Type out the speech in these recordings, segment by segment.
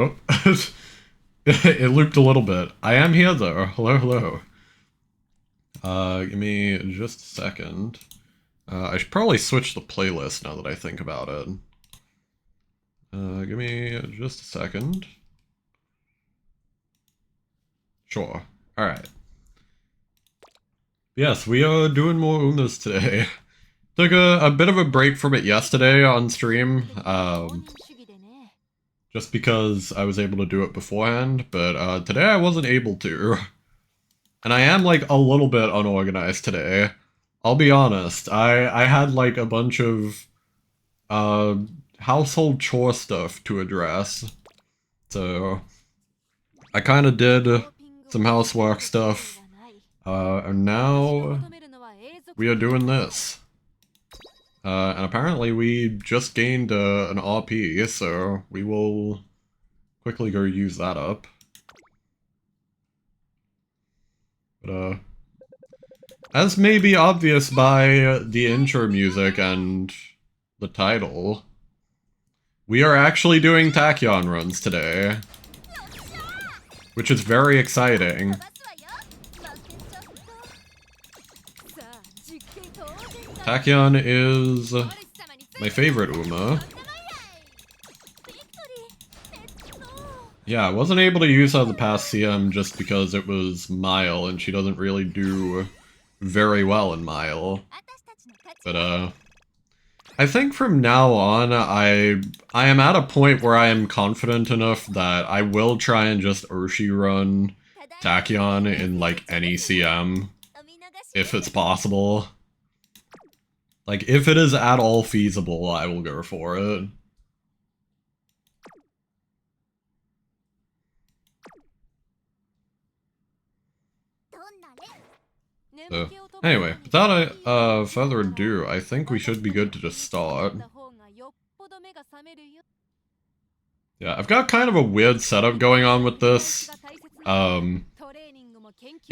Oh, it looped a little bit. I am here though. Hello, hello. Give me just a second. I should probably switch the playlist now that I think about it. Give me just a second. Sure. Alright. Yes, we are doing more Umas today. Took a bit of a break from it yesterday on stream, just because I was able to do it beforehand, but today I wasn't able to. And I am, like, a little bit unorganized today. I'll be honest, I had, like, a bunch of household chore stuff to address. So, I kind of did some housework stuff, and now we are doing this. And apparently we just gained an RP, so we will quickly go use that up. But, as may be obvious by the intro music and the title, we are actually doing Tachyon runs today, which is very exciting. Tachyon is my favorite Uma. Yeah, I wasn't able to use her the past CM just because it was Mile, and she doesn't really do very well in Mile. But, I think from now on, I am at a point where I am confident enough that I will try and just Urshi run Tachyon in, like, any CM, if it's possible. Like, if it is at all feasible, I will go for it. So, anyway, without further ado, I think we should be good to just start. Yeah, I've got kind of a weird setup going on with this. In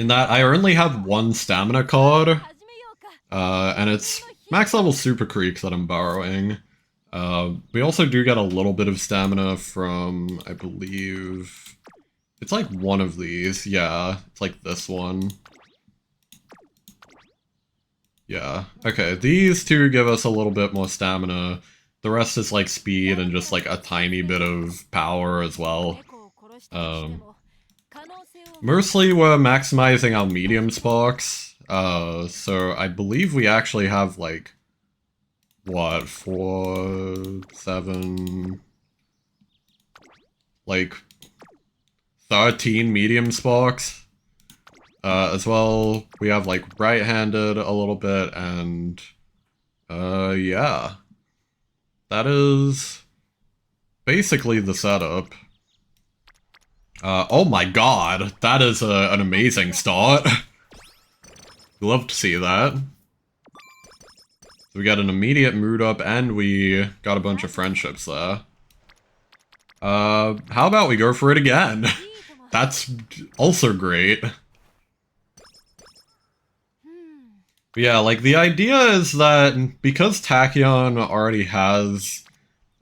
that I only have one stamina card, and it's max level Super Creek that I'm borrowing. We also do get a little bit of stamina from, I believe, it's like one of these. Yeah, it's like this one. Yeah, okay, these two give us a little bit more stamina. The rest is like speed and just like a tiny bit of power as well. Mostly we're maximizing our medium sparks. So I believe we actually have like, what, 4, 7, like 13 medium sparks. As well, we have like right-handed a little bit, and yeah. That is basically the setup. Oh my god, that is an amazing start. Love to see that. So we got an immediate mood up, and we got a bunch of friendships there. How about we go for it again? That's also great. But yeah, like, the idea is that because Tachyon already has,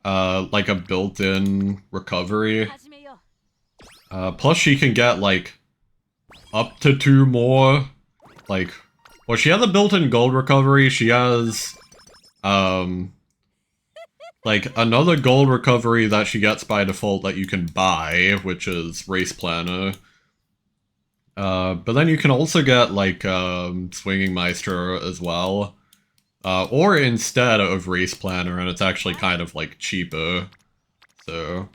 like, a built-in recovery, plus she can get, like, up to 2 more, like, well, she has a built-in gold recovery, she has, like, another gold recovery that she gets by default that you can buy, which is Race Planner. But then you can also get, like, Swinging Maestro as well. Or instead of Race Planner, and it's actually kind of, like, cheaper. So,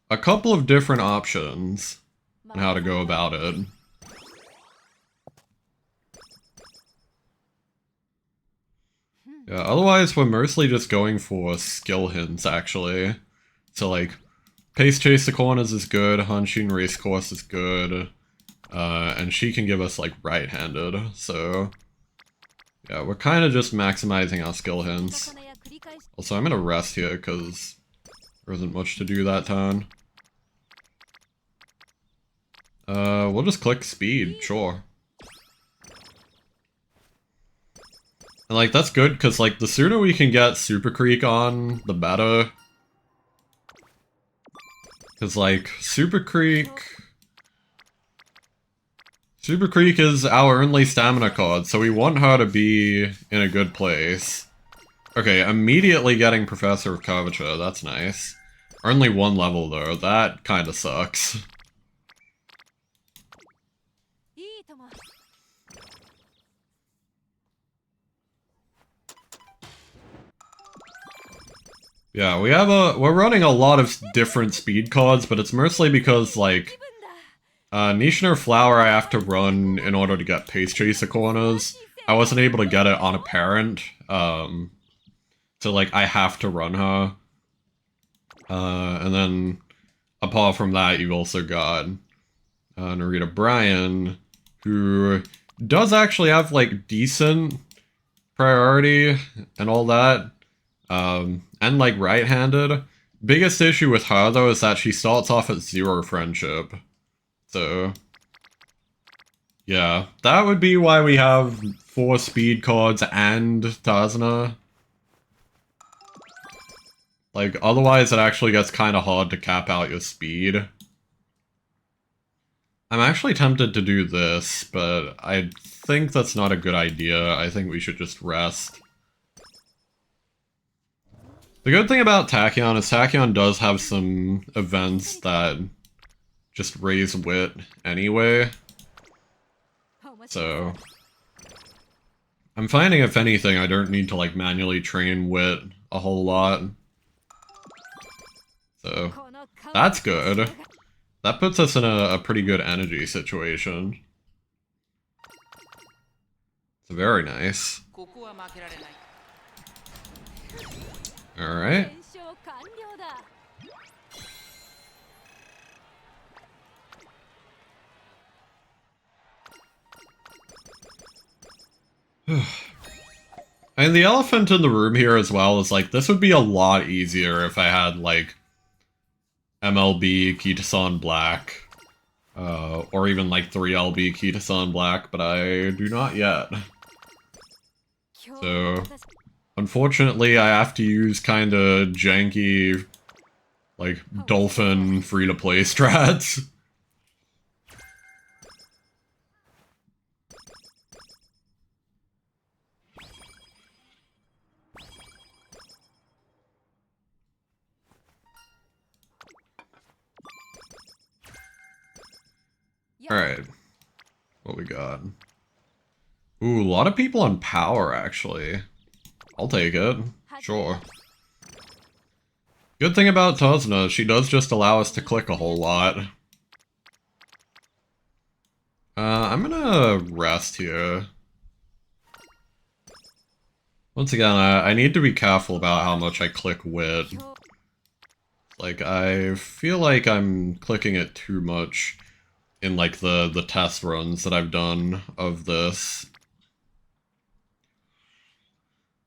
a couple of different options on how to go about it. Yeah, otherwise we're mostly just going for skill hints, actually. So, like, Pace Chase the Corners is good, Hanshin Race Course is good. And she can give us, like, right-handed, so... yeah, we're kind of just maximizing our skill hints. Also, I'm gonna rest here, because there isn't much to do that turn. We'll just click speed, sure. And, like, that's good, because, like, the sooner we can get Super Creek on, the better. Because, like, Super Creek is our only stamina card, so we want her to be in a good place. Okay, immediately getting Professor of Curvature, that's nice. Only one level, though, that kinda sucks. Yeah, we're running a lot of different speed cards, but it's mostly because, like, Nishner Flower I have to run in order to get Pace Chaser corners. I wasn't able to get it on a parent, so, like, I have to run her. And then, apart from that, you've also got Narita Bryan, who does actually have, like, decent priority and all that. And, like, right-handed. Biggest issue with her, though, is that she starts off at 0 friendship. So, yeah. That would be why we have 4 speed cards and Tazna. Like, otherwise it actually gets kinda hard to cap out your speed. I'm actually tempted to do this, but I think that's not a good idea. I think we should just rest. The good thing about Tachyon is Tachyon does have some events that just raise wit anyway. So, I'm finding if anything I don't need to like manually train wit a whole lot. So, that's good. That puts us in a pretty good energy situation. It's very nice. Alright. I mean, the elephant in the room here as well is like, this would be a lot easier if I had like MLB Kitasan Black, or even like 3LB Kitasan Black, but I do not yet. So, unfortunately, I have to use kinda janky, like, dolphin free-to-play strats. Alright. What we got? Ooh, a lot of people on power, actually. I'll take it. Sure. Good thing about Tazna, she does just allow us to click a whole lot. I'm gonna rest here. Once again, I need to be careful about how much I click wit. Like, I feel like I'm clicking it too much in, like, the test runs that I've done of this.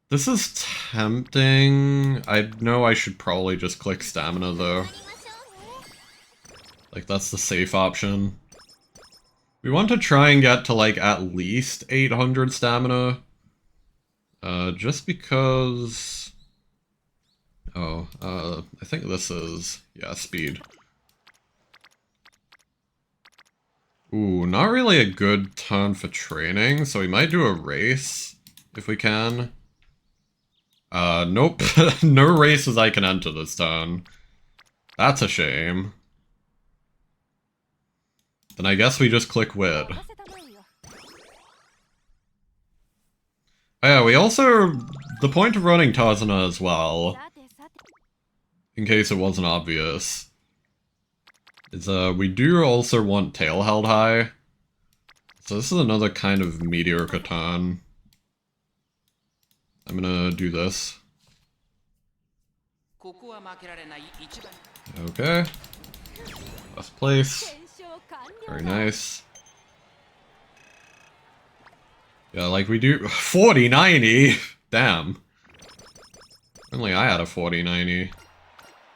This is tempting. I know I should probably just click stamina, though. Like, that's the safe option. We want to try and get to, like, at least 800 stamina. Just because... Oh, I think this is... yeah, speed. Ooh, not really a good turn for training, so we might do a race, if we can. Nope. No races I can enter this turn. That's a shame. Then I guess we just click wit. Oh yeah, we also... the point of running Tazna as well, in case it wasn't obvious, is we do also want tail held high. So this is another kind of mediocre turn. I'm gonna do this. Okay. Last place. Very nice. Yeah, like we do 4090. Damn. Only I had a 4090.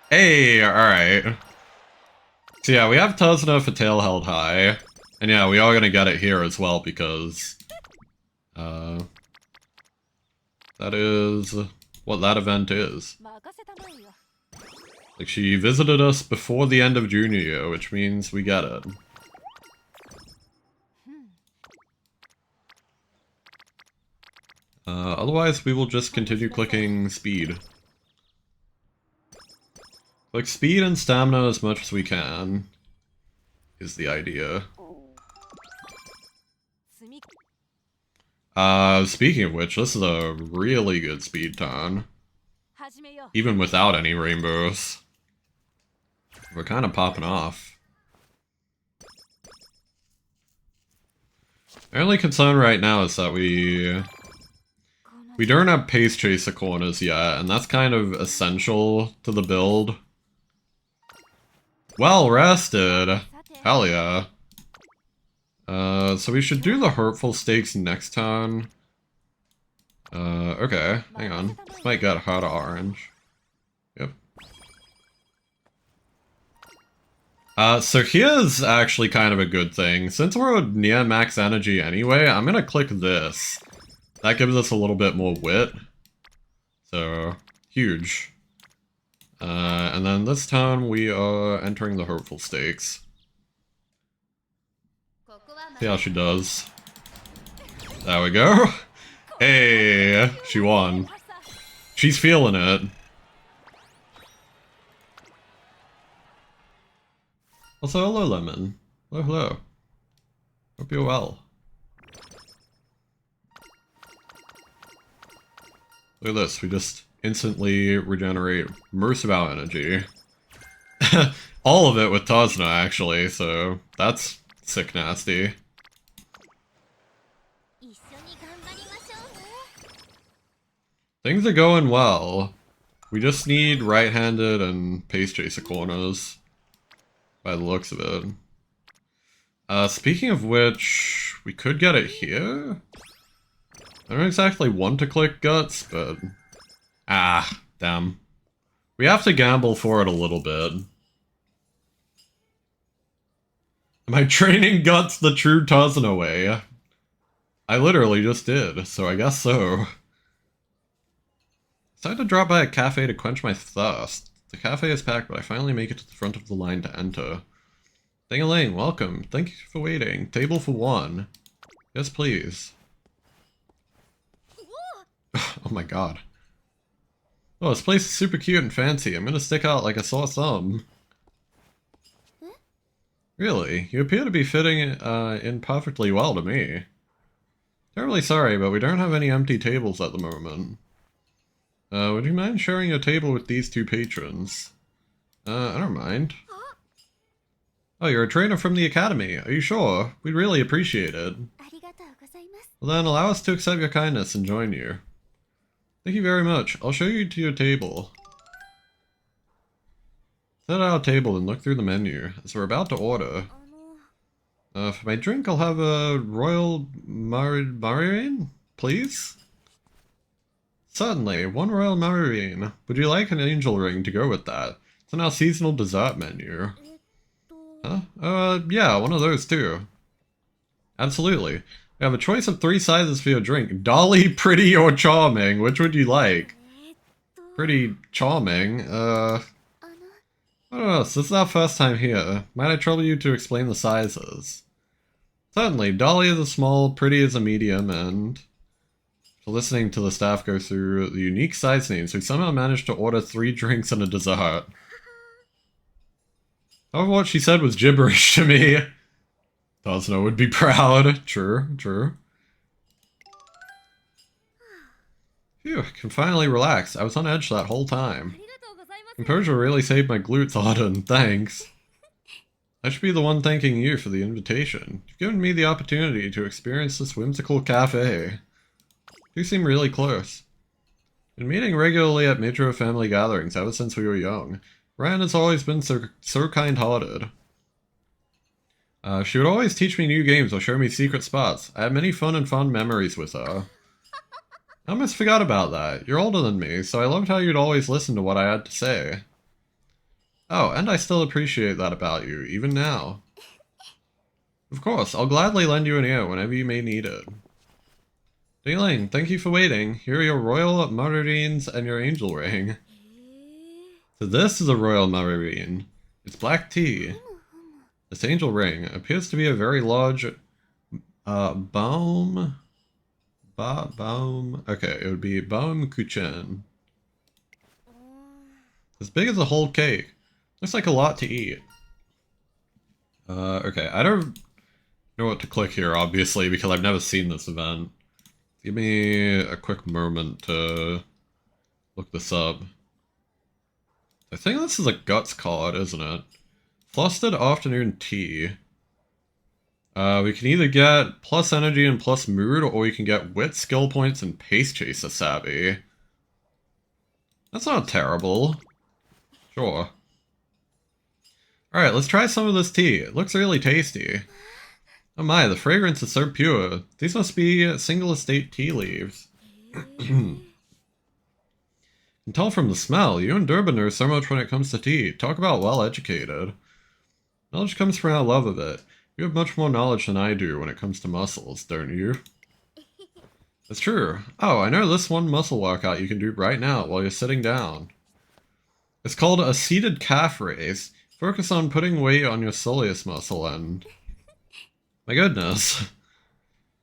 Hey, alright. So yeah, we have Tazna for tail held high. And yeah, we are gonna get it here as well because that is what that event is. Like, she visited us before the end of junior year, which means we get it. Otherwise, we will just continue clicking speed. Click speed and stamina as much as we can, is the idea. Speaking of which, this is a really good speed ton. Even without any rainbows. We're kind of popping off. My only concern right now is that we don't have pace chaser corners yet, and that's kind of essential to the build. Well rested! Hell yeah. So we should do the hurtful stakes next turn. Okay, hang on. This might get hot orange. Yep. So here's actually kind of a good thing. Since we're near max energy anyway, I'm gonna click this. That gives us a little bit more wit. So, huge. And then this time we are entering the hurtful stakes. See how she does. There we go. Hey, she won. She's feeling it. Also, hello, Lemon. Hello, hello. Hope you're well. Look at this, we just instantly regenerate most of our energy. All of it with Tazna, actually, so that's sick nasty. Things are going well. We just need right-handed and pace chaser corners. By the looks of it. Speaking of which, we could get it here? I don't exactly want to click guts, but... Ah, damn. We have to gamble for it a little bit. Am I training guts the true Tazna way? I literally just did, so I guess so. Decided to drop by a cafe to quench my thirst. The cafe is packed, but I finally make it to the front of the line to enter. Ding-a-ling, welcome. Thank you for waiting. Table for one. Yes, please. Oh my god. Oh, this place is super cute and fancy. I'm gonna stick out like a sore thumb. Really? You appear to be fitting in perfectly well to me. Terribly sorry, but we don't have any empty tables at the moment. Would you mind sharing your table with these two patrons? I don't mind. Oh, you're a trainer from the academy. Are you sure? We'd really appreciate it. Well then, allow us to accept your kindness and join you. Thank you very much. I'll show you to your table. Sit at our table and look through the menu, as we're about to order. For my drink, I'll have a royal margarine, please? Certainly, one royal margarine. Would you like an angel ring to go with that? It's on our seasonal dessert menu. Huh? Yeah, one of those too. Absolutely. We have a choice of 3 sizes for your drink. Dolly, pretty, or charming. Which would you like? Pretty charming. I don't know, so this is our first time here. Might I trouble you to explain the sizes? Certainly, Dolly is a small, pretty is a medium, and... For listening to the staff go through the unique size names, we somehow managed to order 3 drinks and a dessert. However, what she said was gibberish to me. Tazna would be proud. True, true. Phew, can finally relax. I was on edge that whole time. Composure really saved my glutes, Auden. Thanks. I should be the one thanking you for the invitation. You've given me the opportunity to experience this whimsical cafe. You seem really close. Been meeting regularly at Metro family gatherings ever since we were young. Ryan has always been so kind-hearted. She would always teach me new games or show me secret spots. I had many fun and fond memories with her. I almost forgot about that. You're older than me, so I loved how you'd always listen to what I had to say. Oh, and I still appreciate that about you, even now. Of course, I'll gladly lend you an ear whenever you may need it. Ding-a-ling, thank you for waiting. Here are your royal margarines and your angel ring. So this is a royal marine. It's black tea. This angel ring appears to be a very large baum. Baum. Okay, it would be baum kuchen. As big as a whole cake. Looks like a lot to eat. Okay, I don't know what to click here, obviously, because I've never seen this event. Give me a quick moment to look this up. I think this is a guts card, isn't it? Flustered afternoon tea. We can either get plus energy and plus mood, or we can get wit, skill points, and pace chaser savvy. That's not terrible. Sure. Alright, let's try some of this tea. It looks really tasty. Oh my, the fragrance is so pure. These must be single estate tea leaves. Can tell from the smell, you and Durban know so much when it comes to tea. Talk about well-educated. Knowledge comes from our love of it. You have much more knowledge than I do when it comes to muscles, don't you? That's true. Oh, I know this one muscle workout you can do right now while you're sitting down. It's called a seated calf raise. Focus on putting weight on your soleus muscle and... My goodness.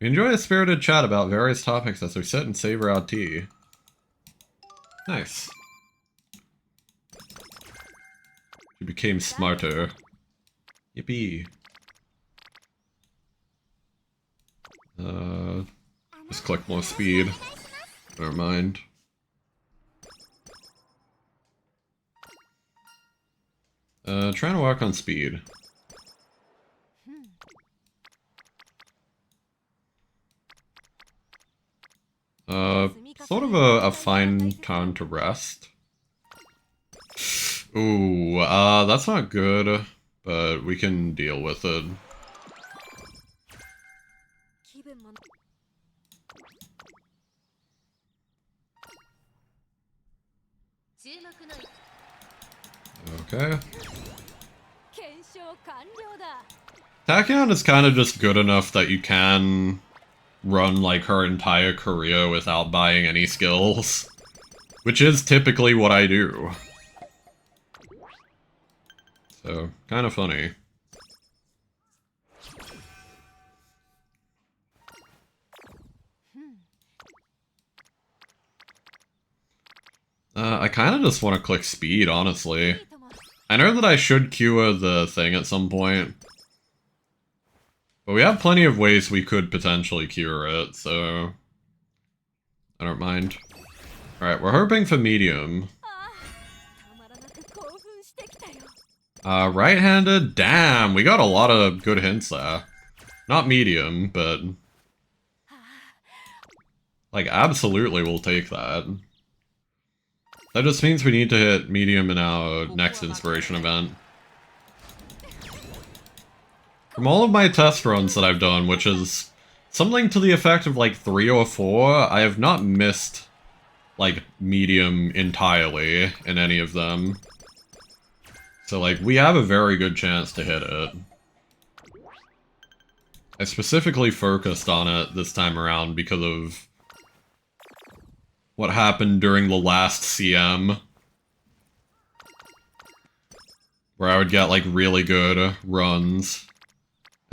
We enjoy a spirited chat about various topics as we sit and savor our tea. Nice. She became smarter. Yippee. Just click more speed. Never mind. Trying to work on speed. Sort of a fine time to rest. Ooh, that's not good, but we can deal with it. Okay. Tachyon is kind of just good enough that you can run like her entire career without buying any skills. Which is typically what I do. So, kind of funny. I kind of just want to click speed, honestly. I know that I should cure the thing at some point. But we have plenty of ways we could potentially cure it, so... I don't mind. Alright, we're hoping for medium. Right-handed? Damn, we got a lot of good hints there. Not medium, but... Like, absolutely we'll take that. That just means we need to hit medium in our next inspiration event. From all of my test runs that I've done, which is something to the effect of like 3 or 4, I have not missed like medium entirely in any of them. So like, we have a very good chance to hit it. I specifically focused on it this time around because of what happened during the last CM. Where I would get like really good runs.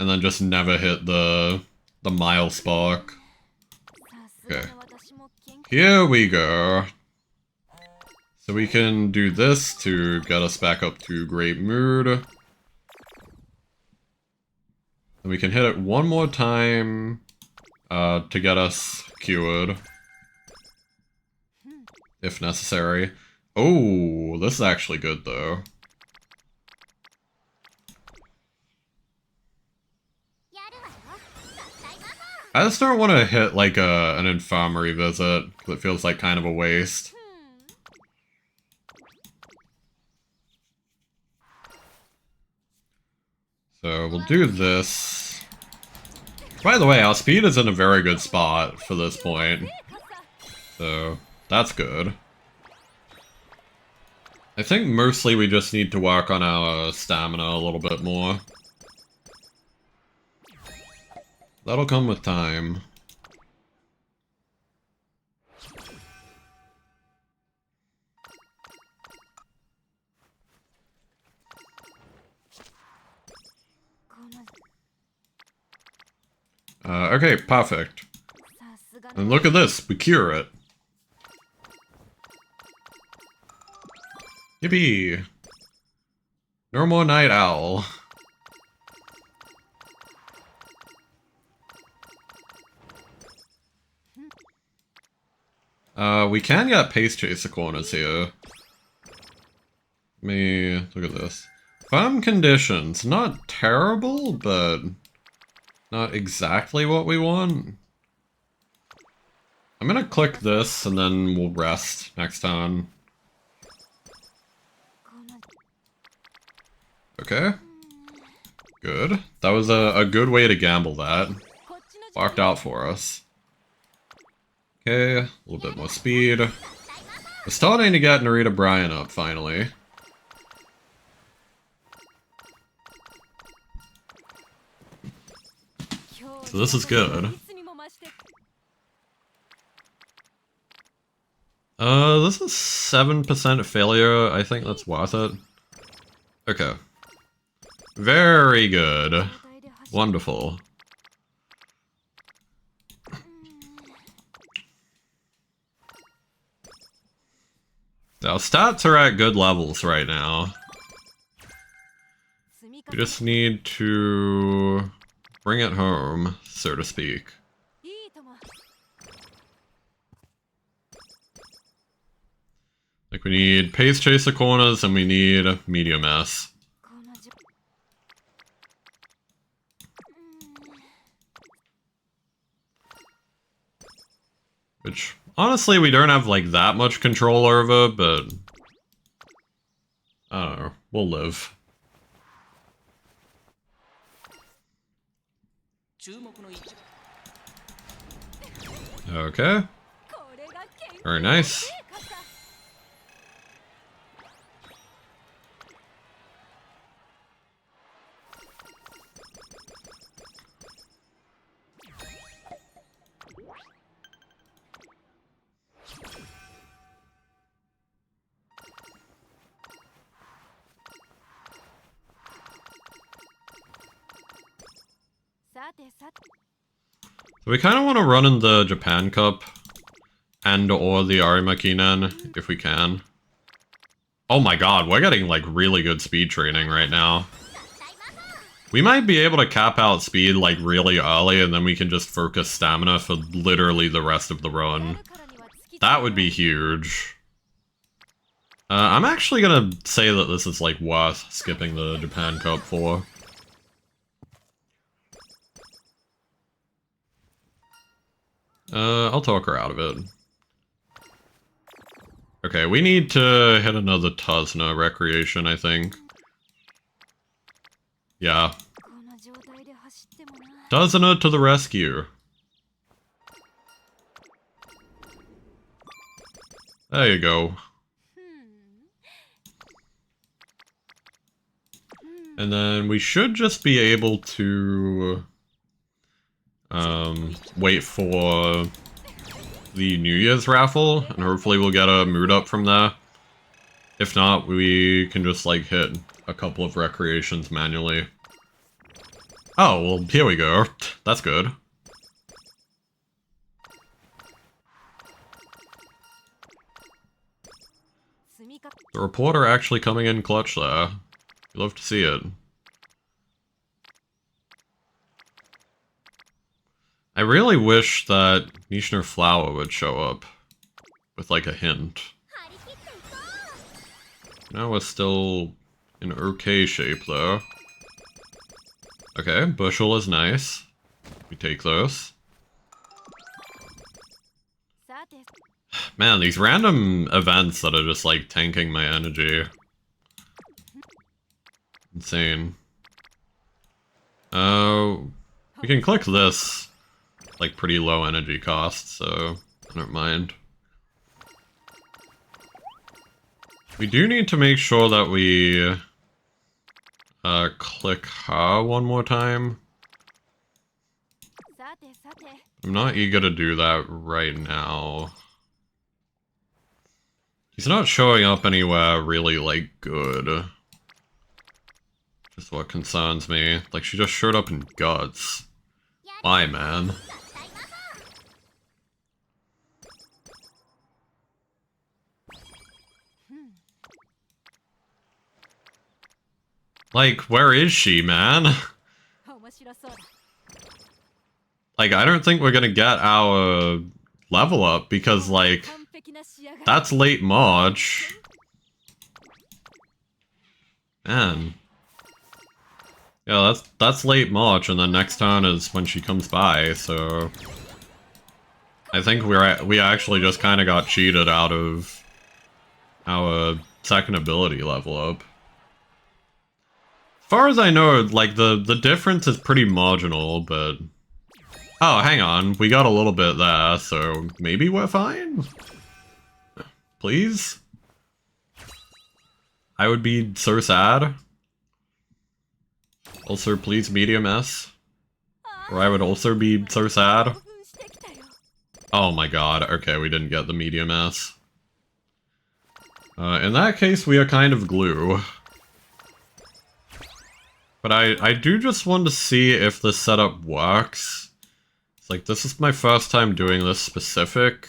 And then just never hit the mile spark. Okay. Here we go. So we can do this to get us back up to great mood. And we can hit it one more time to get us cured. If necessary. Oh, this is actually good though. I just don't want to hit like an infirmary visit, because it feels like kind of a waste. So we'll do this. By the way, our speed is in a very good spot for this point. So, that's good. I think mostly we just need to work on our stamina a little bit more. That'll come with time. Okay, perfect. And look at this, we cure it. Yippee! No more night owl. We can get pace chaser corners here. Let me look at this. Firm conditions, not terrible, but not exactly what we want. I'm gonna click this and then we'll rest next time. Okay. Good. That was a good way to gamble that. Worked out for us. Okay, a little bit more speed. We're starting to get Narita Bryan up, finally. So this is good. This is 7% failure. I think that's worth it. Okay. Very good. Wonderful. Our stats are at good levels right now. We just need to bring it home, so to speak. Like, we need pace chaser corners and we need medium S. Which, honestly, we don't have, like, that much control over, but I don't know, we'll live. Okay. Very nice. So we kind of want to run in the Japan Cup and or the Arimakinen if we can. Oh my god, we're getting like really good speed training right now. We might be able to cap out speed like really early and then we can just focus stamina for literally the rest of the run. That would be huge. I'm actually gonna say that this is like worth skipping the Japan Cup for. I'll talk her out of it. Okay, we need to hit another Tuzna recreation, I think. Yeah. Tuzna to the rescue. There you go. And then we should just be able to wait for the New Year's raffle, and hopefully we'll get a mood up from there. If not, we can just like hit a couple of recreations manually. Oh, well, here we go. That's good. The reporter actually coming in clutch there. You love to see it. I really wish that Nishner Flower would show up with like a hint. Now we're still in okay shape though. Okay, Bushel is nice. We take those. Man, these random events that are just like tanking my energy. Insane. We can click this. Like pretty low energy cost, so I don't mind. We do need to make sure that we click her one more time. I'm not eager to do that right now. He's not showing up anywhere really like good. Just what concerns me. Like she just showed up in Guts. Why, man? Like, where is she, man? Like, I don't think we're gonna get our level up because, like, that's late March. Man. Yeah, that's late March, and then next turn is when she comes by, so... I think we actually just kind of got cheated out of our second ability level up. As far as I know, like, the difference is pretty marginal, but... Oh, hang on, we got a little bit there, so maybe we're fine? Please? I would be so sad. Also, please medium S. Or I would also be so sad. Oh my god, okay, we didn't get the medium S. In that case, we are kind of glue. But I do just want to see if this setup works. It's like, this is my first time doing this specific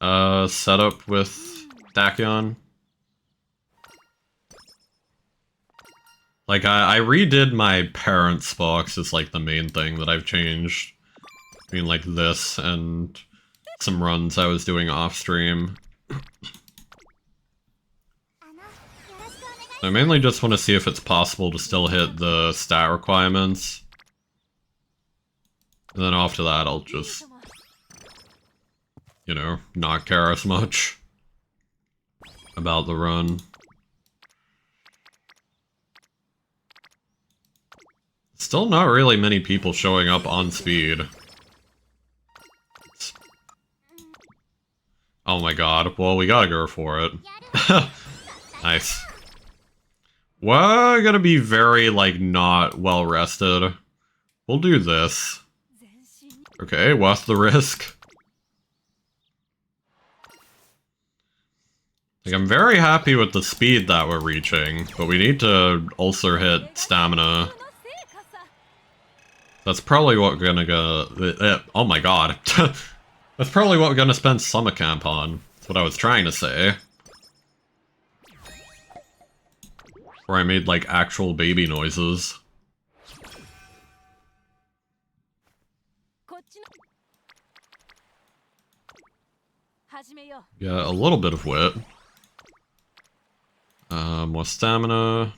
setup with Tachyon. Like, I redid my parents' box is like the main thing that I've changed. I mean, like this and some runs I was doing off stream. I mainly just want to see if it's possible to still hit the stat requirements. And then after that, I'll just, you know, not care as much about the run. Still not really many people showing up on speed. Oh my god, well, we gotta go for it. Nice. We're gonna be very, like, not well rested. We'll do this. Okay, worth the risk. Like, I'm very happy with the speed that we're reaching, but we need to also hit stamina. That's probably what we're gonna go... oh my god. That's probably what we're gonna spend summer camp on. That's what I was trying to say. Where I made, like, actual baby noises. Yeah, a little bit of wit. More stamina.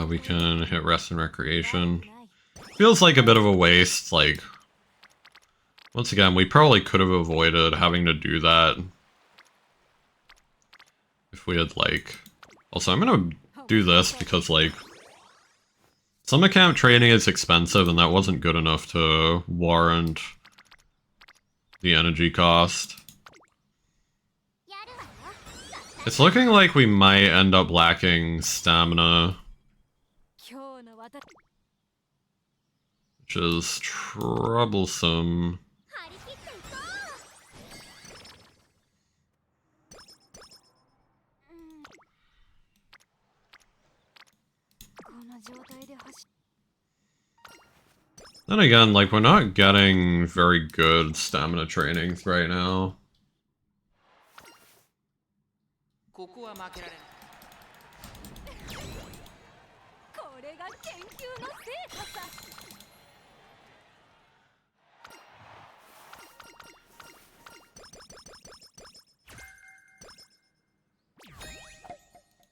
We can hit rest and recreation. Feels like a bit of a waste, like... Once again, we probably could have avoided having to do that. If we had, like... Also, I'm gonna do this because, like... Summer camp training is expensive, and that wasn't good enough to warrant the energy cost. It's looking like we might end up lacking stamina. Which is troublesome. Then again, like, we're not getting very good stamina trainings right now.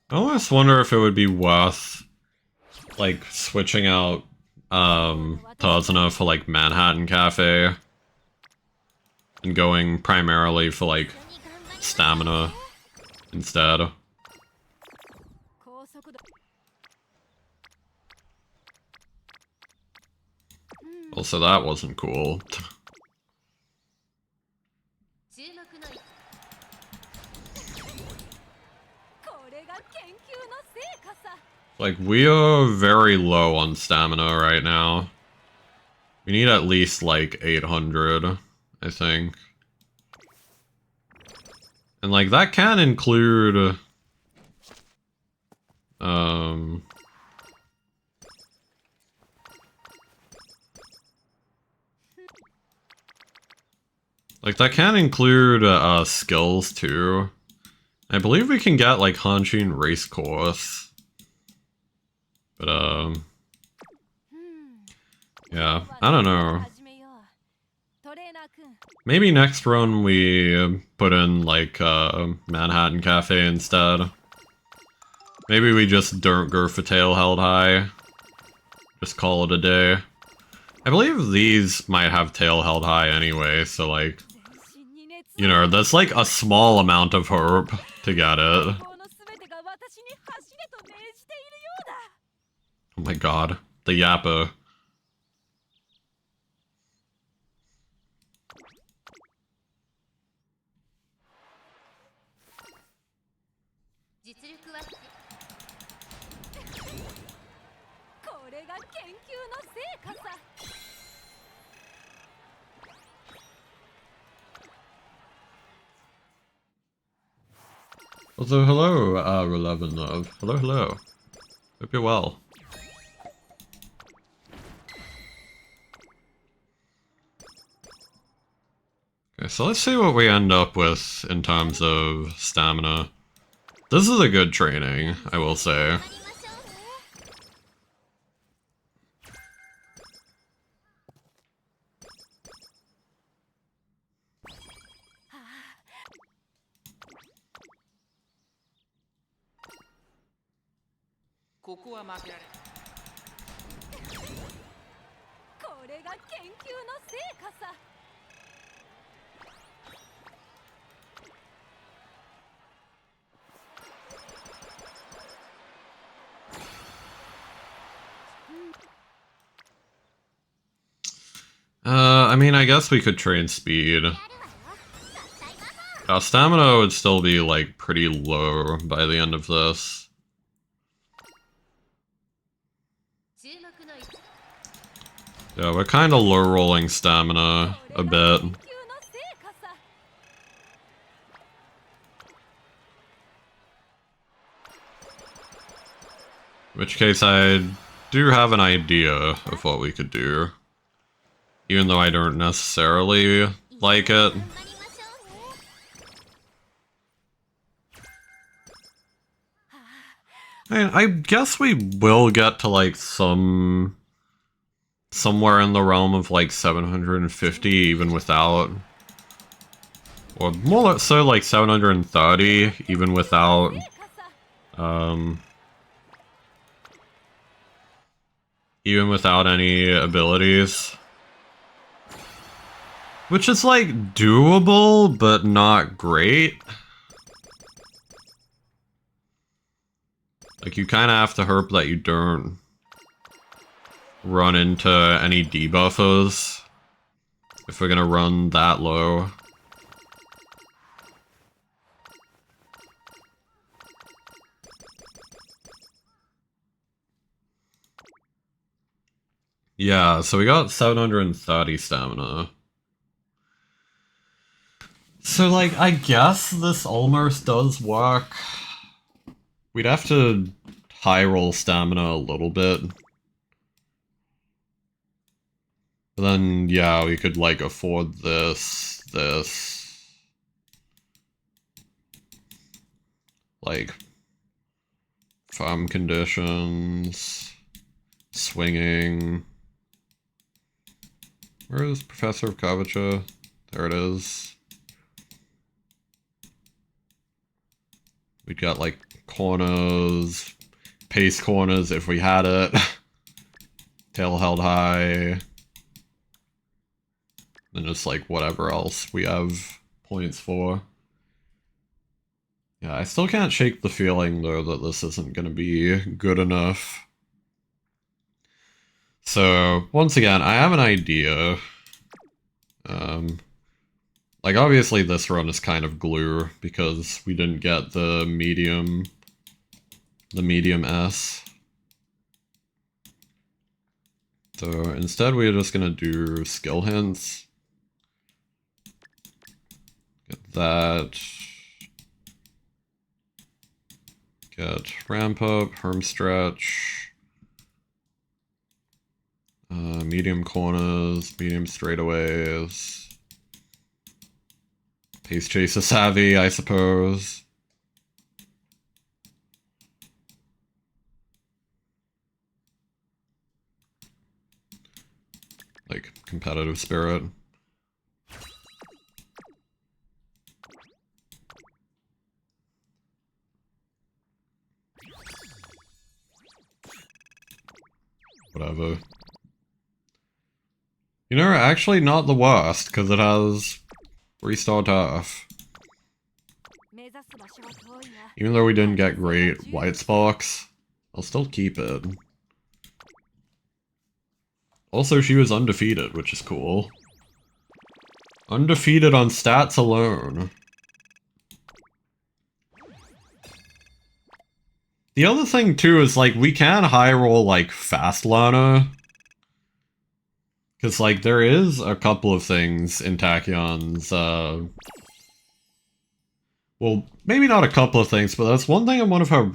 I almost wonder if it would be worth, like, switching out Tazuna for, like, Manhattan Cafe and going primarily for, like, stamina instead. Also, that wasn't cool. Like, we are very low on stamina right now. We need at least, like, 800, I think. And, like, that can include... Like, that can include skills, too. I believe we can get, like, Hanshin Race Course. But, yeah, I don't know. Maybe next run we put in, like, Manhattan Cafe instead. Maybe we just don't go for tail held high. Just call it a day. I believe these might have tail held high anyway, so like... You know, that's like a small amount of hope to get it. Oh my god. The Yappa. Also, hello, Relevin Love. Hello, hello. Hope you're well. Okay, so let's see what we end up with in terms of stamina. This is a good training, I will say. I mean, I guess we could train speed. Stamina would still be, like, pretty low by the end of this. Yeah, we're kind of low-rolling stamina a bit. In which case, I do have an idea of what we could do. Even though I don't necessarily like it. I guess we will get to, like, somewhere in the realm of, like, 750, even without... Or more so, like, 730, even without... Even without any abilities. Which is, like, doable, but not great. Like, you kind of have to hope that you don't run into any debuffers if we're gonna run that low. Yeah, so we got 730 stamina. So, like, I guess this almost does work. We'd have to high roll stamina a little bit. But then, yeah, we could, like, afford this. Like, farm conditions, swinging. Where is Professor of Kavacha? There it is. We'd got, like, corners, pace corners if we had it. Tail held high. And just, like, whatever else we have points for. Yeah, I still can't shake the feeling, though, that this isn't gonna be good enough. So, once again, I have an idea. Like, obviously this run is kind of glue, because we didn't get the medium S. So, instead we're just gonna do skill hints. Get that. Get ramp up, herm stretch. Medium corners, medium straightaways. He's chaser savvy, I suppose. Like, competitive spirit. Whatever. You know, actually not the worst, because it has restore turf. Even though we didn't get great white sparks, I'll still keep it. Also, she was undefeated, which is cool. Undefeated on stats alone. The other thing, too, is, like, we can high roll, like, fast learner. Because, like, there is a couple of things in Tachyon's, well, maybe not a couple of things, but that's one thing in one of her,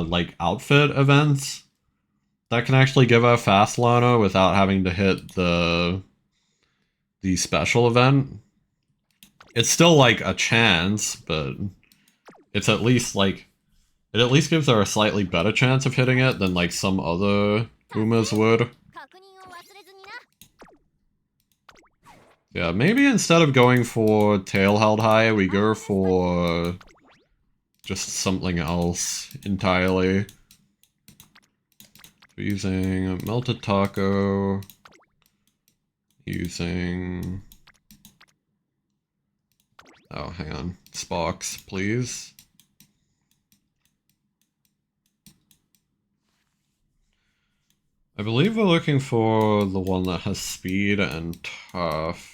like, outfit events that can actually give her fast learner without having to hit the special event. It's still, like, a chance, but it's at least, like, it at least gives her a slightly better chance of hitting it than, like, some other Umas would. Yeah, maybe instead of going for tail held high, we go for just something else entirely. Using melted taco. Using... Oh, hang on. Sparks, please. I believe we're looking for the one that has speed and tough.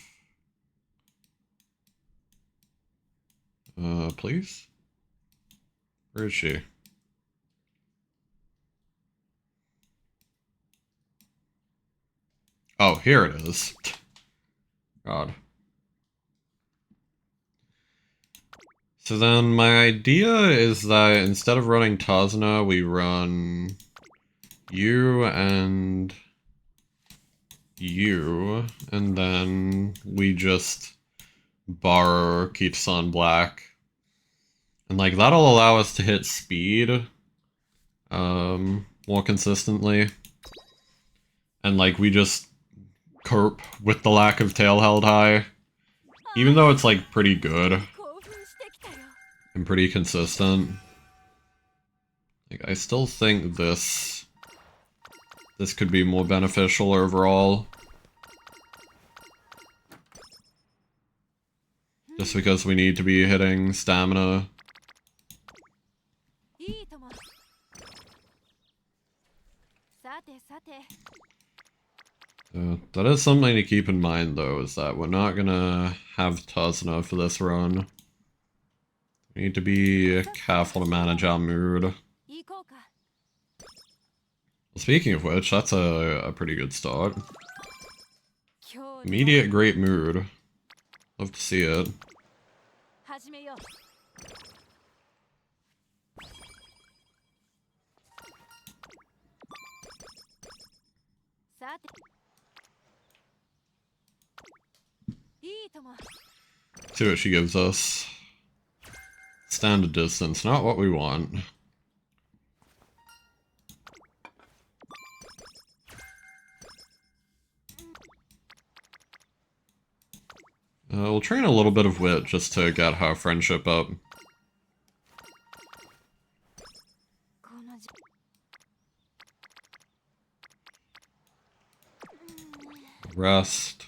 Please? Where is she? Oh, here it is. God. So then my idea is that instead of running Tazna, we run you and you, and then we just bar Kitsan Black. And like that'll allow us to hit speed more consistently. And like we just cope with the lack of tail held high. Even though it's like pretty good and pretty consistent. Like I still think this could be more beneficial overall. Just because we need to be hitting stamina. That is something to keep in mind though, is that we're not gonna have Tazna for this run. We need to be careful to manage our mood. Well, speaking of which, that's a pretty good start. Immediate great mood. Love to see it. See what she gives us. Standard distance, not what we want. We'll train a little bit of wit just to get her friendship up. Rest.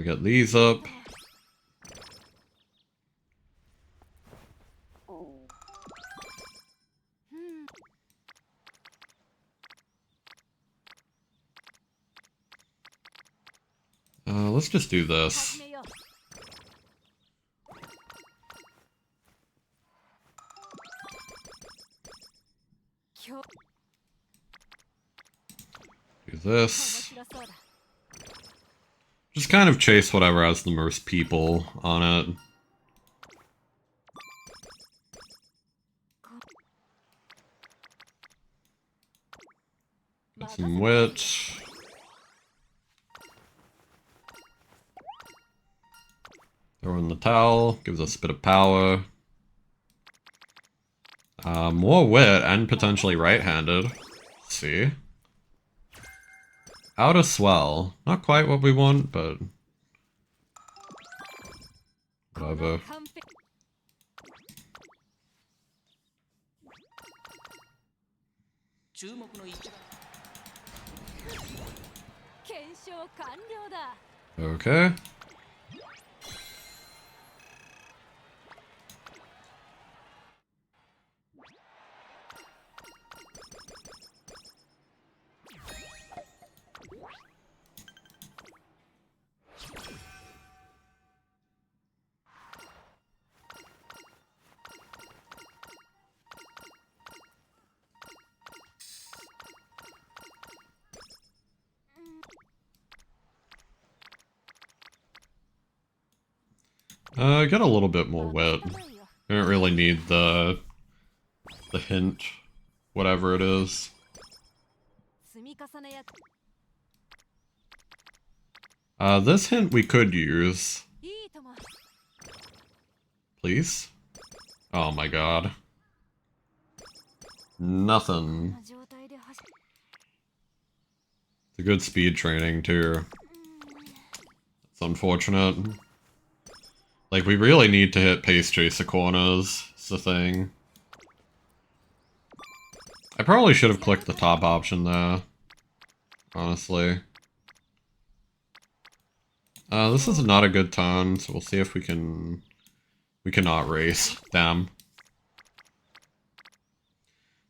Get these up. Let's just do this. Do this. Just kind of chase whatever has the most people on it. Get some wit. Throw in the towel, gives us a bit of power. More wit and potentially right-handed. Let's see. Outer swell. Not quite what we want, but whatever. Okay. Get a little bit more wit. We don't really need the hint, whatever it is. This hint we could use. Please? Oh my god. Nothing. It's a good speed training too. It's unfortunate. Like, we really need to hit pace chaser corners, it's the thing. I probably should have clicked the top option there. Honestly. This is not a good turn, so we'll see if we can... We cannot race. Damn.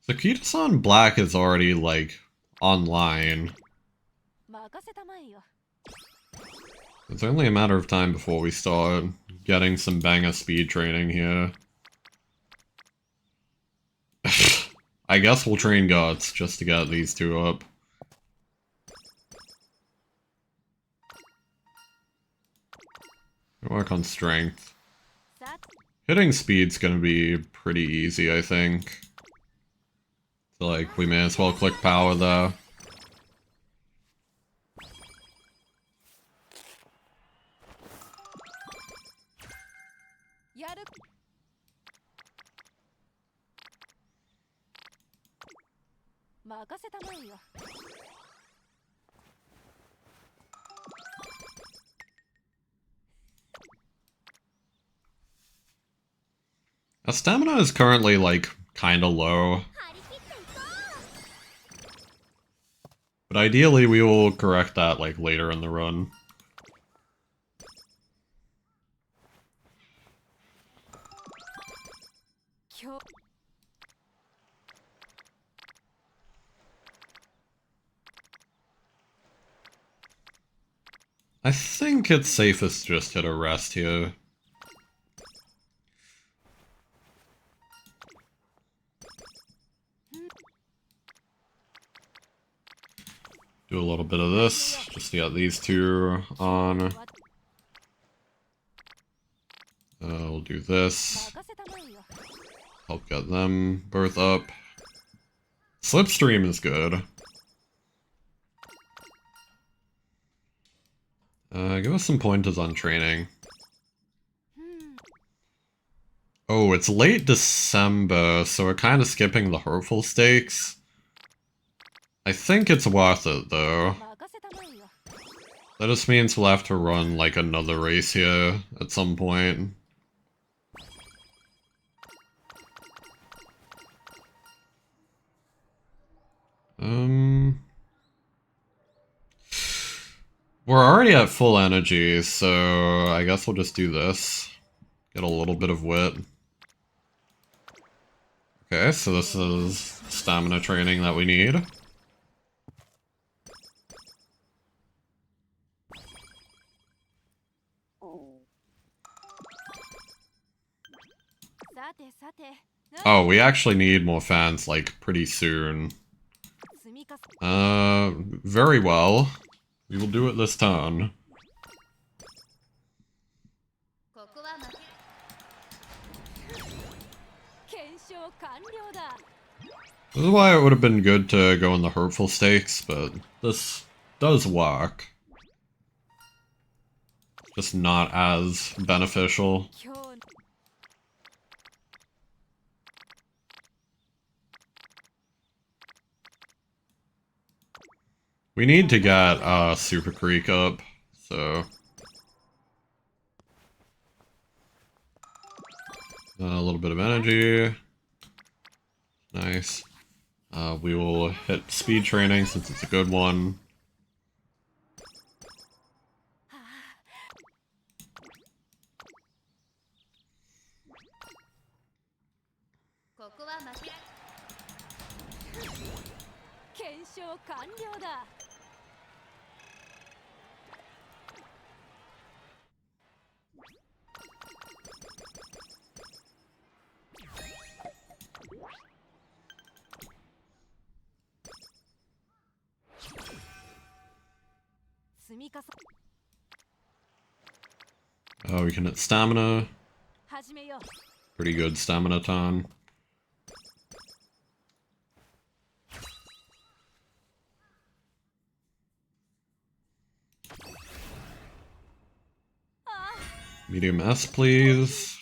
So Kita-san Black is already, like, online. It's only a matter of time before we start getting some banger speed training here. I guess we'll train Guts just to get these two up. Work on strength. Hitting speed's gonna be pretty easy, I think. So, like, we may as well click power there. Our stamina is currently, like, kinda low. But ideally we will correct that, like, later in the run. I think it's safest just hit a rest here. Do a little bit of this, just to get these two on. We'll do this. Help get them both up. Slipstream is good. Give us some pointers on training. Oh, it's late December, so we're kind of skipping the hopeful stakes. I think it's worth it, though. That just means we'll have to run, like, another race here at some point. We're already at full energy, so I guess we'll just do this. Get a little bit of wit. Okay, so this is stamina training that we need. Oh, we actually need more fans, like, pretty soon. Very well. We will do it this turn. This is why it would have been good to go in the hurtful stakes, but this does work. just not as beneficial. We need to get Super Creek up, so... a little bit of energy. Nice. We will hit speed training since it's a good one. Oh, we can hit stamina. Pretty good stamina ton. Medium S, please.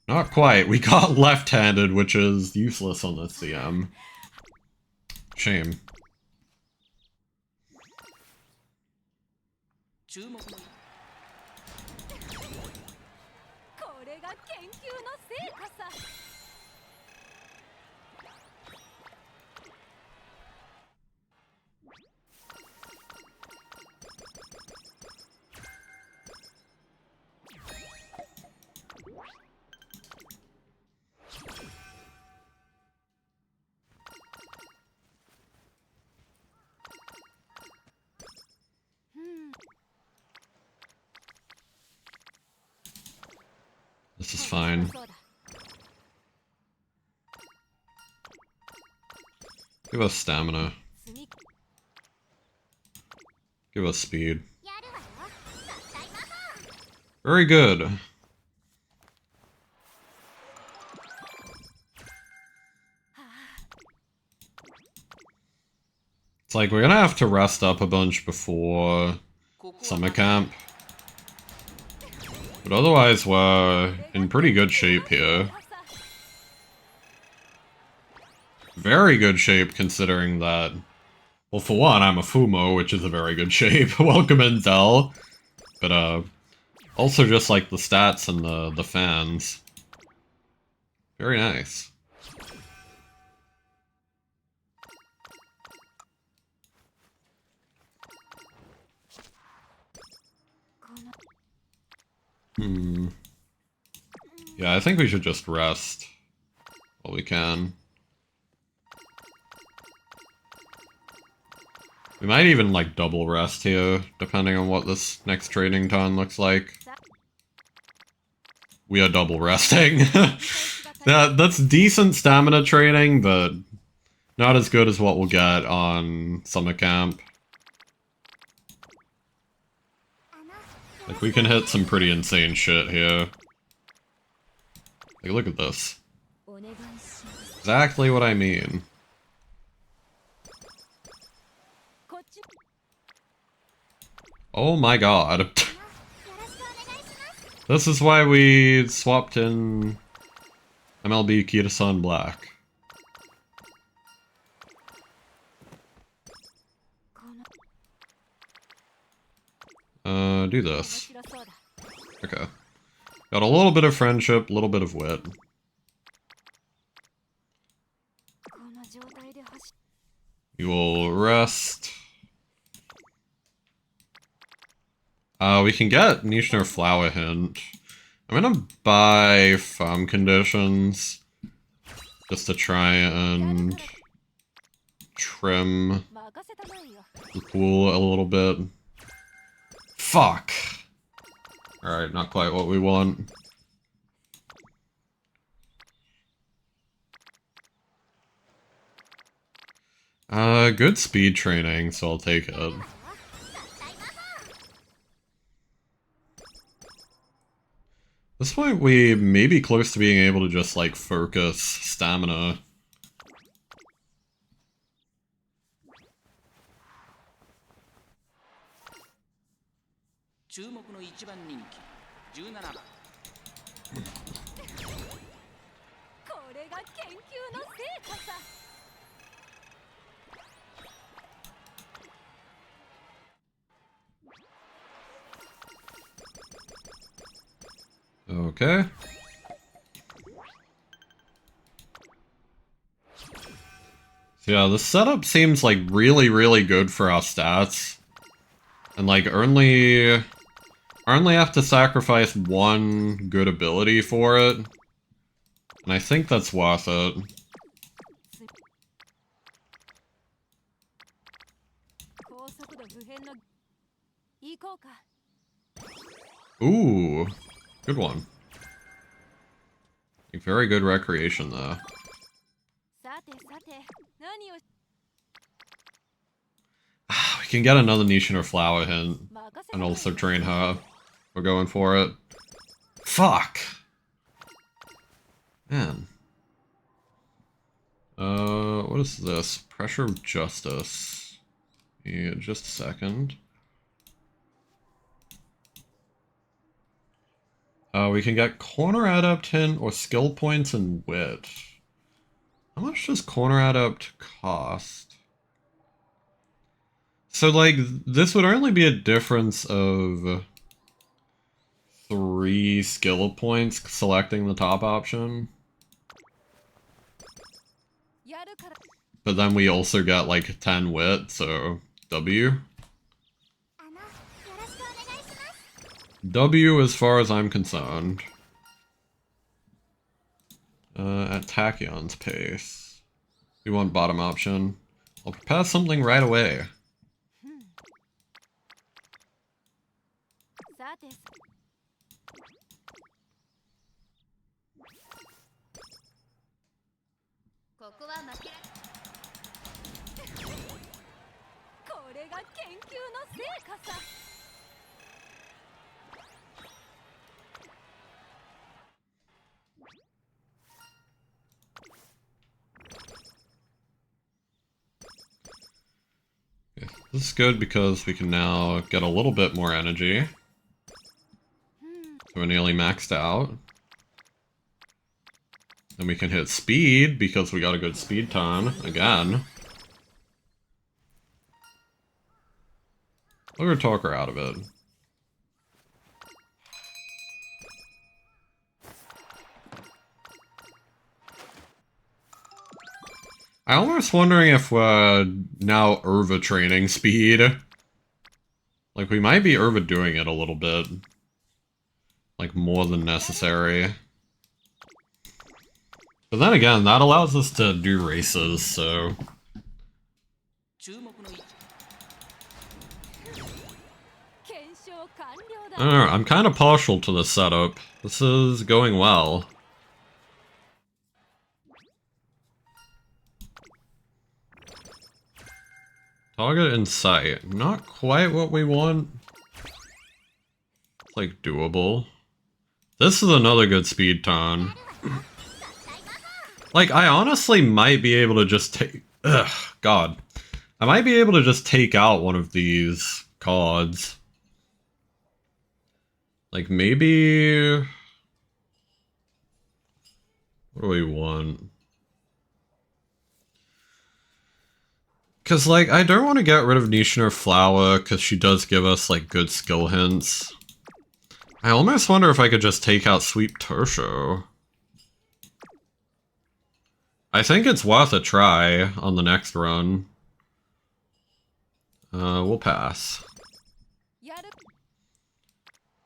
Not quite. We got left-handed, which is useless on this CM. Shame. This is fine. Give us stamina. Give us speed. Very good. It's like we're gonna have to rest up a bunch before summer camp. But otherwise we're in pretty good shape here. Very good shape considering that... Well, for one, I'm a Fumo, which is a very good shape. Welcome, Intel. But, also just, like, the stats and the fans. Very nice. Yeah, I think we should just rest while we can. We might even, like, double rest here, depending on what this next training ton looks like. We are double resting. That's decent stamina training, but not as good as what we'll get on summer camp. Like, we can hit some pretty insane shit here. Like, look at this. Exactly what I mean. Oh my god. This is why we swapped in MLB Kira-san Black. Do this. Okay. Got a little bit of friendship, a little bit of wit. We will rest. We can get Nishner Flower Hint. I'm gonna buy farm conditions just to try and trim the pool a little bit. Fuck! Alright, not quite what we want. Good speed training, so I'll take it. At this point, we may be close to being able to just, like, focus stamina. Okay. So yeah, the setup seems like really, really good for our stats. And like only have to sacrifice one good ability for it. And I think that's worth it. Ooh, good one. Like, very good recreation there. We can get another Nishin or Flower hint. And also train her. We're going for it. Fuck! Man. What is this? Pressure of Justice. Yeah, just a second. We can get Corner Adept hint or skill points and wit. How much does Corner Adept cost? So, like, this would only be a difference of 3 skill points selecting the top option. But then we also get, like, 10 wit, so W. W as far as I'm concerned. At Tachyon's pace. We want bottom option. I'll prepare something right away. This is good because we can now get a little bit more energy. So we're nearly maxed out. And we can hit speed because we got a good speed ton again. We're gonna talk her out of it. I'm almost wondering if we're now Urva training speed. Like, we might be Urva doing it a little bit. Like, more than necessary. But then again, that allows us to do races, so... I don't know, I'm kind of partial to this setup. This is going well. Target in sight. Not quite what we want. It's like doable. This is another good speed ton. Like, I honestly might be able to just take... Ugh, God. I might be able to just take out one of these cards. Like, maybe... What do we want? Because, like, I don't want to get rid of Nishin or Flower, because she does give us, like, good skill hints. I almost wonder if I could just take out Sweep Tertiary. I think it's worth a try on the next run. We'll pass.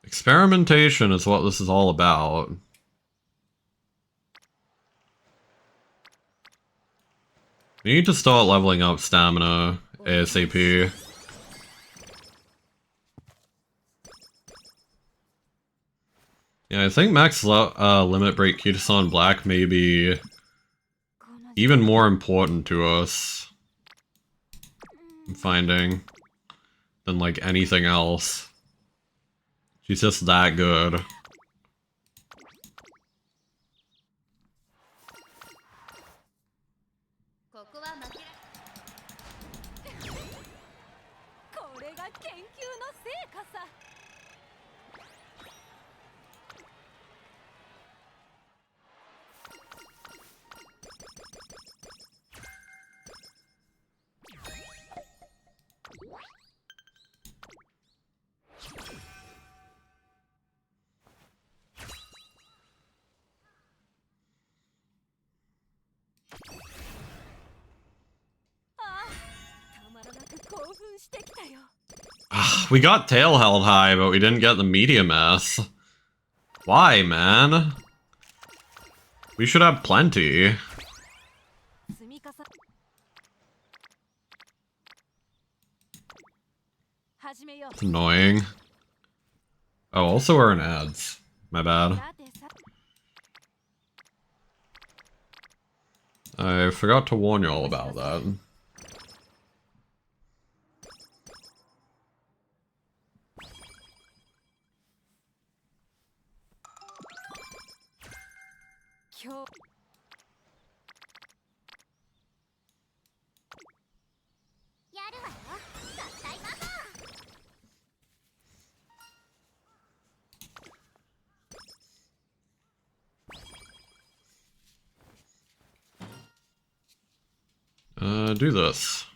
Experimentation is what this is all about. We need to start leveling up stamina ASAP. Yeah, I think max limit break Kitasan Black may be even more important to us, I'm finding, than like anything else. She's just that good. We got tail held high, but we didn't get the medium S. Why, man? We should have plenty. It's annoying. Oh, also we're in ads. My bad. I forgot to warn you all about that. Do this.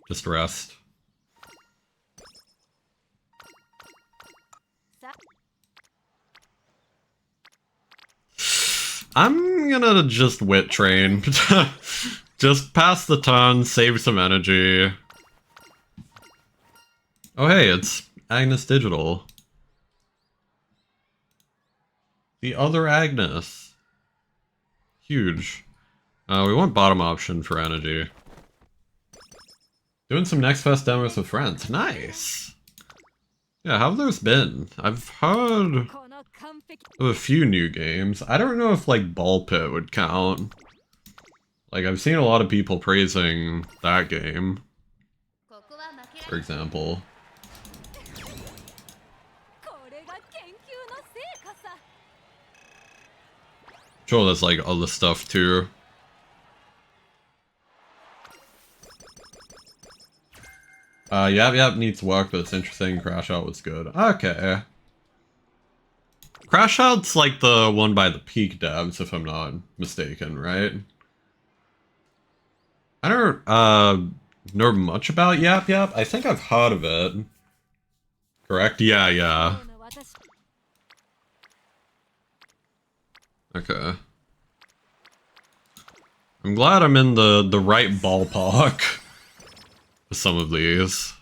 Just rest. I'm gonna just wit train. Just pass the turn, save some energy. Oh hey, it's Agnes Digital. The other Agnes. Huge. We want bottom option for energy. Doing some Next Fest demos with friends. Nice! Yeah, how have those been? I've heard of a few new games. I don't know if, like, Ball Pit would count. Like, I've seen a lot of people praising that game, for example. Sure, there's, like, other stuff, too. Yep, needs work, but it's interesting. Crash Out was good. Okay. Crash Out's like the one by the Peak devs, if I'm not mistaken, right? I don't, know much about Yap. I think I've heard of it. Correct? Yeah. Okay. I'm glad I'm in the right ballpark with some of these.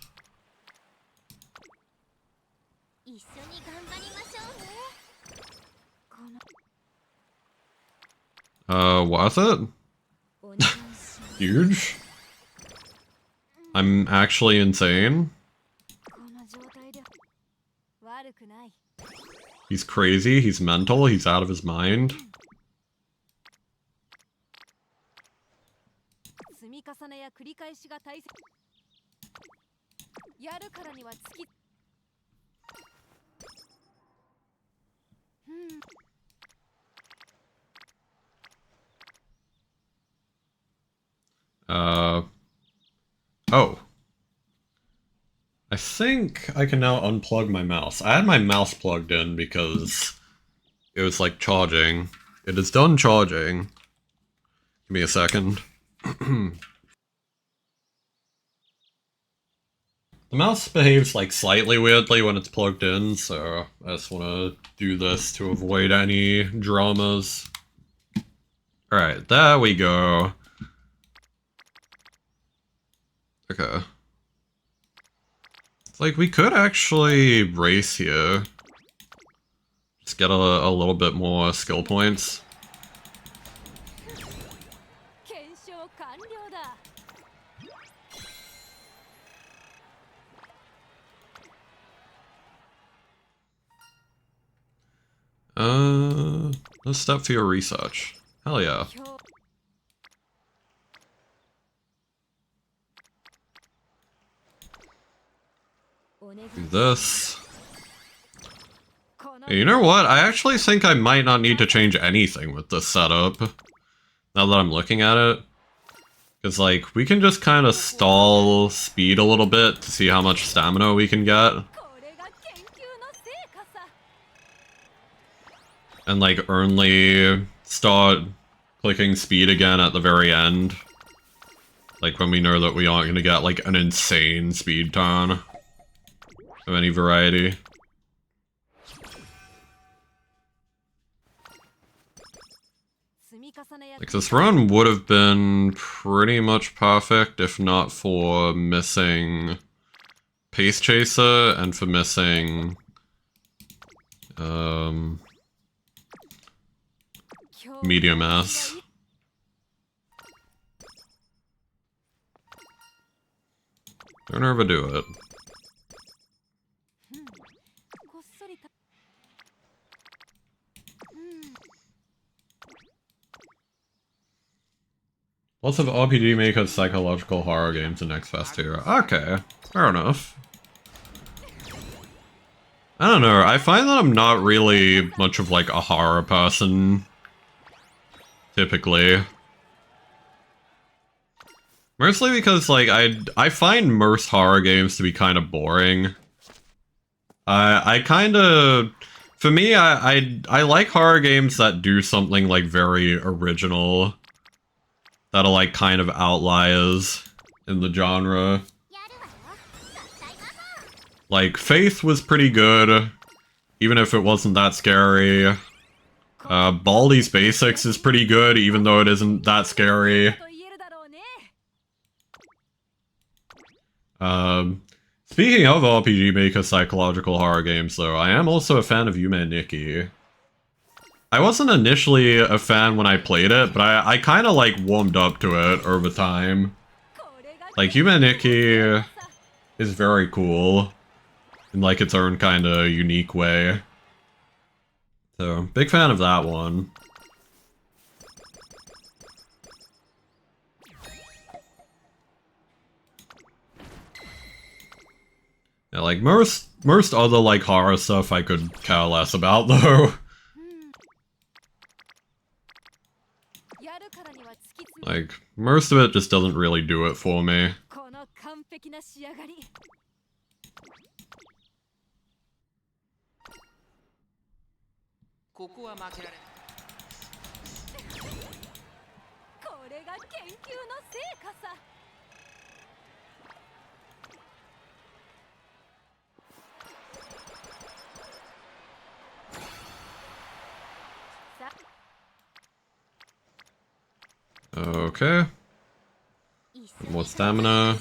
Was it? Huge? I'm actually insane? He's crazy, he's mental, he's out of his mind. Oh. I think I can now unplug my mouse. I had my mouse plugged in because it was like charging. It is done charging. Give me a second. The mouse behaves like slightly weirdly when it's plugged in, so I just want to do this to avoid any dramas. Alright, there we go. Okay. It's like we could actually race here. Just get a little bit more skill points. Let's step for your research. Hell yeah. Do this. Hey, you know what? I actually think I might not need to change anything with this setup. Now that I'm looking at it. Because, like, we can just kind of stall speed a little bit to see how much stamina we can get. And, like, only start clicking speed again at the very end. Like, when we know that we aren't going to get, like, an insane speed turn of any variety. Like, this run would have been pretty much perfect if not for missing Pace Chaser and for missing Medium S. Don't overdo it. Lots of RPG Maker psychological horror games in X-Fest here. Okay, fair enough. I don't know, I find that I'm not really much of like a horror person, typically. Mostly because like I find most horror games to be kind of boring. I kind of, for me, I like horror games that do something like very original, that are like kind of outliers in the genre. Like, Faith was pretty good, even if it wasn't that scary. Baldi's Basics is pretty good, even though it isn't that scary. Speaking of RPG Maker psychological horror games, though, I am also a fan of umamusume. I wasn't initially a fan when I played it, but I kind of like warmed up to it over time. Like, umamusume is very cool in like its own kind of unique way. So, big fan of that one. Yeah, like most other like horror stuff I could care less about though. Like, most of it just doesn't really do it for me. Okay. More stamina.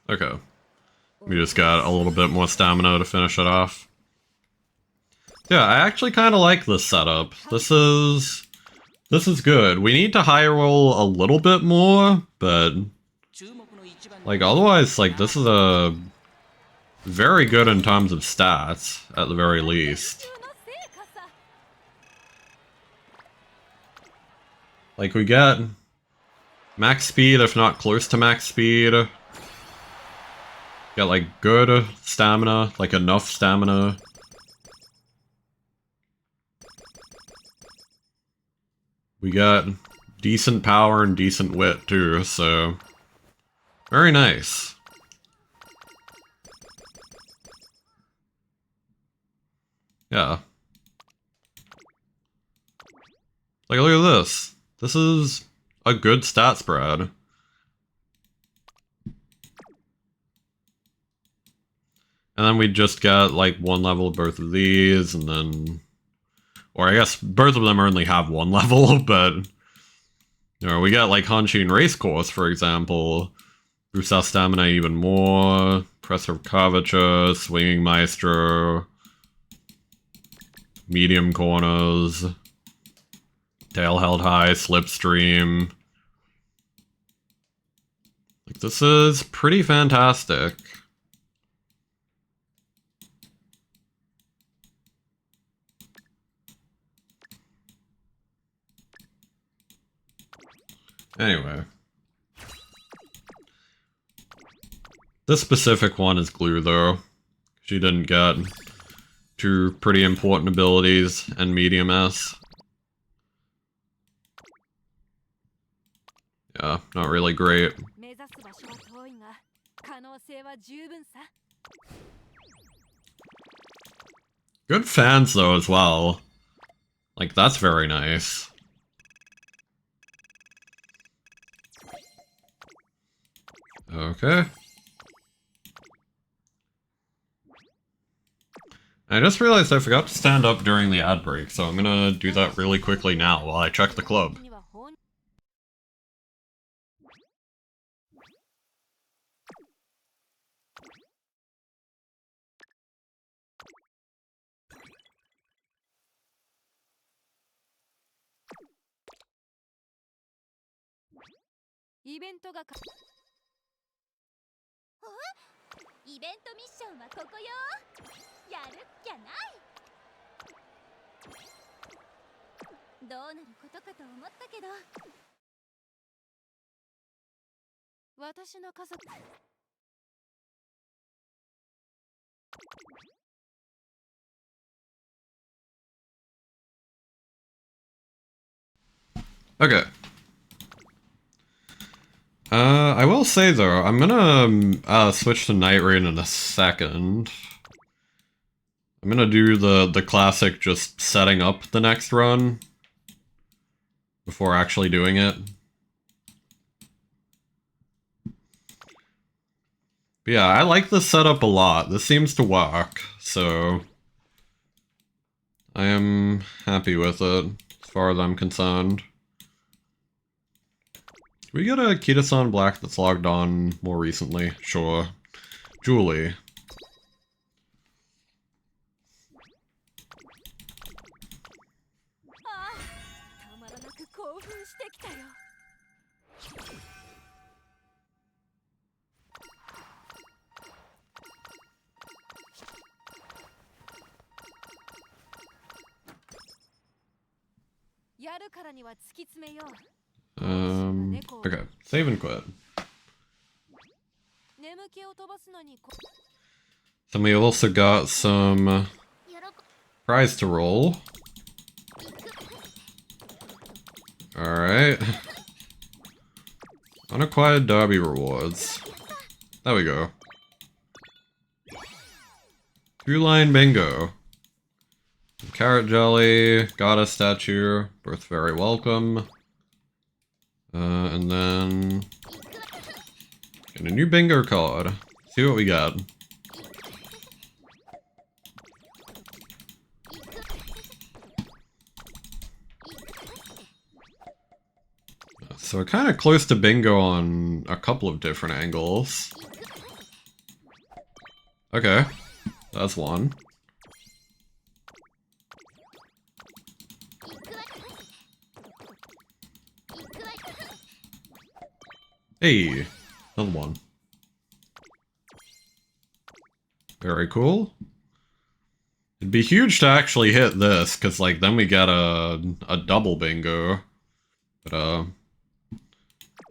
Okay. We just got a little bit more stamina to finish it off. Yeah, I actually kind of like this setup. This is good. We need to high roll a little bit more, but like otherwise, like this is a very good in terms of stats at the very least. Like we get max speed, if not close to max speed. Got like good stamina, like enough stamina. We got decent power and decent wit too, so very nice. Yeah. Like look at this. This is a good stat spread. And then we just got like one level of both of these, and then, or I guess both of them only have one level, but you know, we got like Hanshin Racecourse, for example, boosts our stamina even more, Pressure Curvature, Swinging Maestro, Medium Corners, Tail Held High, Slipstream. Like, this is pretty fantastic. Anyway. This specific one is Glue, though. She didn't get two pretty important abilities and Medium S. Yeah, not really great. Good fans though as well. Like, that's very nice. Okay. I just realized I forgot to stand up during the ad break, so I'm gonna do that really quickly now while I check the club. Okay. I will say though, I'm gonna switch to nightreign in a second. I'm gonna do the classic just setting up the next run before actually doing it. But yeah, I like this setup a lot. This seems to work, so I am happy with it as far as I'm concerned. We got a Kita-san Black that's logged on more recently. Sure. Julie. Okay. Save and quit. Then we also got some prize to roll. Alright. Unacquired derby rewards. There we go. 2-line bingo. Carrot jelly, goddess statue, both very welcome. And then get a new bingo card. See what we got. So we're kind of close to bingo on a couple of different angles. Okay, that's one. Hey, another one. Very cool. It'd be huge to actually hit this, because, like, then we get a double bingo. But,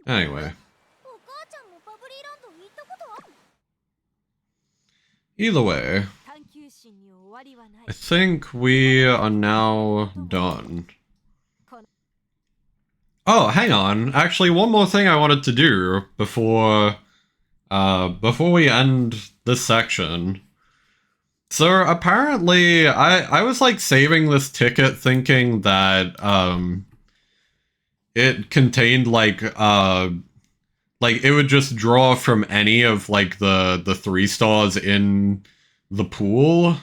anyway. Either way, I think we are now done. Oh, hang on. Actually, one more thing I wanted to do before we end this section. So apparently, I was like saving this ticket thinking that it contained like it would just draw from any of like the 3 stars in the pool,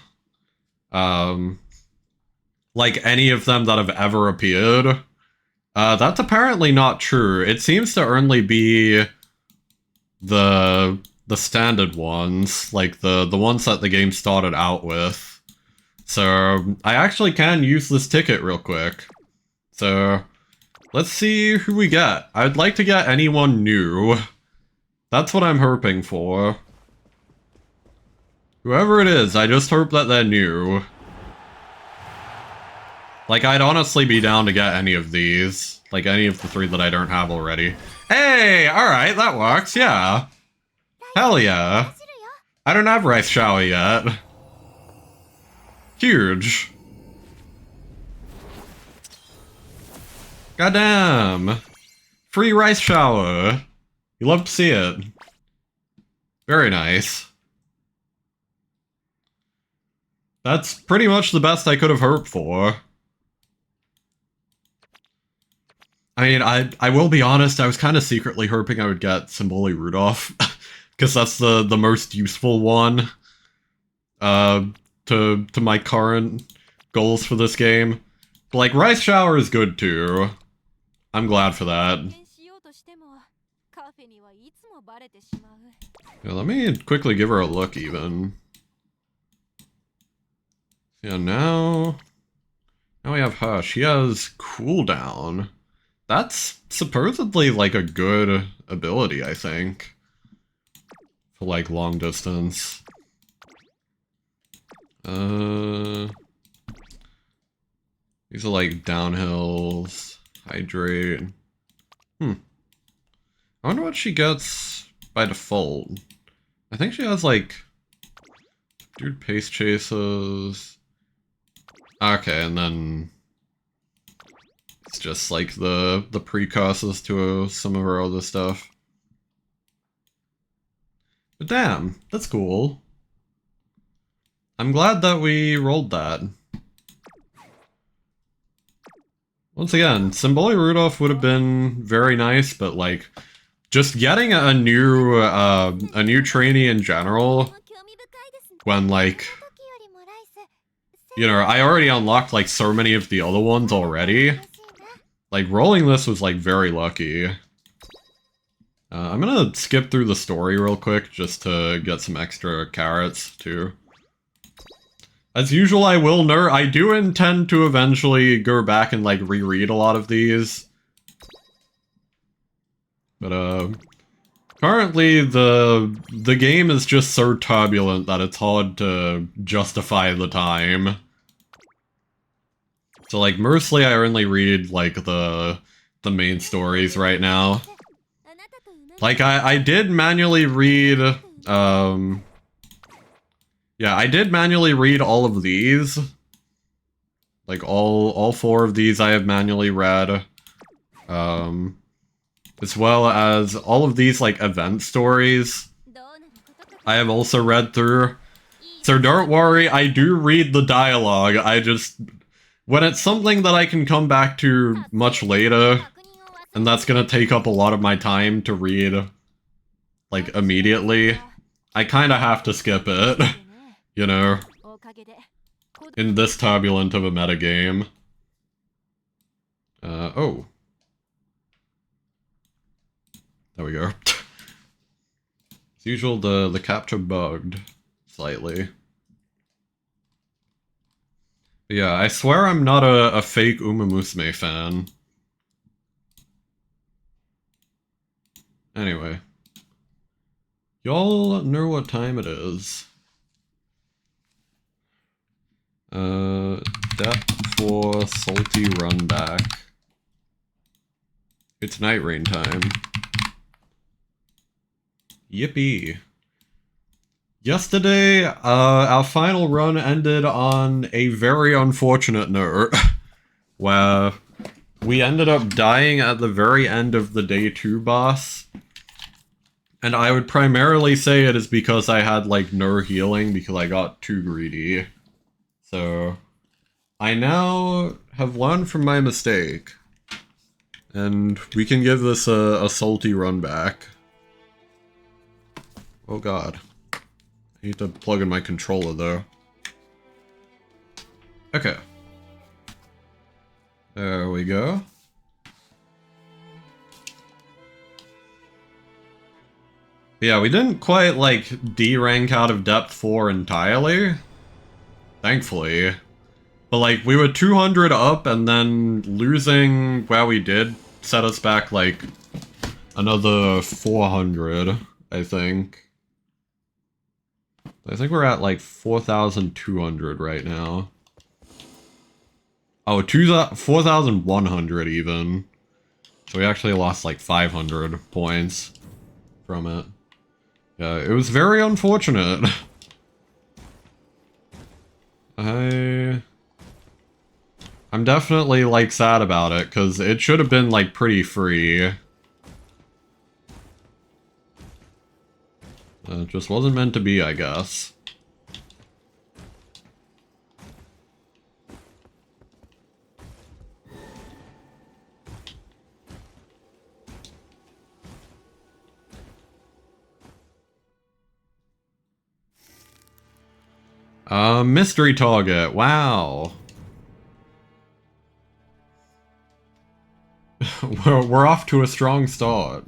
like any of them that have ever appeared. That's apparently not true. It seems to only be the standard ones, like the ones that the game started out with. So I actually can use this ticket real quick. So let's see who we get. I'd like to get anyone new. That's what I'm hoping for. Whoever it is, I just hope that they're new. Like, I'd honestly be down to get any of these. Like, any of the 3 that I don't have already. Hey! Alright, that works, yeah. Hell yeah. I don't have Rice Shower yet. Huge. free rice shower. You love to see it. Very nice. That's pretty much the best I could have hoped for. I mean, I will be honest, I was kind of secretly hoping I would get Symboli Rudolph. Because that's the most useful one. To my current goals for this game. But, like, Rice Shower is good too. I'm glad for that. Yeah, let me quickly give her a look even. Yeah, now we have her. She has cooldown. That's supposedly like a good ability, I think. For like long distance. These are like downhills, hydrate. I wonder what she gets by default. I think she has like, dude, pace chases. Okay, and then it's just like the precursors to some of her other stuff. But damn, that's cool. I'm glad that we rolled that. Once again, Symboli Rudolph would have been very nice, but like, just getting a new trainee in general, when like, you know, I already unlocked like so many of the other ones already. Like, rolling this was like very lucky. I'm gonna skip through the story real quick just to get some extra carrots too. As usual, I will note, I do intend to eventually go back and like reread a lot of these. But currently the game is just so turbulent that it's hard to justify the time. So like mostly I only read like the main stories right now. Like I did manually read yeah, I did manually read all of these. Like all 4 of these I have manually read. As well as all of these like event stories I have also read through. So don't worry, I do read the dialogue. I just, when it's something that I can come back to much later, and that's gonna take up a lot of my time to read, like, immediately, I kinda have to skip it, you know, in this turbulent of a metagame. Oh. There we go. As usual, the capture bugged slightly. But yeah, I swear I'm not a fake Umamusume fan. Anyway. Y'all know what time it is. Depth 4 salty run back. It's nightreign time. Yippee. Yesterday, our final run ended on a very unfortunate note, where we ended up dying at the very end of the day 2 boss. And I would primarily say it is because I had, like, no healing because I got too greedy. So, I now have learned from my mistake. And we can give this a salty run back. Oh god. I need to plug in my controller though. Okay. There we go. Yeah, we didn't quite, like, D-rank out of depth 4 entirely. Thankfully. But, like, we were 200 up, and then losing where we did set us back, like, another 400, I think. I think we're at, like, 4,200 right now. Oh, 4,100 even. So we actually lost, like, 500 points from it. Yeah, it was very unfortunate. I'm definitely, like, sad about it, because it should have been, like, pretty free. It just wasn't meant to be, I guess. Mystery target, wow. we're off to a strong start.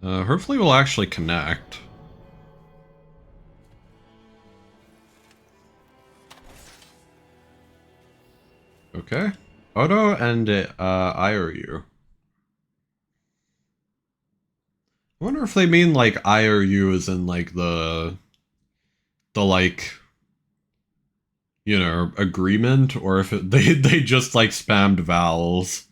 Hopefully we'll actually connect. Okay. Odo and IRU. I wonder if they mean like IRU is in like the like, you know, agreement, or if they just like spammed vowels.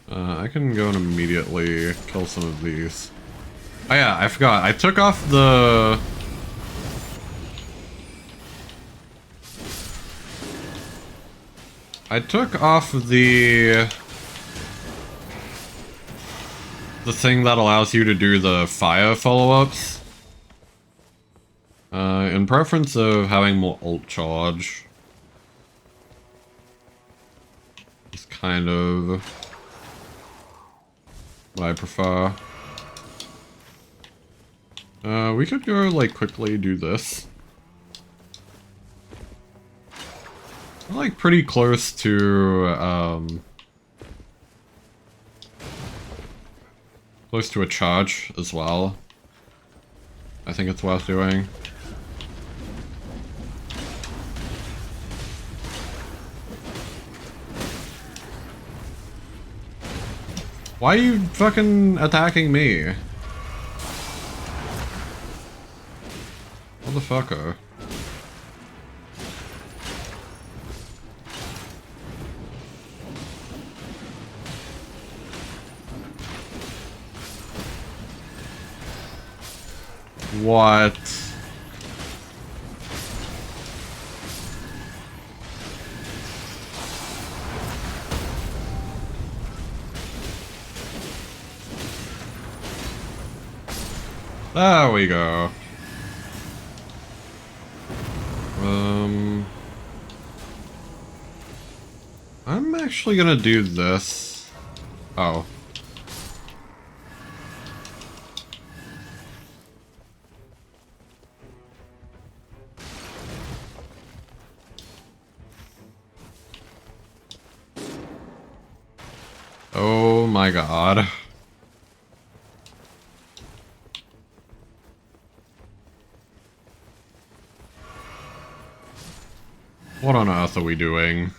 I can go and immediately kill some of these. Oh yeah, I forgot. I took off the... the thing that allows you to do the fire follow-ups. In preference of having more ult charge. It's kind of what I prefer. We could go, like, quickly do this. We're, like, pretty close to, close to a charge as well. I think it's worth doing. Why are you fucking attacking me? Motherfucker. What? There we go. I'm actually gonna do this. Oh. Oh my god. What on earth are we doing?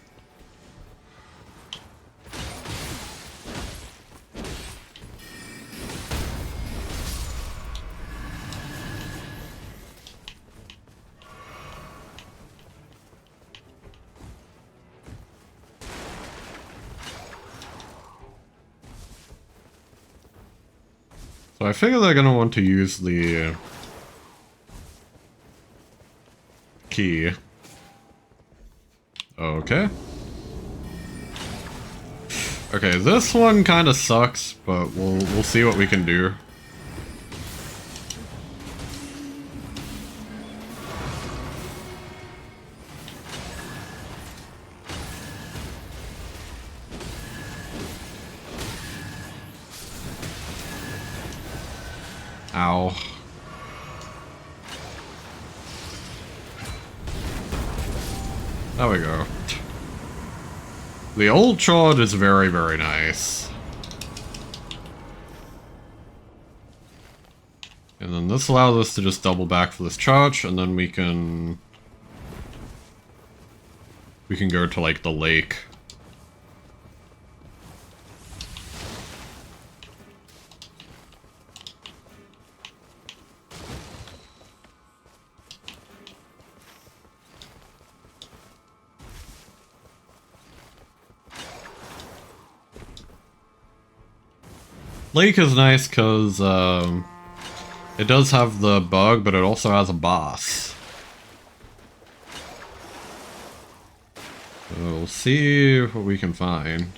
So I figure they're gonna want to use the key. Okay. Okay, this one kind of sucks, but we'll see what we can do. Ow. There we go. The old charge is very, very nice. And then this allows us to just double back for this charge, and then we can we can go to, like, the lake. Lake is nice because, it does have the bug, but it also has a boss. So we'll see what we can find.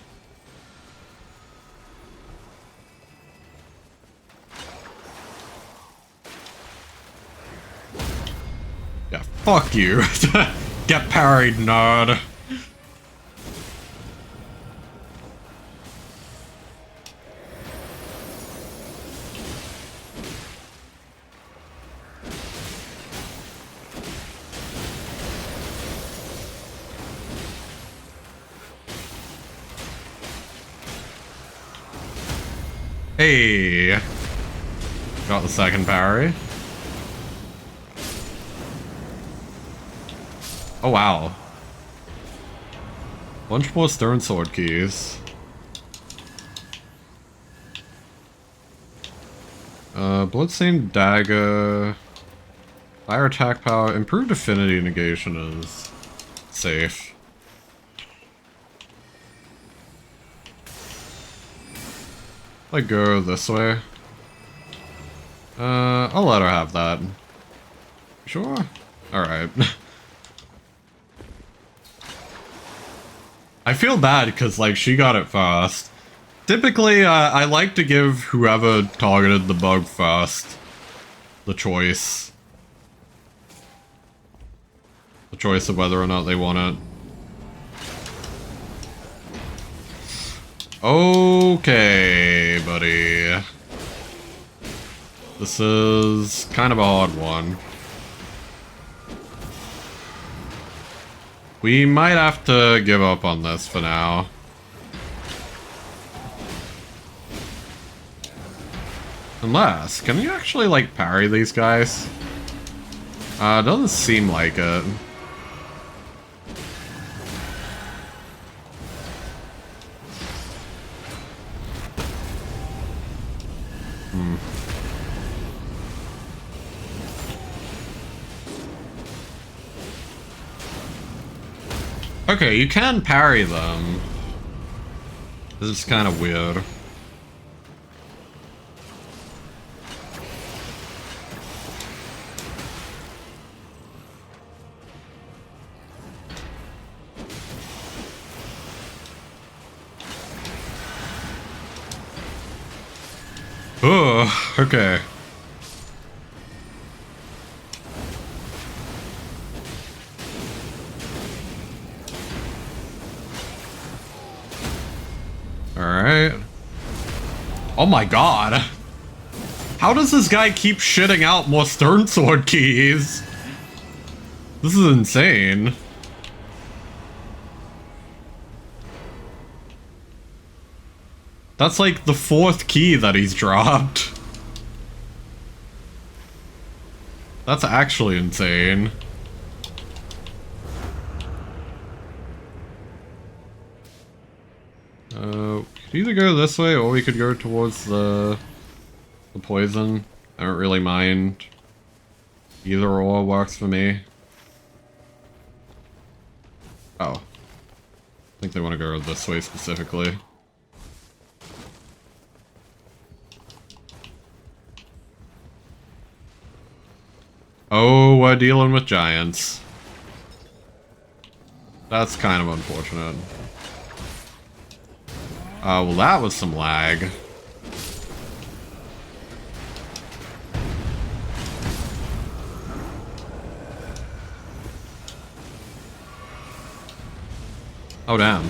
Yeah, fuck you. Get parried, nerd. Hey! Got the second parry. Oh wow. Bunch more stone sword keys. Bloodstained dagger. Fire attack power. Improved affinity negation is safe. Like go this way. I'll let her have that. Sure? Alright. I feel bad because, like, she got it first. Typically, I like to give whoever targeted the bug first the choice. The choice of whether or not they want it. Okay, buddy. This is kind of a hard one. We might have to give up on this for now. Unless, can you actually, like, parry these guys? Doesn't seem like it. Okay, you can parry them. This is kind of weird. Oh, okay. Alright. Oh my god. How does this guy keep shitting out more stone sword keys? This is insane. That's like the 4th key that he's dropped. That's actually insane. We could either go this way or we could go towards the poison. I don't really mind. Either or works for me. Oh. I think they want to go this way specifically. Oh, we're dealing with giants. That's kind of unfortunate. Well, that was some lag. Oh, damn.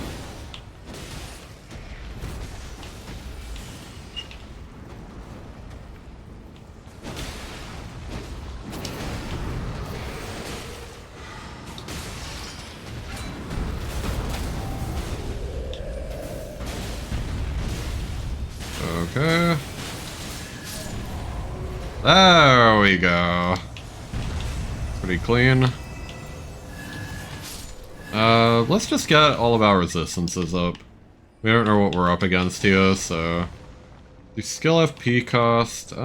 Okay. There we go. Pretty clean. Let's just get all of our resistances up. We don't know what we're up against here, so... The skill FP cost,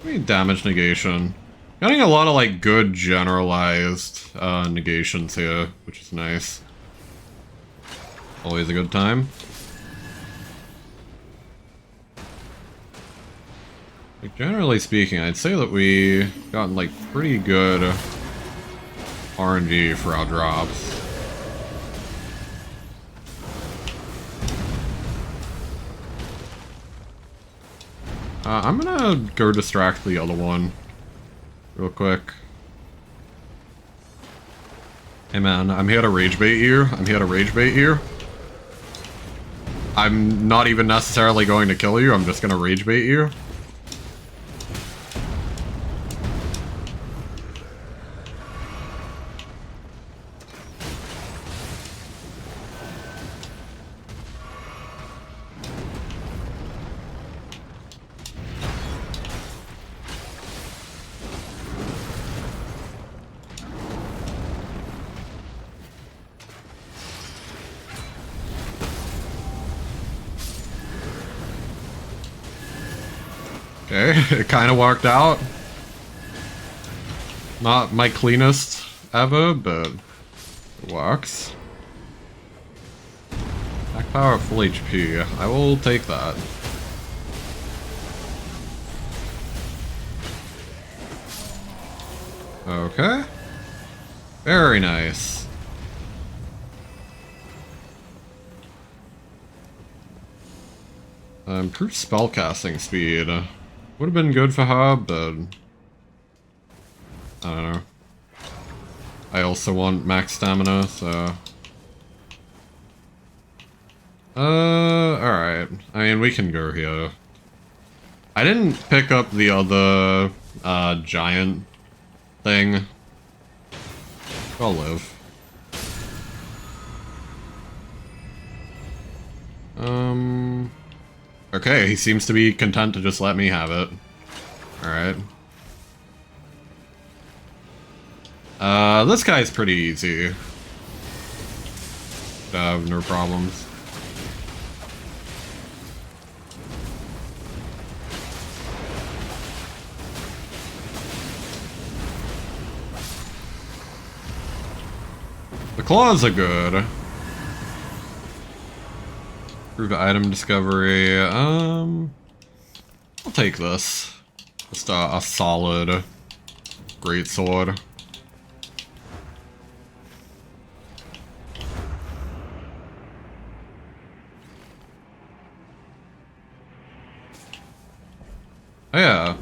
maybe damage negation. Getting a lot of, like, good generalized, negations here, which is nice. Always a good time. Like, generally speaking, I'd say that we gotten, like, pretty good RNG for our drops. I'm gonna go distract the other one real quick. Hey man, I'm here to rage bait you. I'm here to rage bait you. I'm not even necessarily going to kill you, I'm just gonna rage bait you. Okay, it kind of worked out. Not my cleanest ever, but it works. Attack power at full HP. I will take that. Okay. Very nice. Improved spellcasting speed. Would have been good for her, but... I don't know. I also want max stamina, so... alright. I mean, we can go here. I didn't pick up the other, giant thing. I'll live. Okay, he seems to be content to just let me have it. Alright. This guy's pretty easy. No problems. The claws are good. Improved item discovery. I'll take this. Just a solid greatsword. Oh yeah.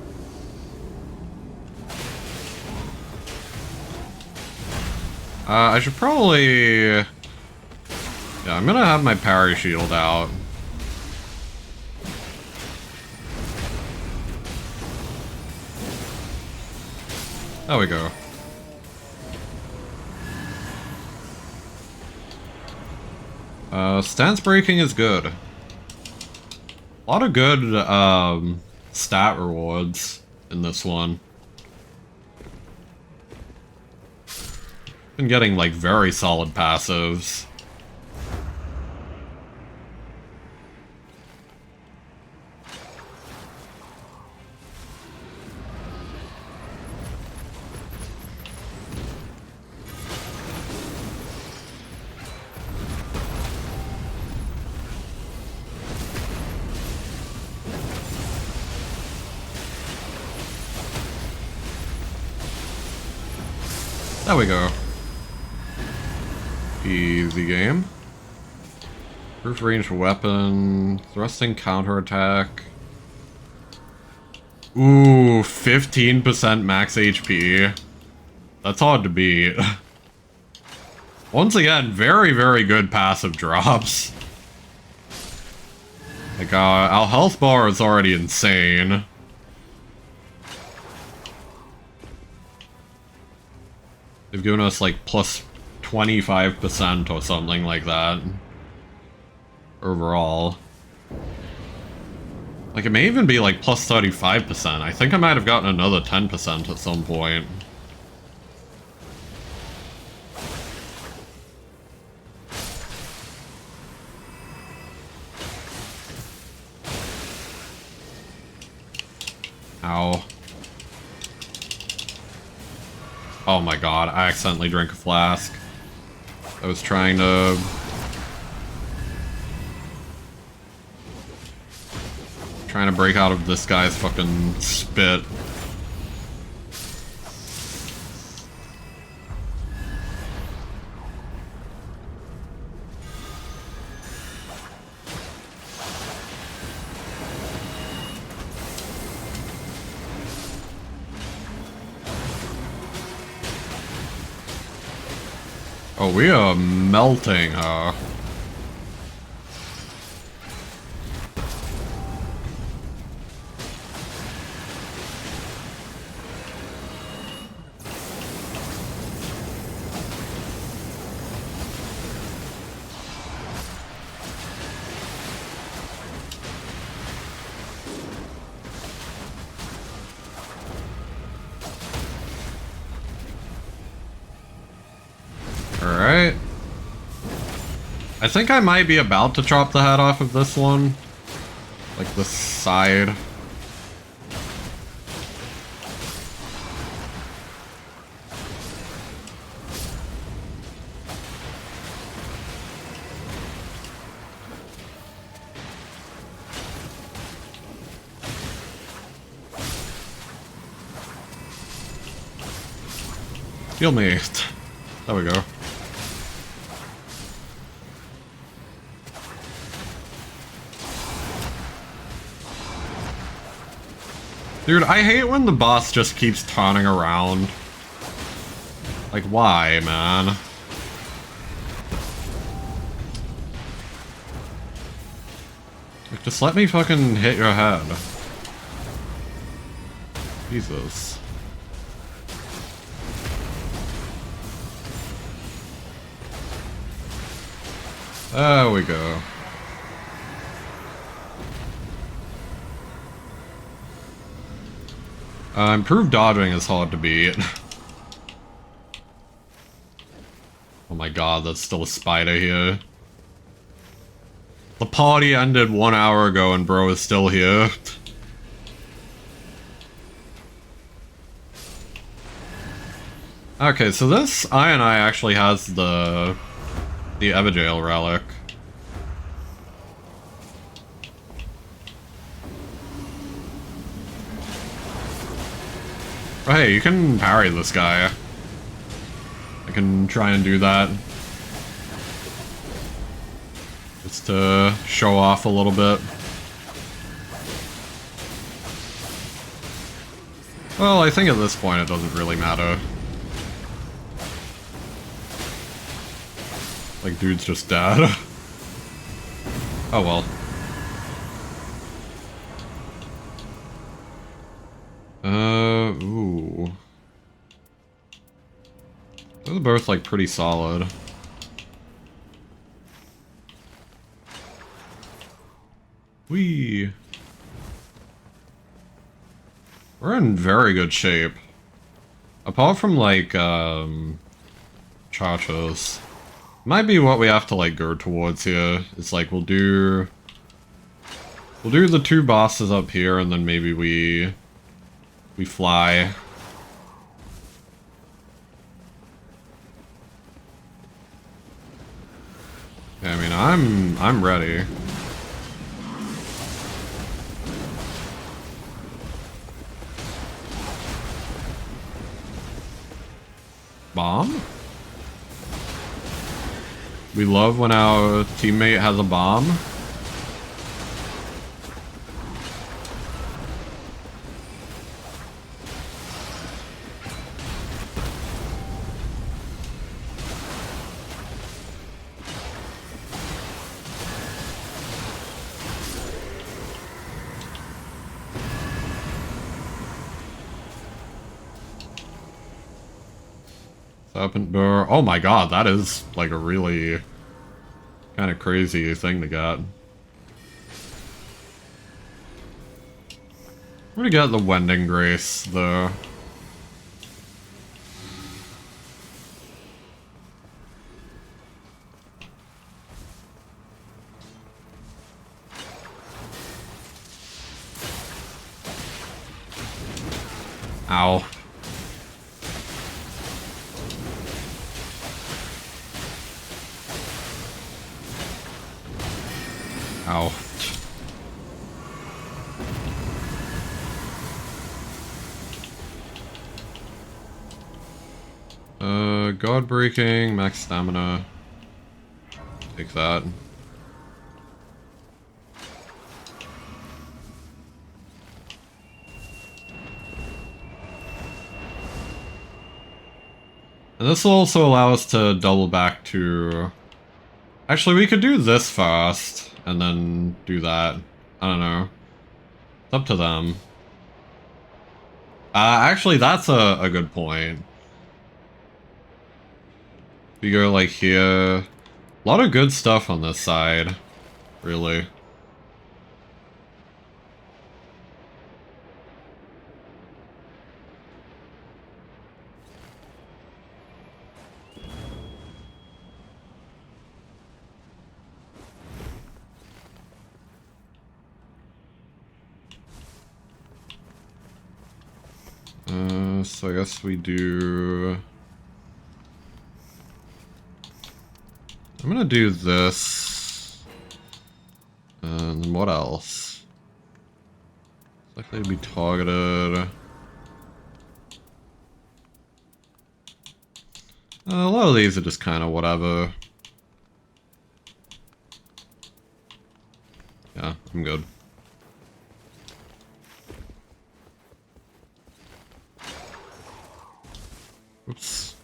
I should probably... Yeah, I'm gonna have my parry shield out. There we go. Stance breaking is good. A lot of good, stat rewards in this one. Been getting, like, very solid passives. There we go. Easy game. Proof range weapon. Thrusting counterattack. Ooh, 15% max HP. That's hard to beat. Once again, very, very good passive drops. Like, our health bar is already insane. They've given us, like, plus 25% or something like that. Overall. Like, it may even be, like, plus 35%. I think I might have gotten another 10% at some point. Ow. Oh my god, I accidentally drank a flask. I was trying to... break out of this guy's fucking spit. Oh, we are melting her. Alright. I think I might be about to chop the head off of this one. Like the side. Heal me. There we go. Dude, I hate when the boss just keeps taunting around. Like, why, man? Like, just let me fucking hit your head. Jesus. There we go. Improved dodging is hard to beat. Oh my god, that's still a spider here. The party ended 1 hour ago and bro is still here. Okay, so this I actually has the Evangel relic. Oh, hey, you can parry this guy. I can try and do that. Just to show off a little bit. Well, I think at this point it doesn't really matter. Like, dude's just dead. Oh well. Ooh. Those are both, like, pretty solid. Whee! We're in very good shape. Apart from, like, Chachos. Might be what we have to, like, go towards here. It's like, we'll do the 2 bosses up here, and then maybe we fly. Yeah, I mean, I'm ready. Bomb? We love when our teammate has a bomb. Oh my god, that is like a really kind of crazy thing to get. Where to get the Wending Grace, though? Ow. Ow. God breaking, max stamina. Take that. And this will also allow us to double back to... Actually, we could do this first, and then do that. I don't know. It's up to them. Actually, that's a good point. We go like here. A lot of good stuff on this side, really. So I guess we do... I'm gonna do this. And then what else? It's likely to be targeted. A lot of these are just kind of whatever. Yeah, I'm good. Oops.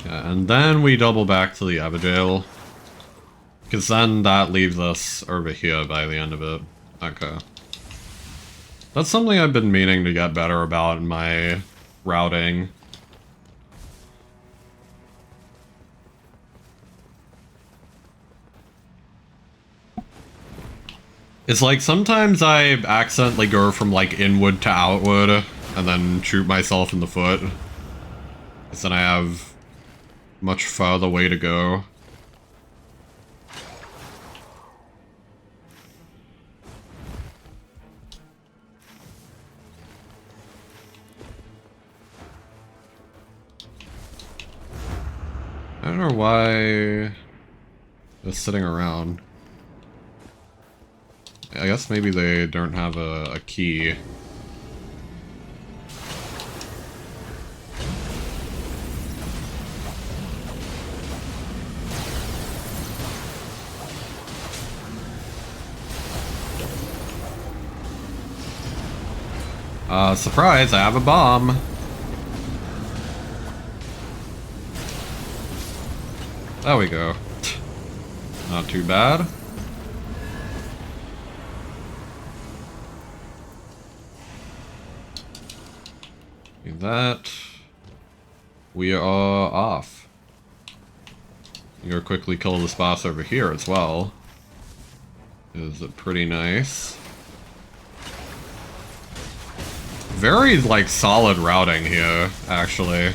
Yeah, and then we double back to the Abigail. Because then that leaves us over here by the end of it. Okay. That's something I've been meaning to get better about in my routing. It's like sometimes I accidentally go from like inward to outward and then shoot myself in the foot. Because then I have much further way to go. I don't know why they're sitting around. I guess maybe they don't have a key. Surprise, I have a bomb. There we go. Not too bad. Do that. We are off. You're quickly kill this boss over here as well. Is pretty nice. Very, like, solid routing here, actually.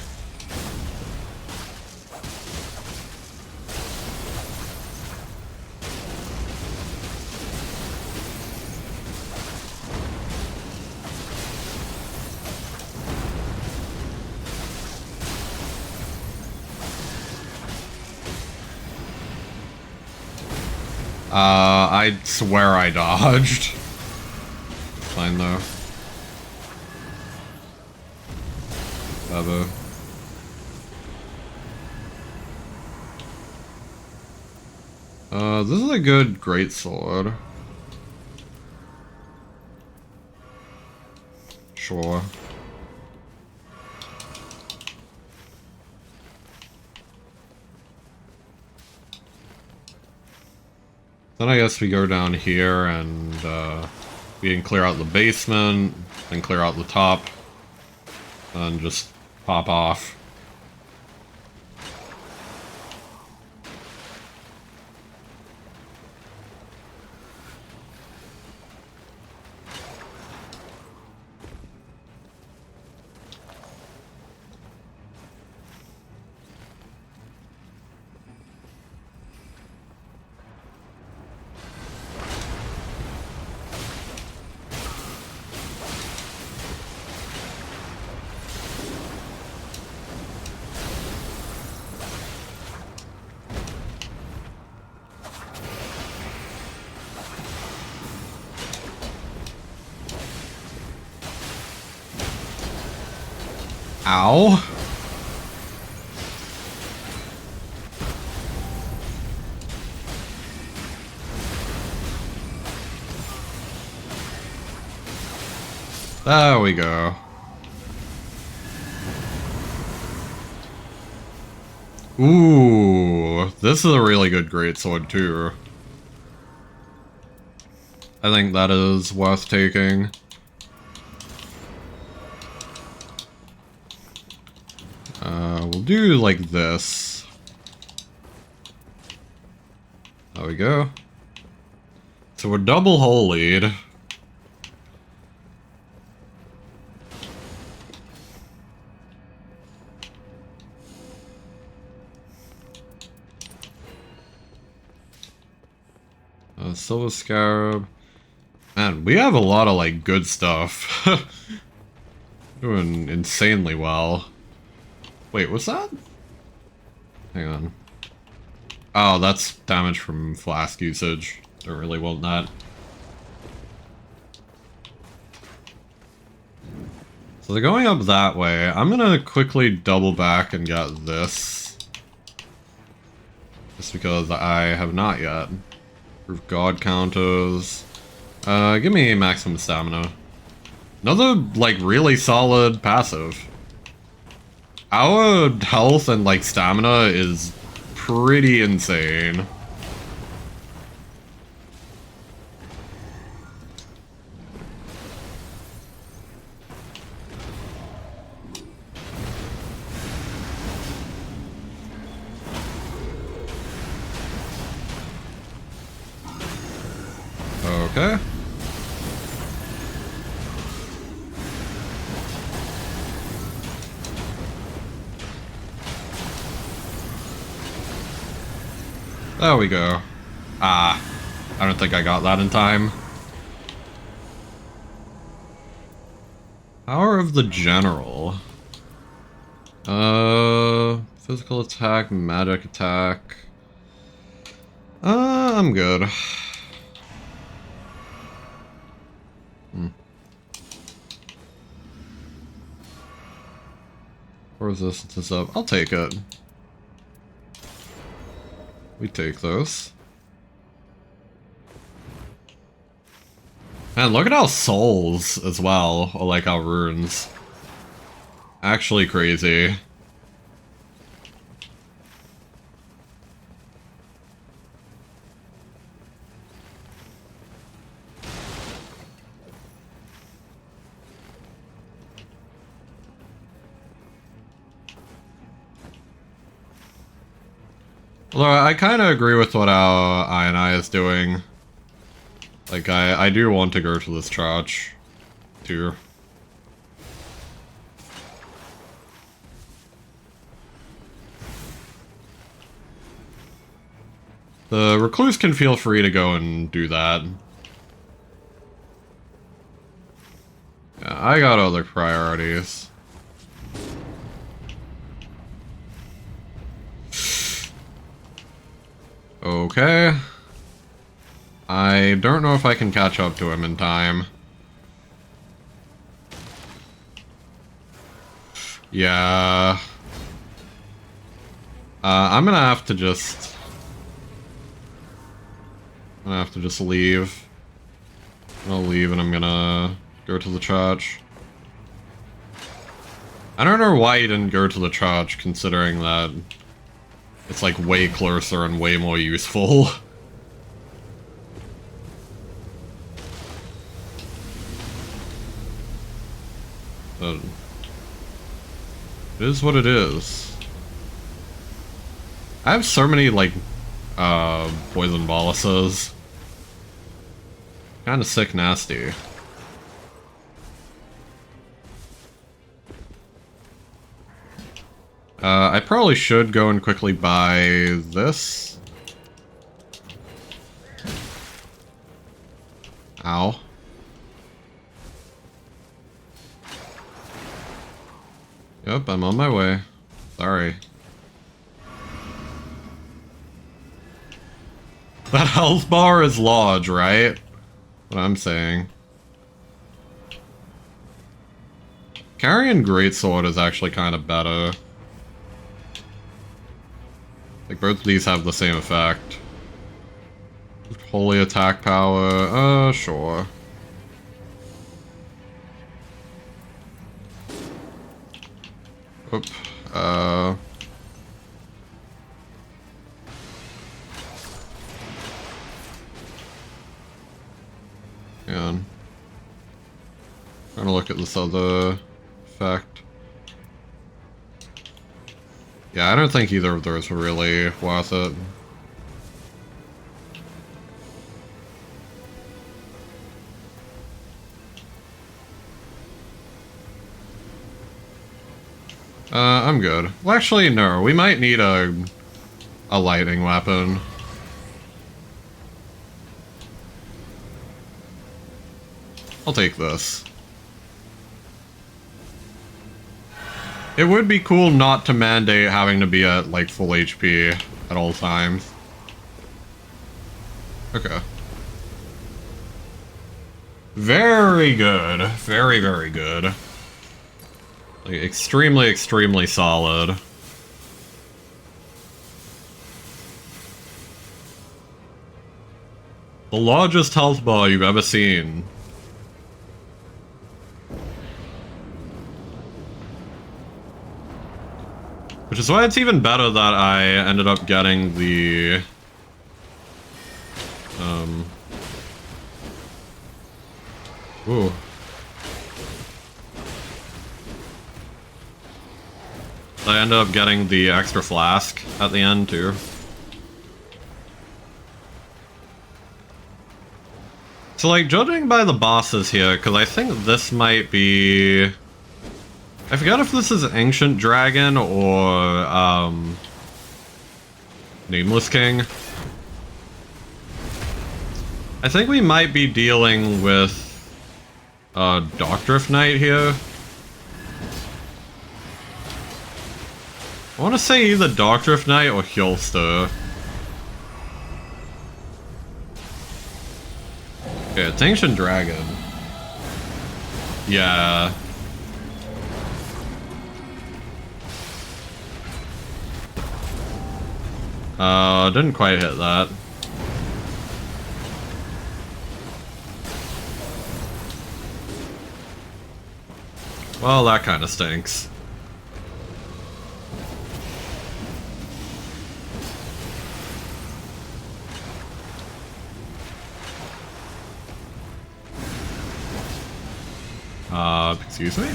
I swear I dodged. Fine though. This is a good greatsword. Sure. Then I guess we go down here and we can clear out the basement, then clear out the top, and just pop off. Ow. There we go. Ooh, this is a really good greatsword too. I think that is worth taking. We'll do like this. There we go. So we're double holied. Silver Scarab. Man, we have a lot of, like, good stuff. Doing insanely well. Wait, what's that? Hang on. Oh, that's damage from flask usage. Don't really want that. So they're going up that way. I'm gonna quickly double back and get this. Just because I have not yet. Proof God counters. Give me maximum stamina. Another, like, really solid passive. Our health and, like, stamina is pretty insane. Okay. There we go. Ah, I don't think I got that in time. Power of the General. Physical attack, magic attack. I'm good. Resistance is up. I'll take it. We take those. Man, look at our souls as well, or like our runes. Actually crazy. Although I kind of agree with what our I is doing. Like, I do want to go to this church, too. The recluse can feel free to go and do that. Yeah, I got other priorities. Okay. I don't know if I can catch up to him in time. Yeah. I'm gonna have to just... leave. I'll leave and I'm gonna go to the church. I don't know why he didn't go to the church, considering that it's like way closer and way more useful. But it is what it is. I have so many, like, poison boluses. Kinda sick nasty. I probably should go and quickly buy this. Ow. Yep, I'm on my way. Sorry. That health bar is large, right? What I'm saying. Carrying Greatsword is actually kind of better. Like, both of these have the same effect. Holy attack power, sure. Oop, yeah. Trying to look at this other effect. Yeah, I don't think either of those were really worth it. I'm good. Well, actually, no. We might need a lightning weapon. I'll take this. It would be cool not to mandate having to be at, like, full HP at all times. Okay. Very good. Very, very good. Like, extremely, extremely solid. The largest health bar you've ever seen. Which is why it's even better that I ended up getting the... Ooh. I ended up getting the extra flask at the end, too. So, like, judging by the bosses here, because I think this might be... I forgot if this is Ancient Dragon or, Nameless King. I think we might be dealing with, Doctrift Knight here. I want to say either Doctrift Knight or Hjulster. Yeah, it's Ancient Dragon. Yeah. Didn't quite hit that. Well, that kind of stinks. Excuse me?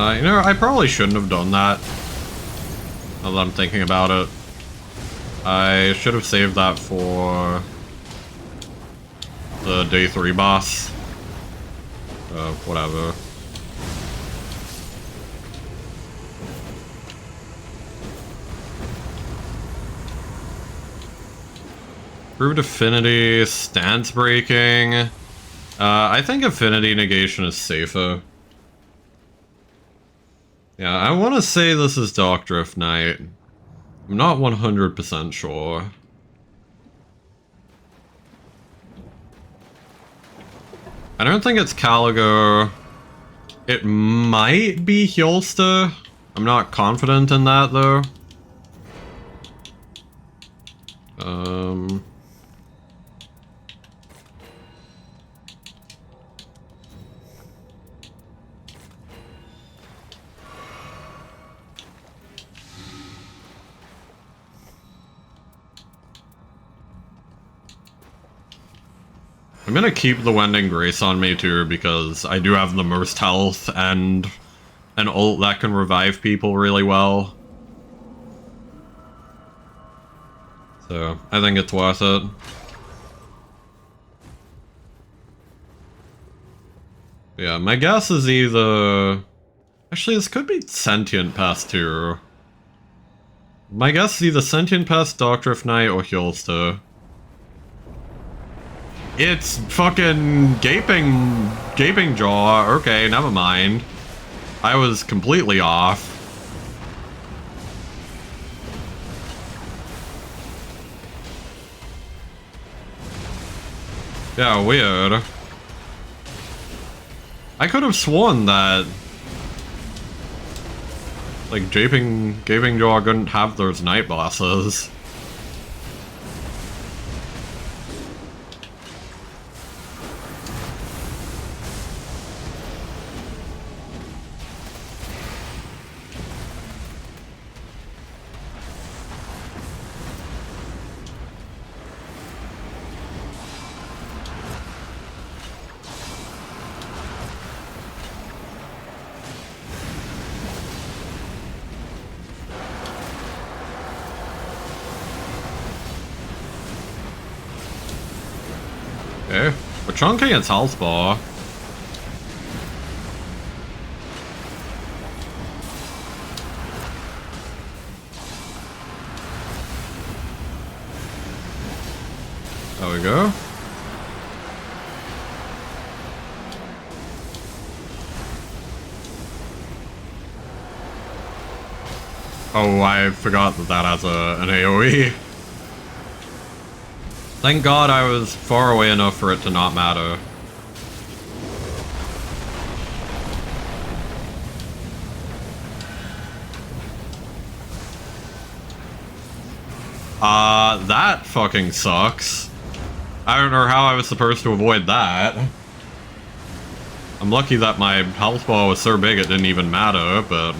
You know, I probably shouldn't have done that. Now that I'm thinking about it. I should have saved that for the day 3 boss. Whatever. Proved affinity, stance breaking. I think affinity negation is safer. Yeah, I want to say this is Doctrift Knight. I'm not 100% sure. I don't think it's Caligo. It might be Hyolster. I'm not confident in that, though. I'm gonna keep the Wending Grace on me too, because I do have the most health and an ult that can revive people really well. So, I think it's worth it. Yeah, my guess is either... Actually, this could be Sentient Pest too. My guess is either Sentient Pest, Darkdrift Knight, or Hyolster. It's fucking Gaping Jaw. Okay, never mind. I was completely off. Yeah, weird. I could have sworn that like Gaping Jaw couldn't have those night bosses. Okay, we're chunking its health bar. There we go. Oh, I forgot that that has an AoE. Thank God I was far away enough for it to not matter. That fucking sucks. I don't know how I was supposed to avoid that. I'm lucky that my health bar was so big it didn't even matter, but...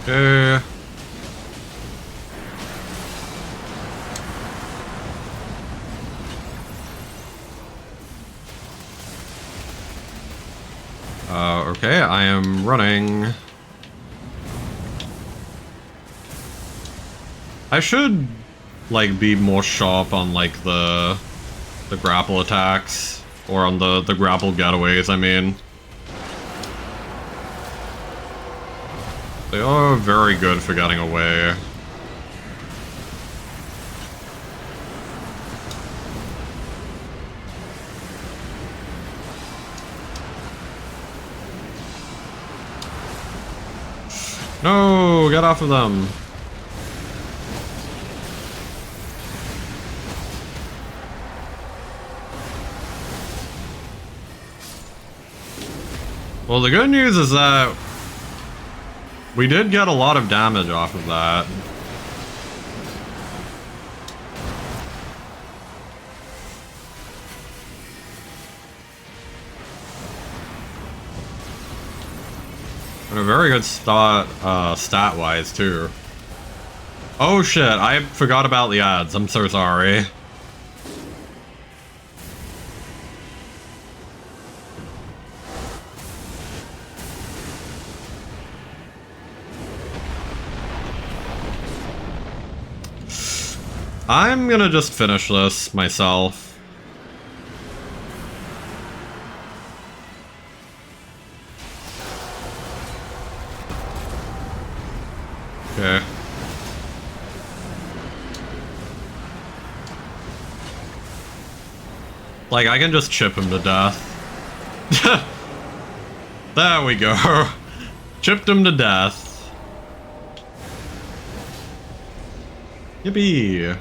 Okay. Okay, I am running. I should, like, be more sharp on, like, the grapple attacks. Or on the grapple getaways, I mean. They are very good for getting away. No, get off of them. Well, the good news is that we did get a lot of damage off of that. And a very good start, stat-wise, too. Oh shit, I forgot about the ads. I'm so sorry. I'm gonna just finish this myself. Like, I can just chip him to death. There we go. Chipped him to death. Yippee.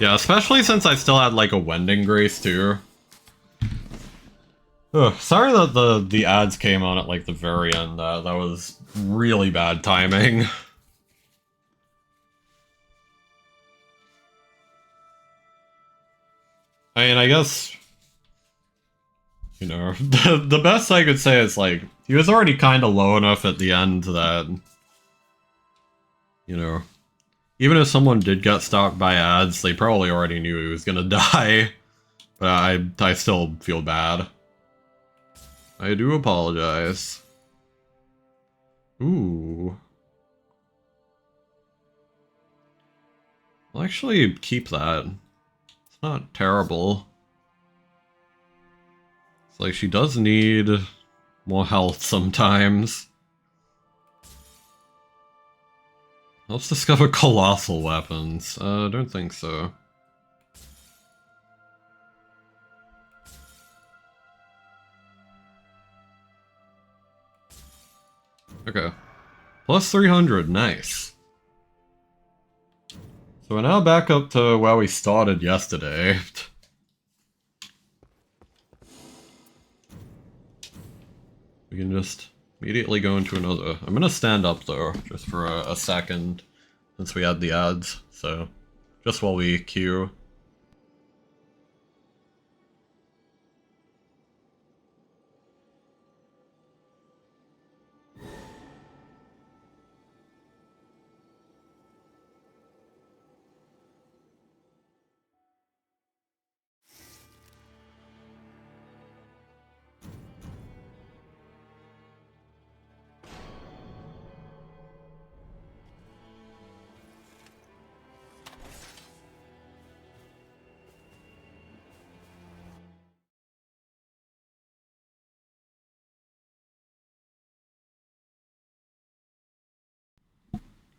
Yeah, especially since I still had, like, a Wending Grace, too. Ugh, sorry that the ads came on at, like, the very end. That was really bad timing. I mean, I guess... You know, the best I could say is, like, he was already kind of low enough at the end that... You know... Even if someone did get stalked by ads, they probably already knew he was gonna die. But I still feel bad. I do apologize. Ooh. I'll actually keep that. It's not terrible. It's like she does need more health sometimes. Let's discover colossal weapons. Don't think so. Okay. Plus 300, nice. So we're now back up to where we started yesterday. We can just immediately go into another. I'm gonna stand up though, just for a second, since we had the ads, so just while we queue.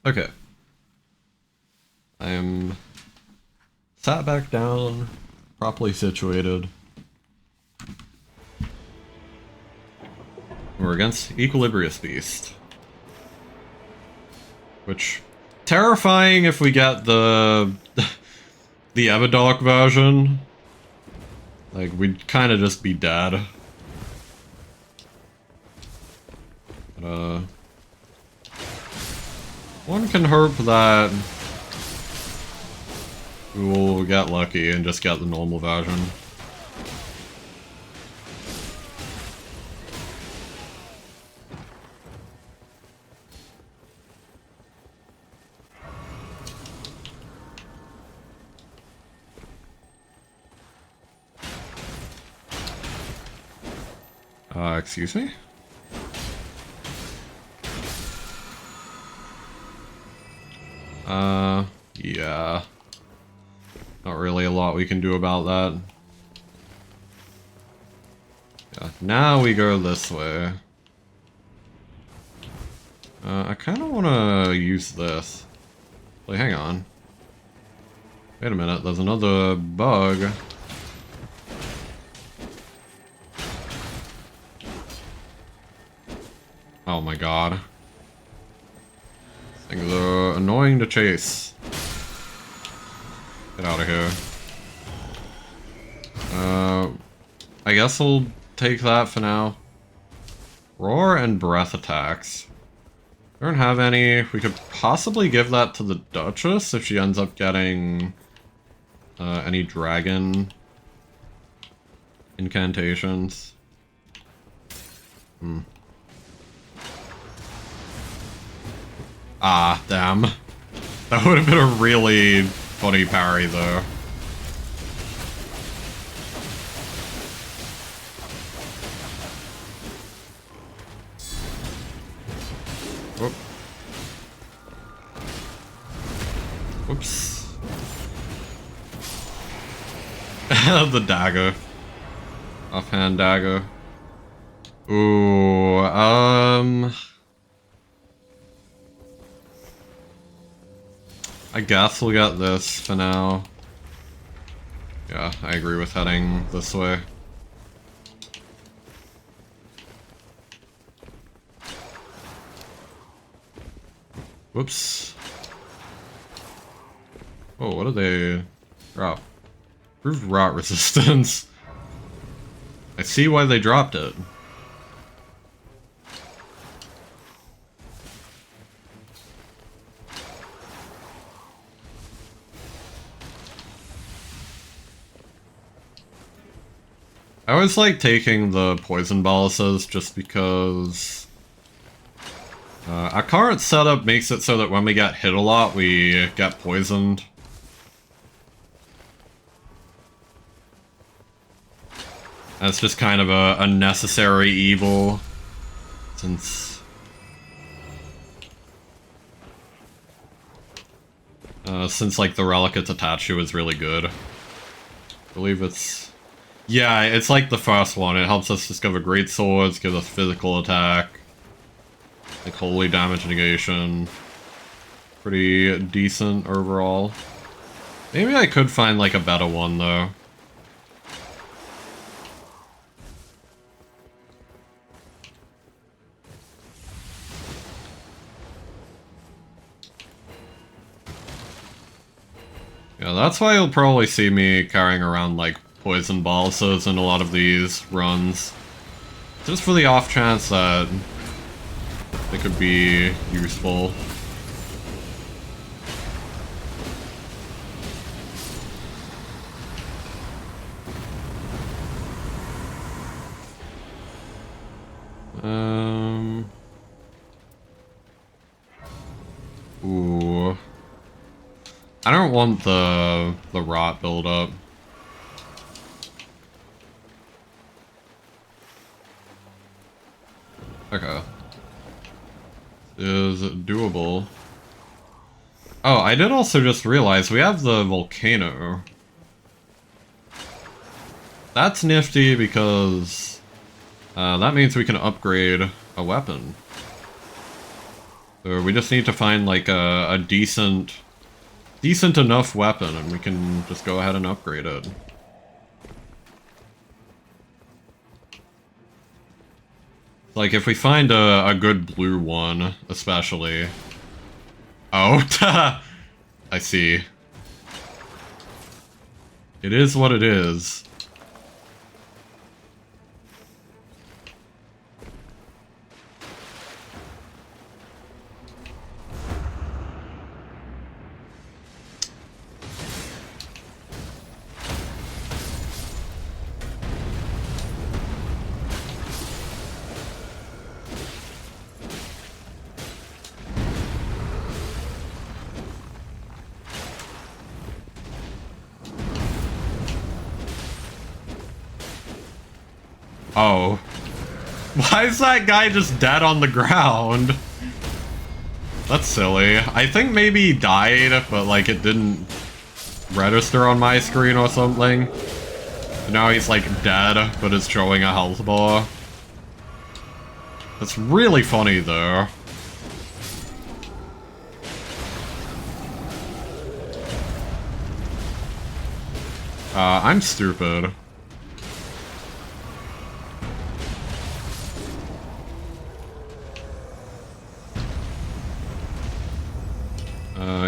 Okay. I am sat back down, properly situated. We're against Equilibrious Beast. Which, terrifying if we get the Evidark version. Like, we'd kind of just be dead. But, one can hope that we will get lucky and just get the normal version. Excuse me? Yeah. Not really a lot we can do about that. Yeah, now we go this way. I kinda wanna use this. Wait, hang on. Wait a minute, there's another bug. Oh my god. Things are annoying to chase. Get out of here. I guess I'll take that for now. Roar and breath attacks. I don't have any. We could possibly give that to the Duchess if she ends up getting any dragon incantations. Ah, damn. That would have been a really funny parry, though. Whoop. Whoops. The dagger. Offhand dagger. Ooh, I guess we'll get this for now. Yeah, I agree with heading this way. Whoops. Oh, what are they? Drop. Improved rot resistance. I see why they dropped it. I always like taking the poison boluses just because our current setup makes it so that when we get hit a lot, we get poisoned. That's just kind of a necessary evil, since like the relic it's attached to is really good. I believe it's... Yeah, it's like the first one. It helps us discover great swords, gives us physical attack, like holy damage negation. Pretty decent overall. Maybe I could find like a better one though. Yeah, that's why you'll probably see me carrying around like poison boluses in a lot of these runs. Just for the off chance that they could be useful. Ooh. I don't want the rot buildup. Okay. Is doable. Oh, I did also just realize we have the volcano. That's nifty because that means we can upgrade a weapon. So we just need to find like a decent enough weapon and we can just go ahead and upgrade it. Like if we find a good blue one, especially. Oh, I see. It is what it is. Oh. Why is that guy just dead on the ground? That's silly. I think maybe he died, but like it didn't register on my screen or something. Now he's like dead, but it's showing a health bar. That's really funny though. I'm stupid.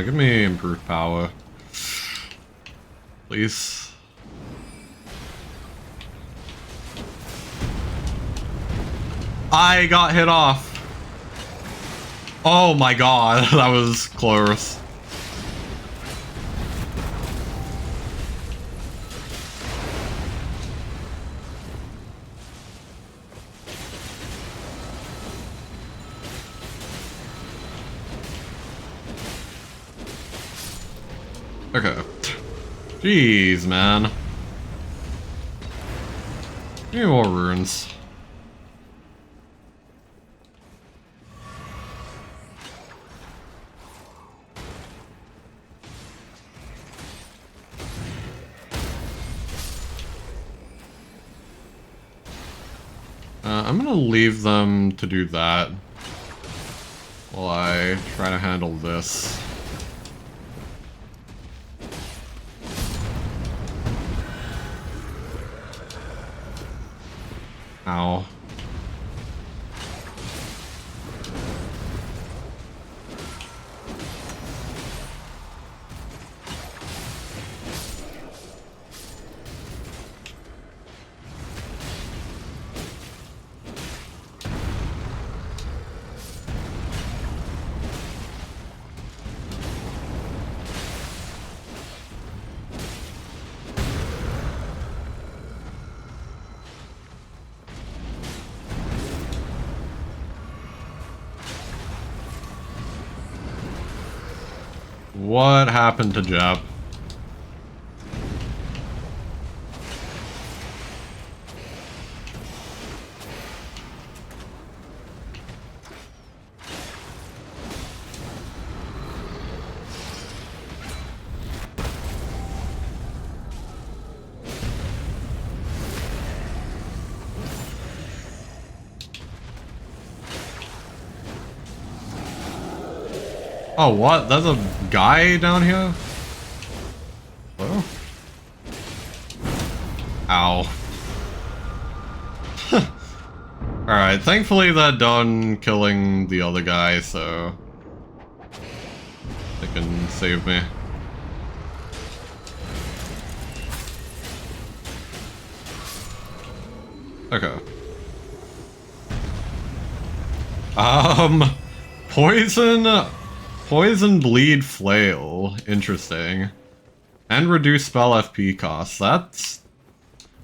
Give me improved power. Please. I got hit off. Oh my god, that was close. Okay. Jeez, man. Give me more runes. I'm gonna leave them to do that while I try to handle this. Ow. What happened to Jep? Oh, what? There's a guy down here? Hello? Ow. Alright, thankfully they're done killing the other guy, so they can save me. Okay. Poison bleed flail. Interesting. And reduce spell FP costs. That's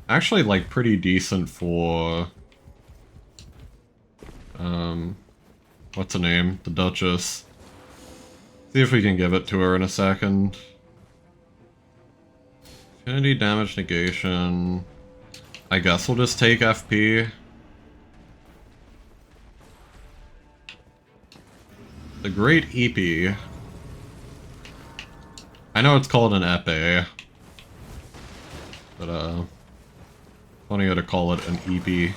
actually like pretty decent for what's her name? The Duchess. See if we can give it to her in a second. Affinity damage negation. I guess we'll just take FP. The Great Epi. I know it's called an epee, but funnier to call it an epi.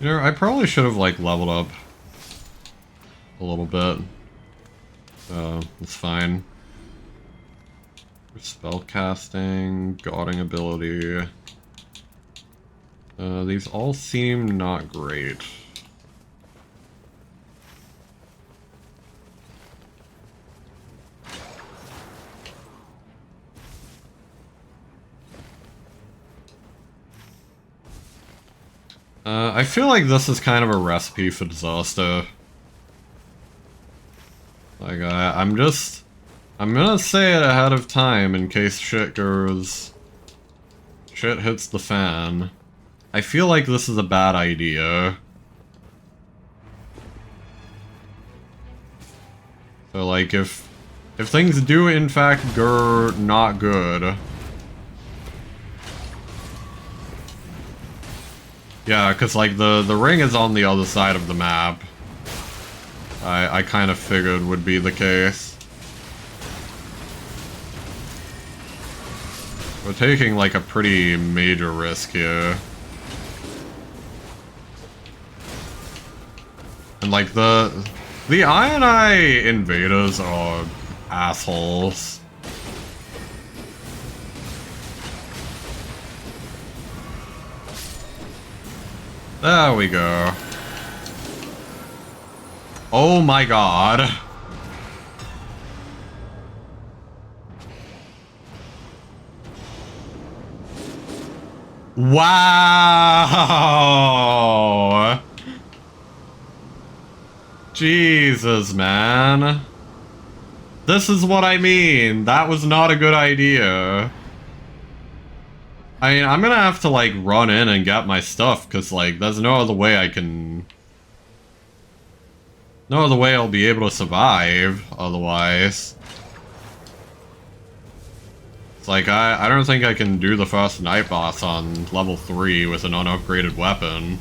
You know, I probably should have, like, leveled up a little bit. It's fine. Spellcasting, guarding ability. These all seem not great. I feel like this is kind of a recipe for disaster. Like, I'm gonna say it ahead of time in case shit hits the fan. I feel like this is a bad idea. So, like, if things do in fact go not good. Yeah, because, like, the ring is on the other side of the map. I kind of figured would be the case. We're taking, like, a pretty major risk here. And, like, the Iron Eye invaders are assholes. There we go. Oh my god. Wow. Jesus, man. This is what I mean. That was not a good idea. I mean, I'm gonna have to, like, run in and get my stuff, because, like, there's no other way I can... No other way I'll be able to survive, otherwise. It's like, I don't think I can do the first night boss on level 3 with an unupgraded weapon.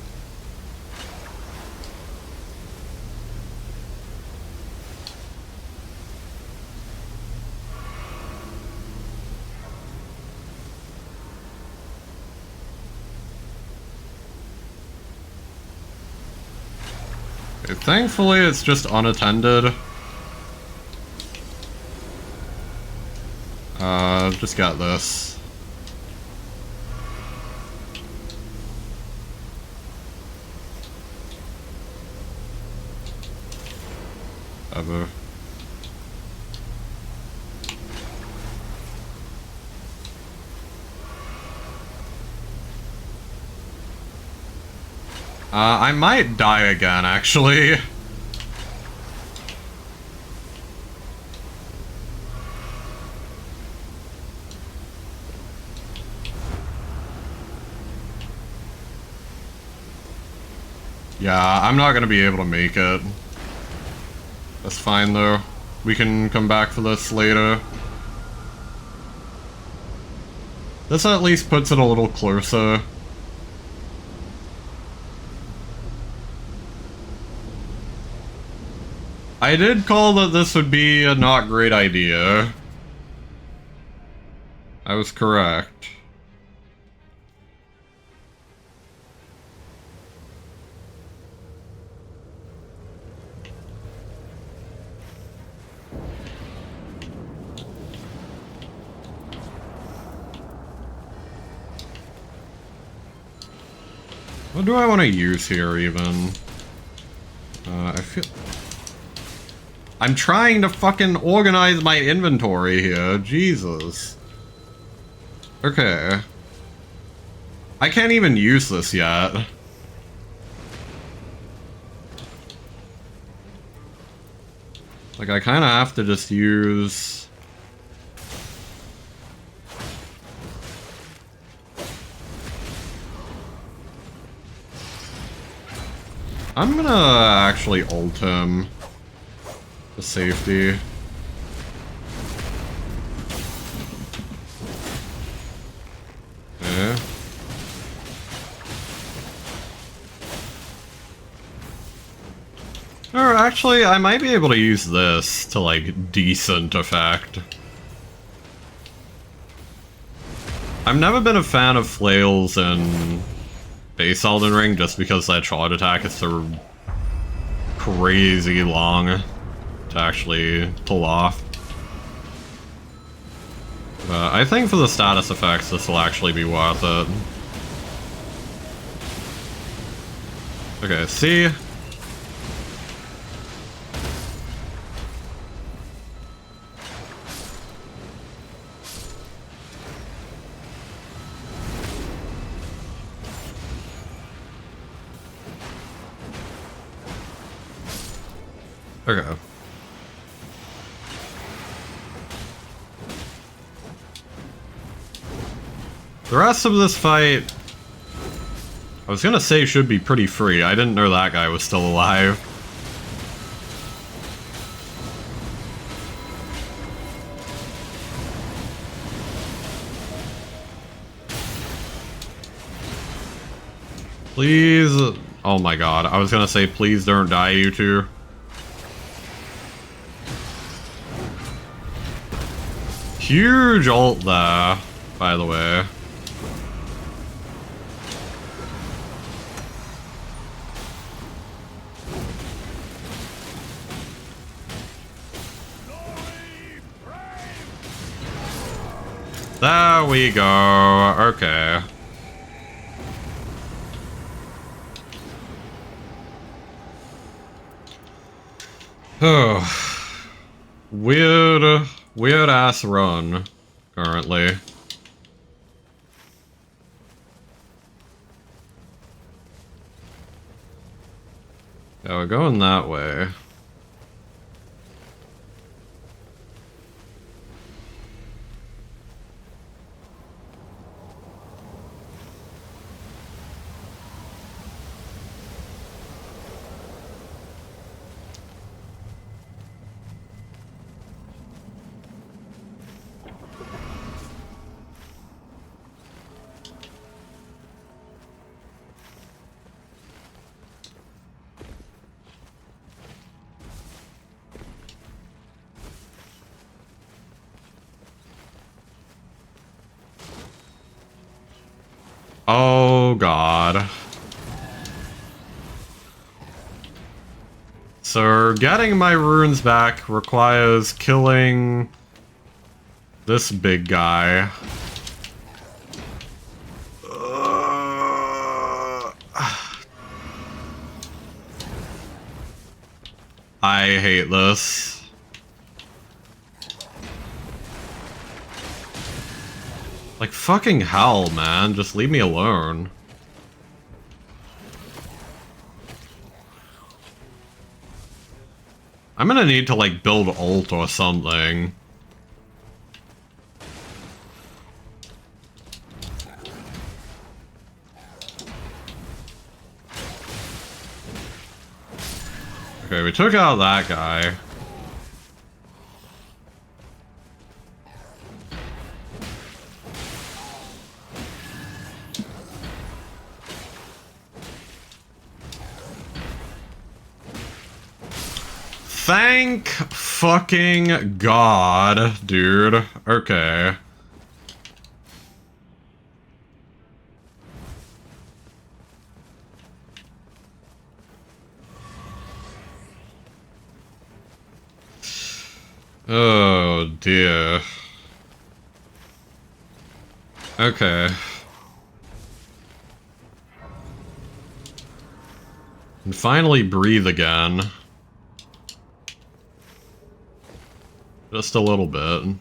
Thankfully, it's just unattended. Just got this. Ever. I might die again, actually. Yeah, I'm not gonna be able to make it. That's fine, though. We can come back for this later. This at least puts it a little closer. I did call that this would be a not great idea. I was correct. What do I want to use here, even? I feel... I'm trying to fucking organize my inventory here, Jesus. Okay. I can't even use this yet. Like, I kinda have to just use... I'm gonna actually ult him. For safety. Okay. Or actually, I might be able to use this to, like, decent effect. I've never been a fan of flails in base Elden Ring just because that charge attack is so crazy long to actually pull off. But I think for the status effects, this will actually be worth it. Okay, see? Okay. The rest of this fight, I was gonna say should be pretty free. I didn't know that guy was still alive. Please. Oh my god. I was gonna say please don't die, you two. Huge ult there, by the way. There we go. Okay. Oh. Weird ass run, currently. Yeah, we're going that way. Oh god. So getting my runes back requires killing this big guy. I hate this. Like fucking hell, man. Just leave me alone. I'm gonna need to like build ult or something. Okay, we took out that guy. Thank fucking God, dude. Okay. Oh dear. Okay. And finally breathe again. Just a little bit.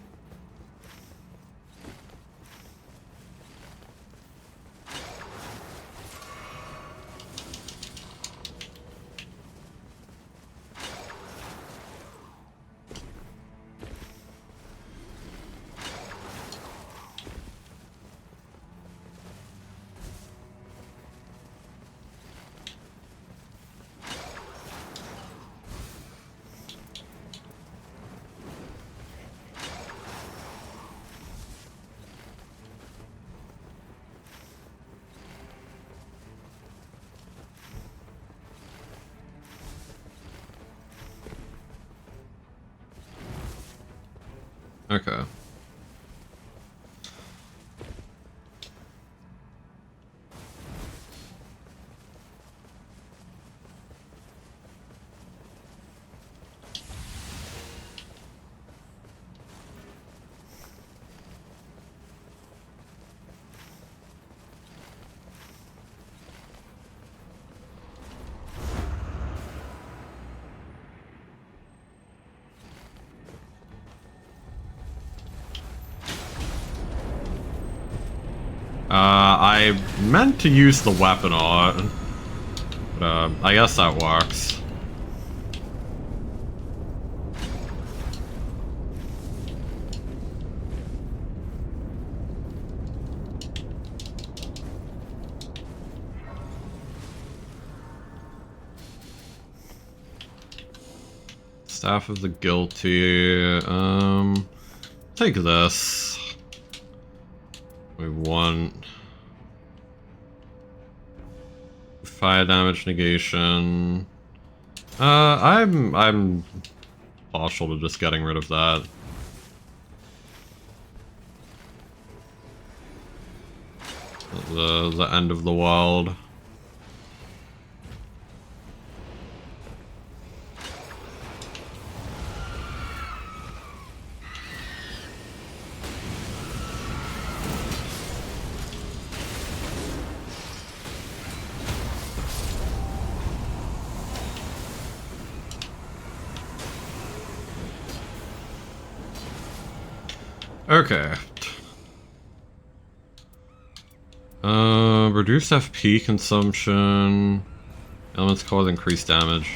Okay. I meant to use the weapon art, but I guess that works. Staff of the Guilty, take this. We want fire damage negation. I'm partial to just getting rid of that. The end of the world. Okay. Reduce FP consumption. Elements cause increased damage.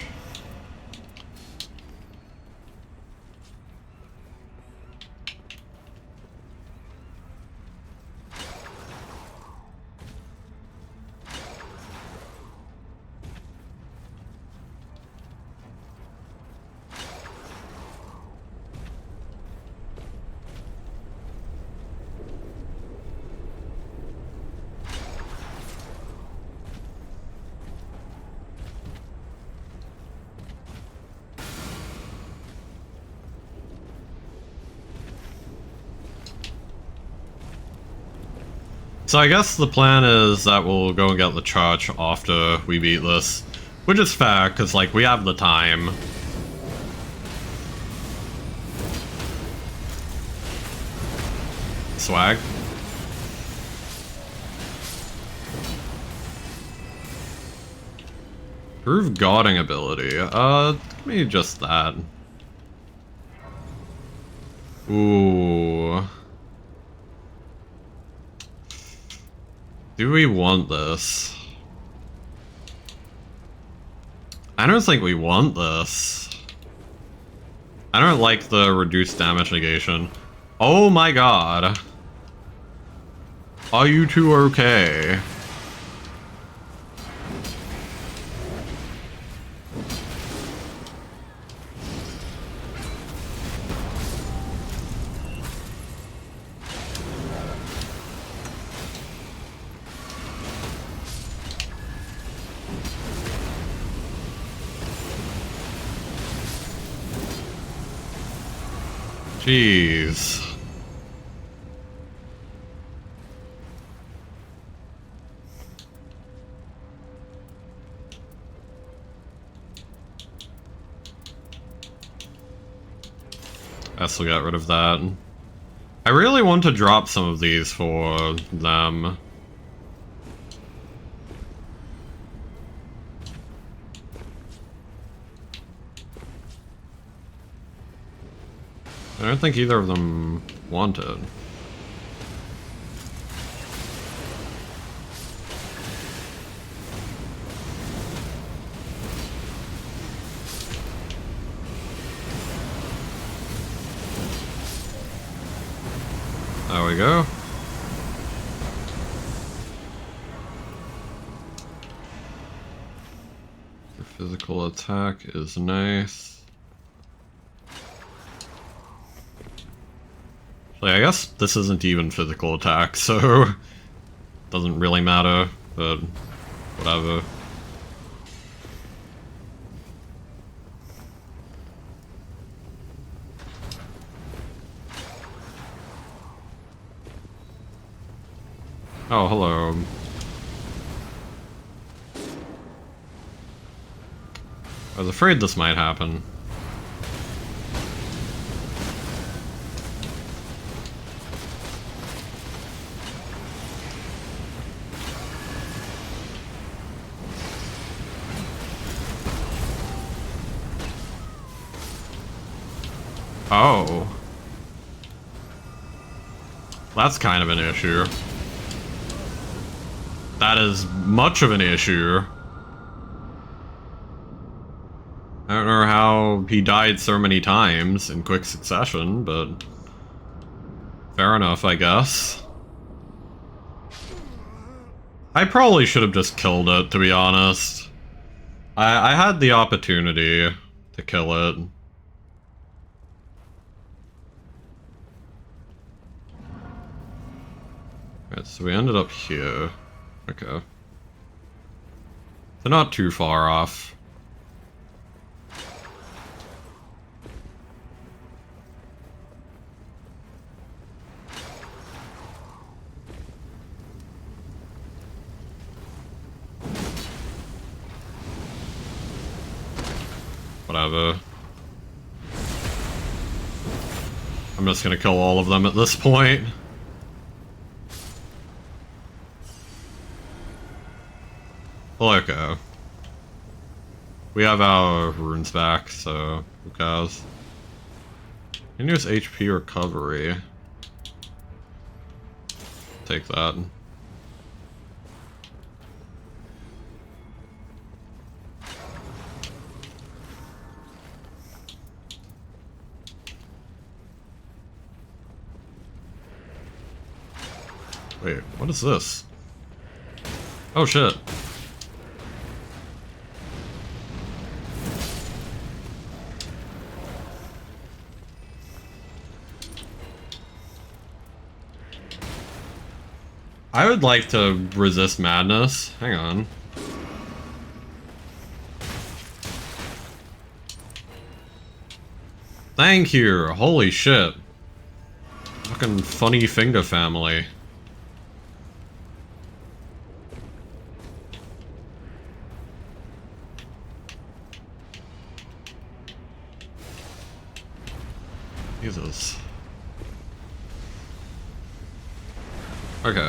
So I guess the plan is that we'll go and get the charge after we beat this. Which is fair, because, like, we have the time. Swag. Prove guarding ability. Give me just that. Ooh. Do we want this? I don't think we want this. I don't like the reduced damage negation. Oh my god. Are you two okay? Jeez. I still got rid of that. I really want to drop some of these for them. I don't think either of them want it. There we go. The physical attack is nice. Like, I guess this isn't even physical attack, so doesn't really matter, but whatever. Oh, hello. I was afraid this might happen. Oh. That's kind of an issue. That is much of an issue. I don't know how he died so many times in quick succession, but fair enough, I guess. I probably should have just killed it, to be honest. I had the opportunity to kill it. Right, so we ended up here. Okay. They're not too far off. Whatever. I'm just gonna kill all of them at this point. Well, okay. We have our runes back, so who cares? You can use HP recovery. Take that. Wait, what is this? Oh shit. I would like to resist madness. Hang on. Thank you! Holy shit. Fucking funny finger family. Okay.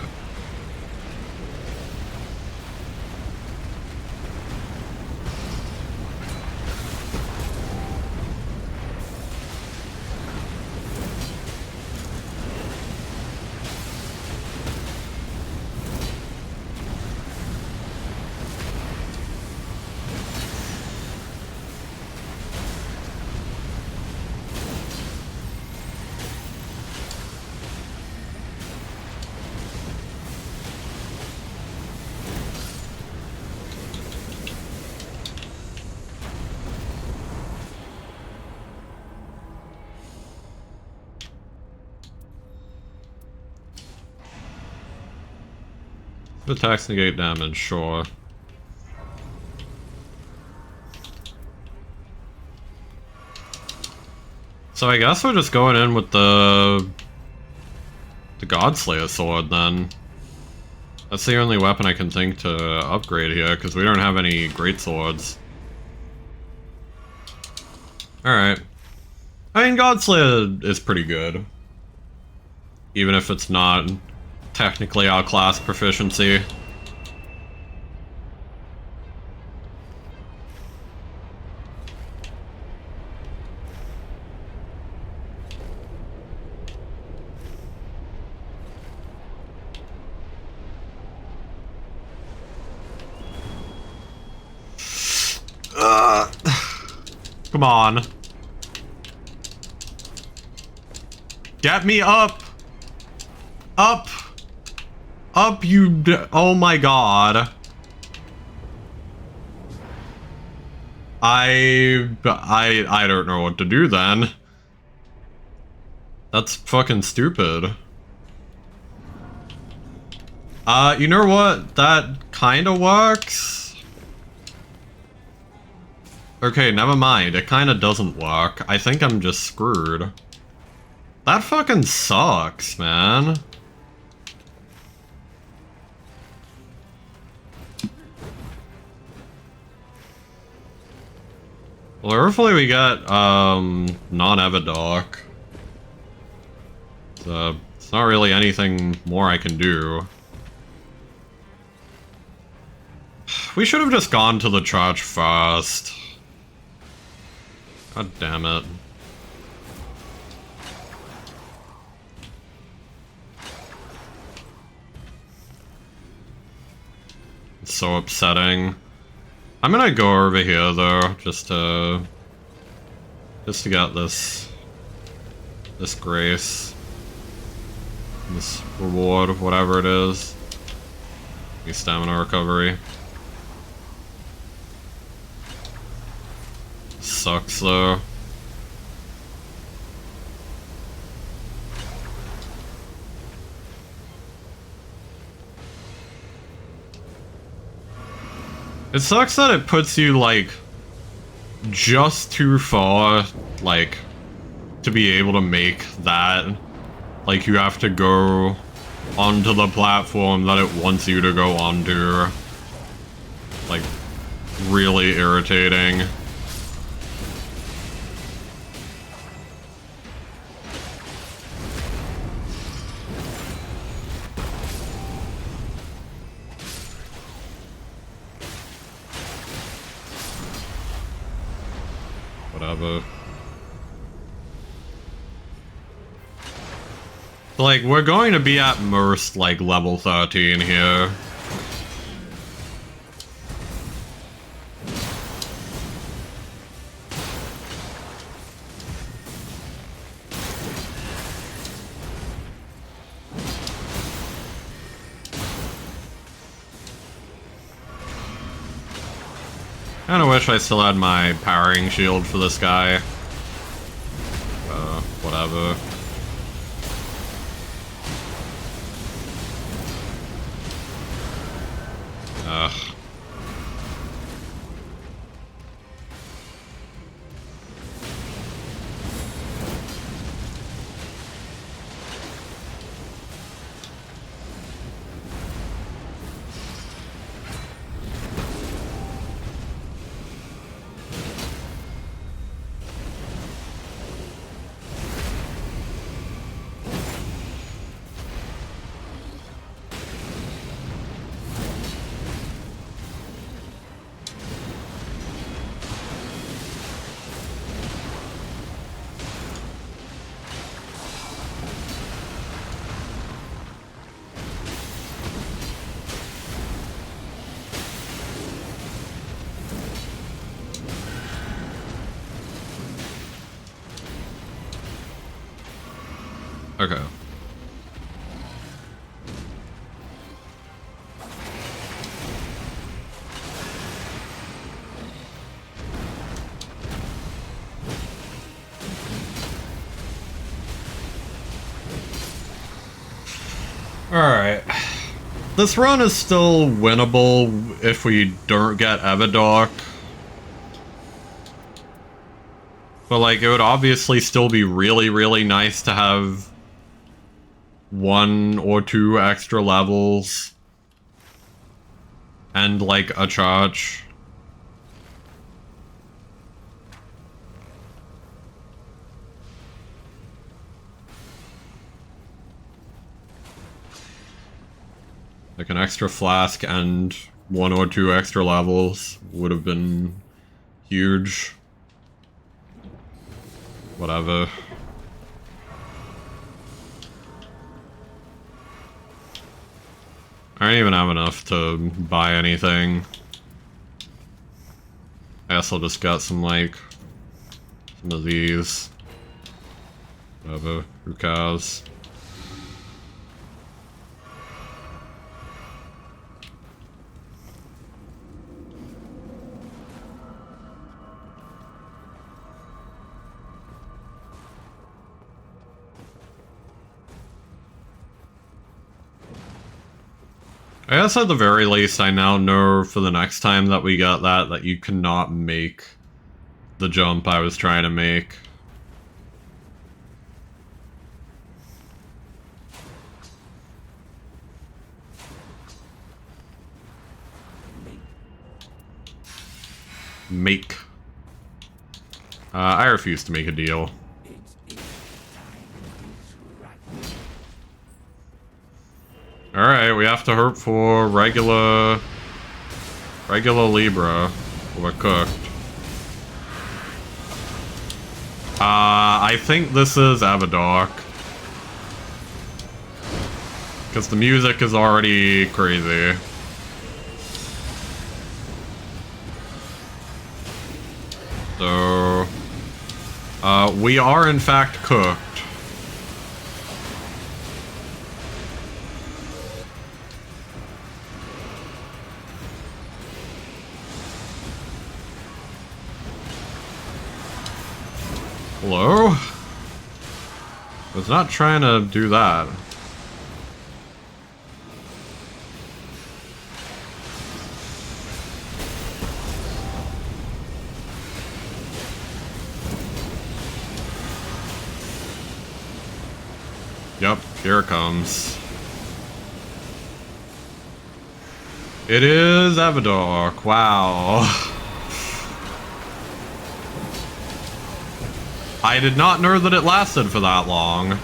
Attacks negate damage, sure. So I guess we're just going in with the Godslayer sword then. That's the only weapon I can think to upgrade here, because we don't have any great swords. Alright. I mean, Godslayer is pretty good. Even if it's not technically our class proficiency. Come on. Get me up! Up! Up, you oh my god. I don't know what to do then. That's fucking stupid. You know what? That kinda works. Okay, never mind. It kinda doesn't work. I think I'm just screwed. That fucking sucks, man. Well, hopefully we get, non-Evidark. It's not really anything more I can do. We should have just gone to the church first. God damn it. It's so upsetting. I'm gonna go over here though, just to get this grace, this reward, whatever it is. Stamina recovery. Sucks though. It sucks that it puts you, like, just too far, like, to be able to make that. Like, you have to go onto the platform that it wants you to go onto. Like, really irritating. Whatever. Like, we're going to be at most, like, level 13 here. Kinda wish I still had my powering shield for this guy. Whatever. Ugh. Okay. Alright. This run is still winnable if we don't get Evidoc. But, like, it would obviously still be really, really nice to have 1 or 2 extra levels. And, like, a charge. Like, an extra flask and 1 or 2 extra levels would have been huge. Whatever. I don't even have enough to buy anything. I guess I'll just get some, like, some of these. Whatever. Who cares? I guess at the very least, I now know for the next time that we get that you cannot make the jump I was trying to make. Make. I refuse to make a deal. Alright, we have to hope for regular Libra. We're cooked. I think this is Evidoc. Because the music is already crazy. So... we are in fact cooked. Hello? I was not trying to do that. Yep, here it comes. It is Evidoc. Wow. I did not know that it lasted for that long.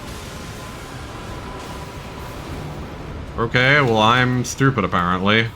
Okay, well, I'm stupid apparently.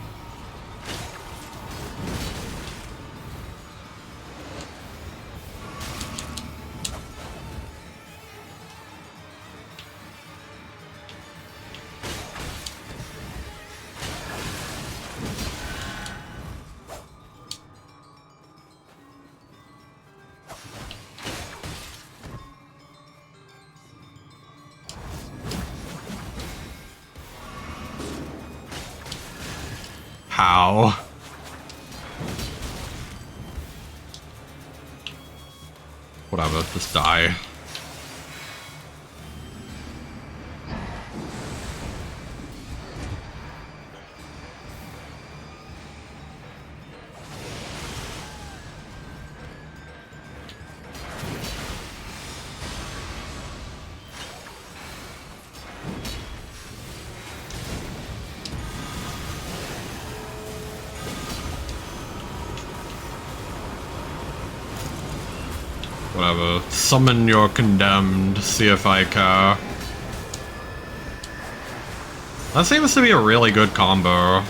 How? Whatever, just die. Whatever. Summon your condemned, see if I care. That seems to be a really good combo.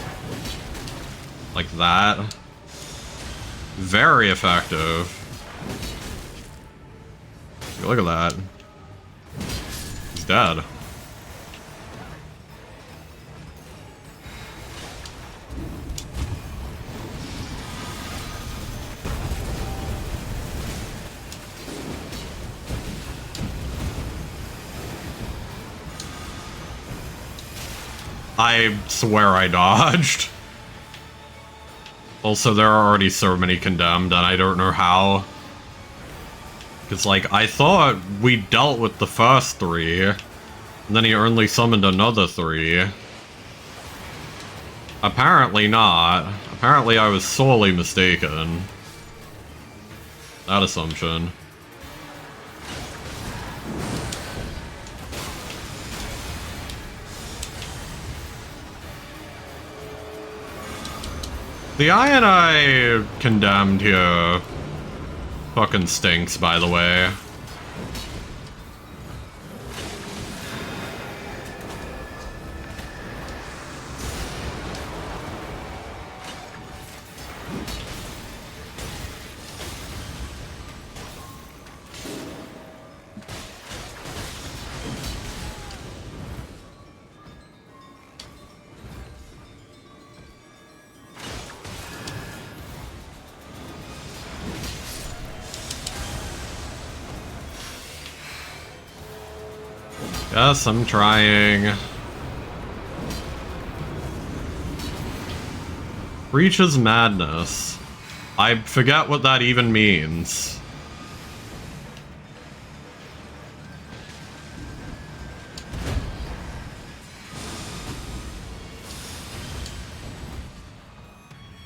Like that. Very effective. Look at that. He's dead. I swear I dodged. Also, there are already so many condemned, and I don't know how. Because, like, I thought we dealt with the first 3, and then he only summoned another 3. Apparently not. Apparently I was sorely mistaken. That assumption. The iron I condemned here fucking stinks, by the way. Yes, I'm trying. Reaches madness. I forget what that even means.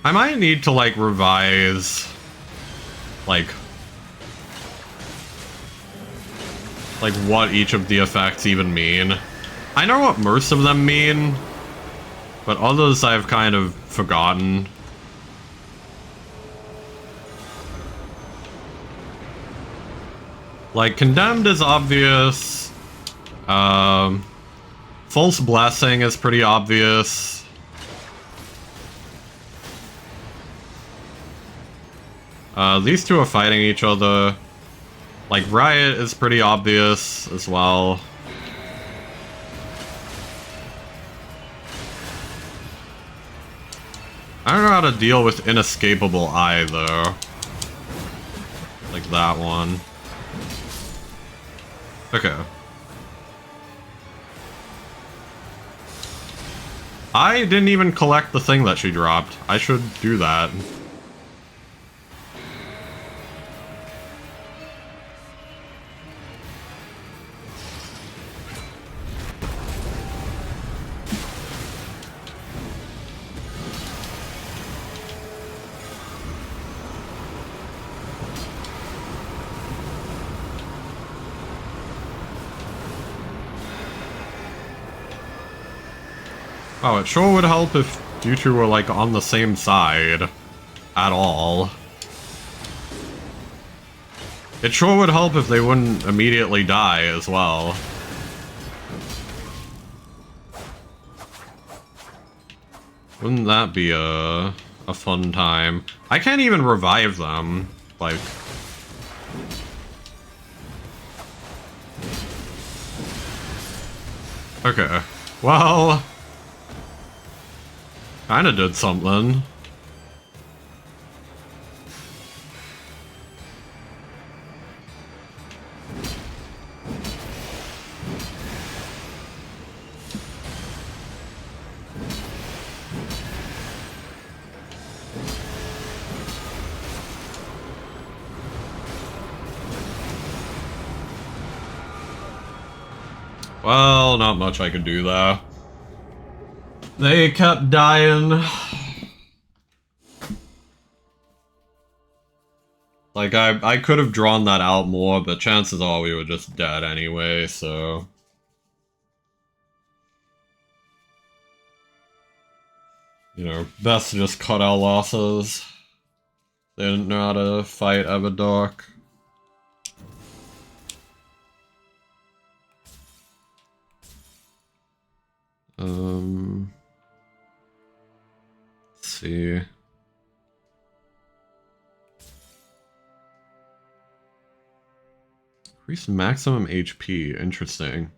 I might need to, like, revise, like what each of the effects even mean. I know what most of them mean, but others I've kind of forgotten. Like, Condemned is obvious. False Blessing is pretty obvious. These two are fighting each other. Like, Riot is pretty obvious as well. I don't know how to deal with Inescapable Eye, though. Like that one. Okay. I didn't even collect the thing that she dropped. I should do that. Oh, it sure would help if you two were, like, on the same side. At all. It sure would help if they wouldn't immediately die as well. Wouldn't that be a fun time? I can't even revive them. Like... Okay. Well... Kinda did something. Well, not much I could do there. They kept dying. Like, I could have drawn that out more, but chances are we were just dead anyway, so... You know, best to just cut our losses. They didn't know how to fight Everdark. Let's see. Increase maximum HP, interesting.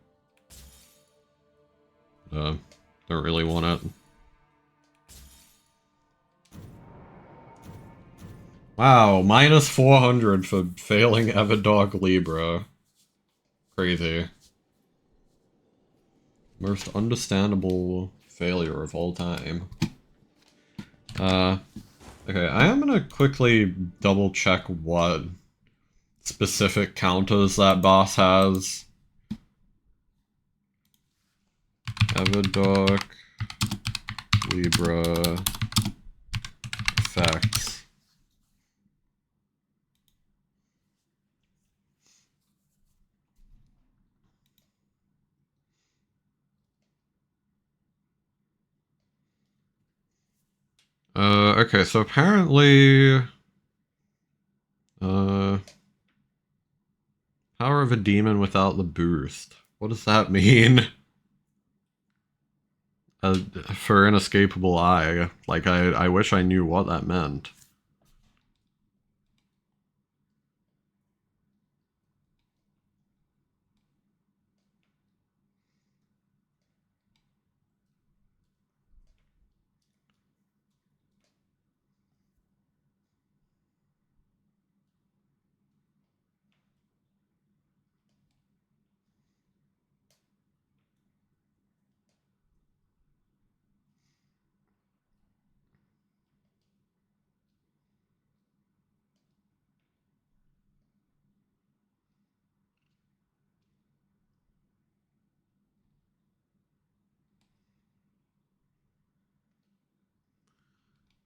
Don't really want it. Wow, minus 400 for failing Everdark Libra. Crazy. Most understandable failure of all time. Okay, I am gonna quickly double check what specific counters that boss has. Evidoc, Libra, effects. Okay, so apparently, power of a demon without the boost. What does that mean? For inescapable eye. Like, I wish I knew what that meant.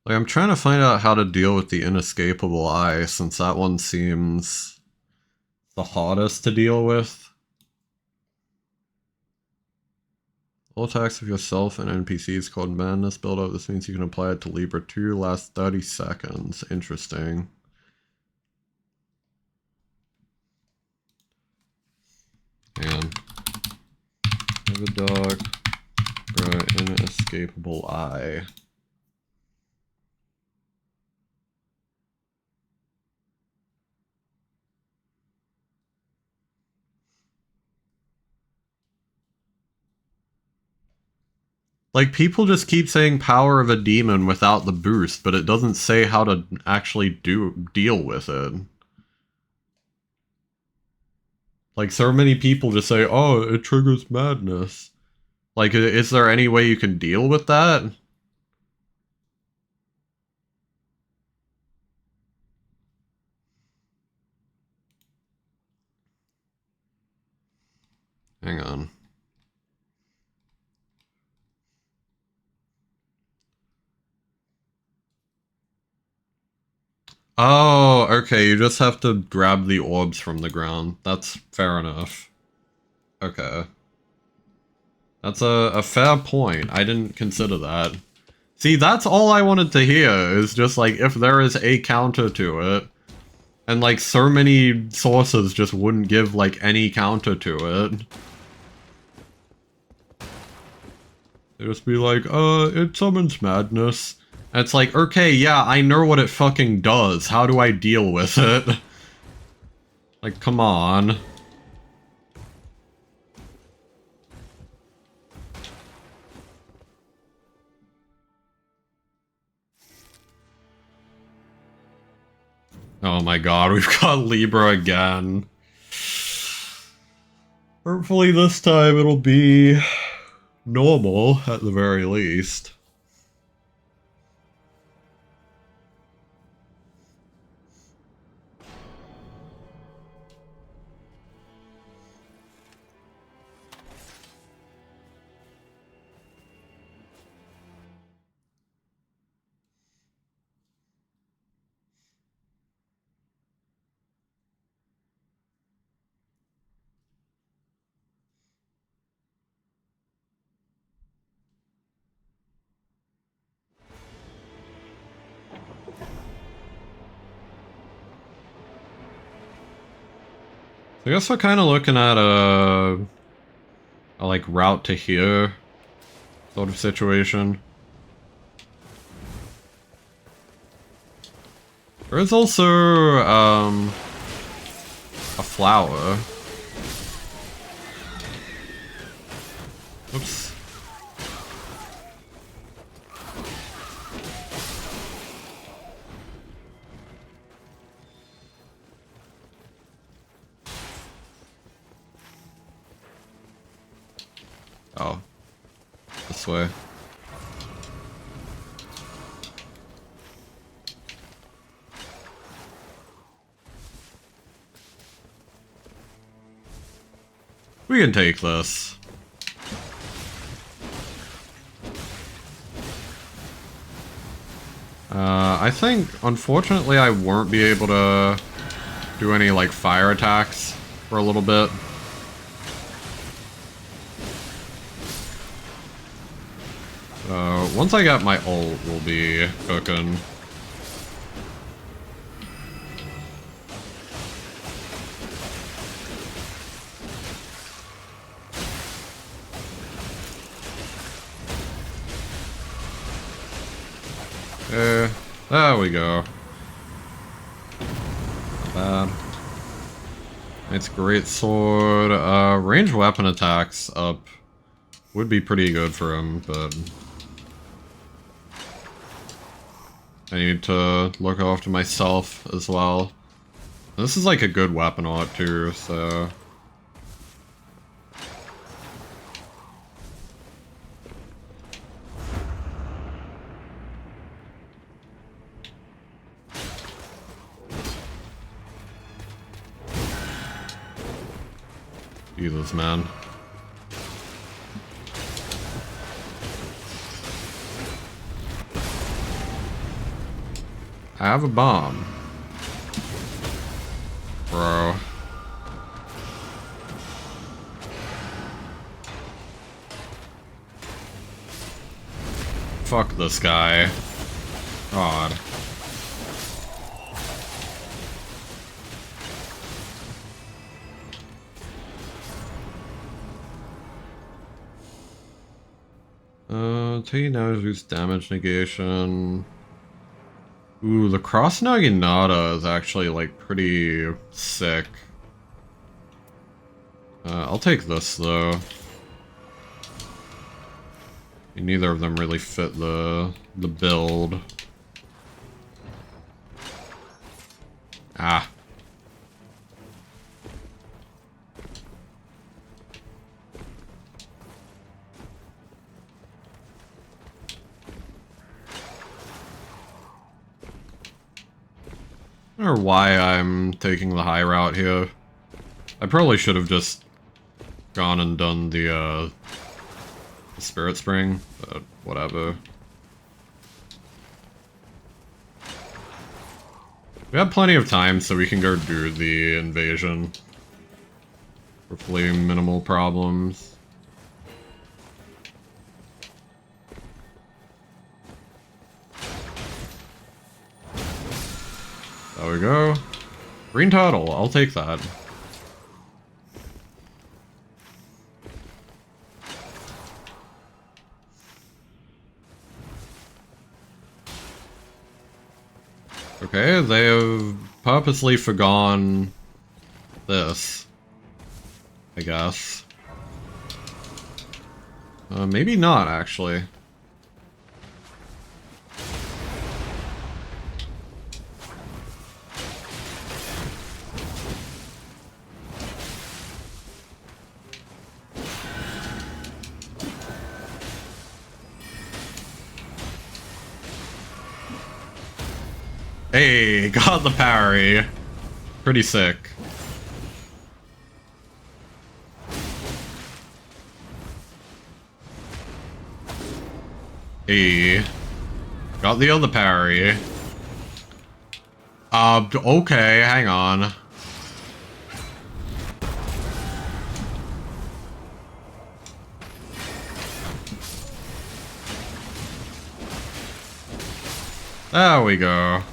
Like, I'm trying to find out how to deal with the inescapable eye, since that one seems the hardest to deal with. All attacks of yourself and NPCs called Madness build up. This means you can apply it to Libra 2, last 30 seconds. Interesting. And have a dog, inescapable eye. Like, people just keep saying power of a demon without the boost, but it doesn't say how to actually deal with it. Like, so many people just say, oh, it triggers madness. Like, is there any way you can deal with that? Hang on. Oh, okay, you just have to grab the orbs from the ground. That's fair enough. Okay. That's a fair point. I didn't consider that. See, that's all I wanted to hear, is just like, if there is a counter to it. And like, so many sources just wouldn't give like any counter to it. They just be like, it summons madness. And it's like, okay, yeah, I know what it fucking does. How do I deal with it? Like, come on. Oh my god, we've got Libra again. Hopefully this time it'll be normal, at the very least. I guess we're kind of looking at a like route to here sort of situation. There is also a flower. Oops. Oh. This way. We can take this. I think, unfortunately, I won't be able to do any, like, fire attacks for a little bit. Once I get my ult, we'll be cooking. There we go. Not bad. It's great sword. Ranged weapon attacks up would be pretty good for him, but I need to look after myself as well. This is like a good weapon art too, so Jesus, man. I have a bomb. Bro. Fuck this guy. God. Taking damage boosts damage negation. Ooh, the cross naginata is actually like pretty sick. I'll take this though. Neither of them really fit the build. Ah. I don't know why I'm taking the high route here. I probably should have just gone and done the Spirit Spring, but whatever. We have plenty of time, so we can go do the invasion. Hopefully minimal problems. There we go. Green turtle, I'll take that. Okay, they have purposely forgone this, I guess. Maybe not, actually. Hey, got the parry. Pretty sick. Hey. Got the other parry. Okay, hang on. There we go.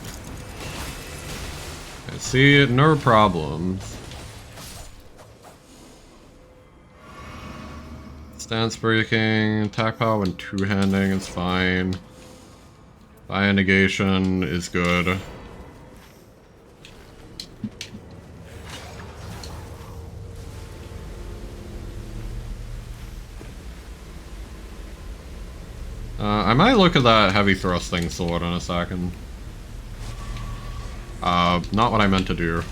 See, no problems. Stance breaking, attack power and two-handing is fine. Fire negation is good. I might look at that heavy thrusting sword in a second. Not what I meant to do.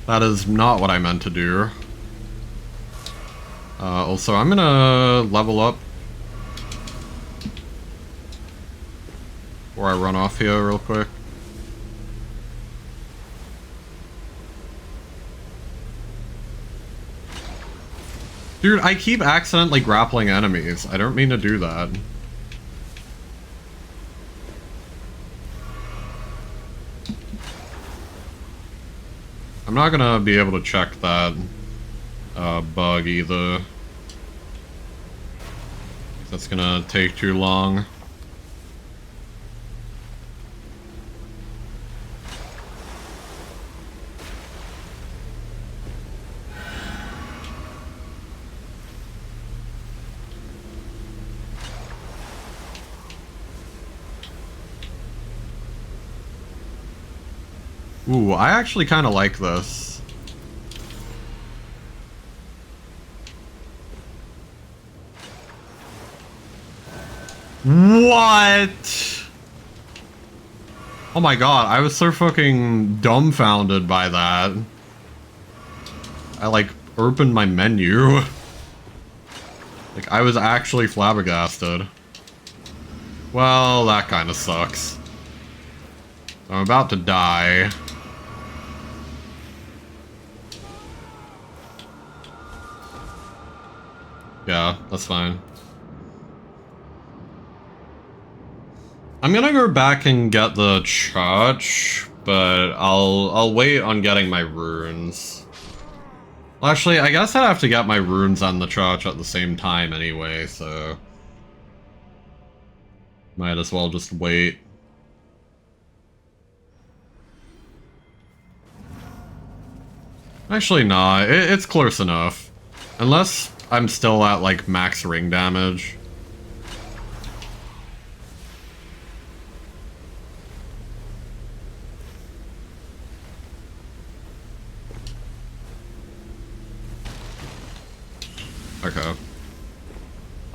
That is not what I meant to do. Also, I'm gonna level up before I run off here real quick. Dude, I keep accidentally grappling enemies. I don't mean to do that. I'm not gonna be able to check that bug either. That's gonna take too long. Ooh, I actually kind of like this. What? Oh my god, I was so fucking dumbfounded by that. I, like, opened my menu. Like, I was actually flabbergasted. Well, that kind of sucks. I'm about to die. Yeah, that's fine. I'm gonna go back and get the church, but I'll wait on getting my runes. Well, actually, I guess I'd have to get my runes and the church at the same time anyway, so might as well just wait. Actually, nah, it's close enough. Unless I'm still at, like, max ring damage. Okay.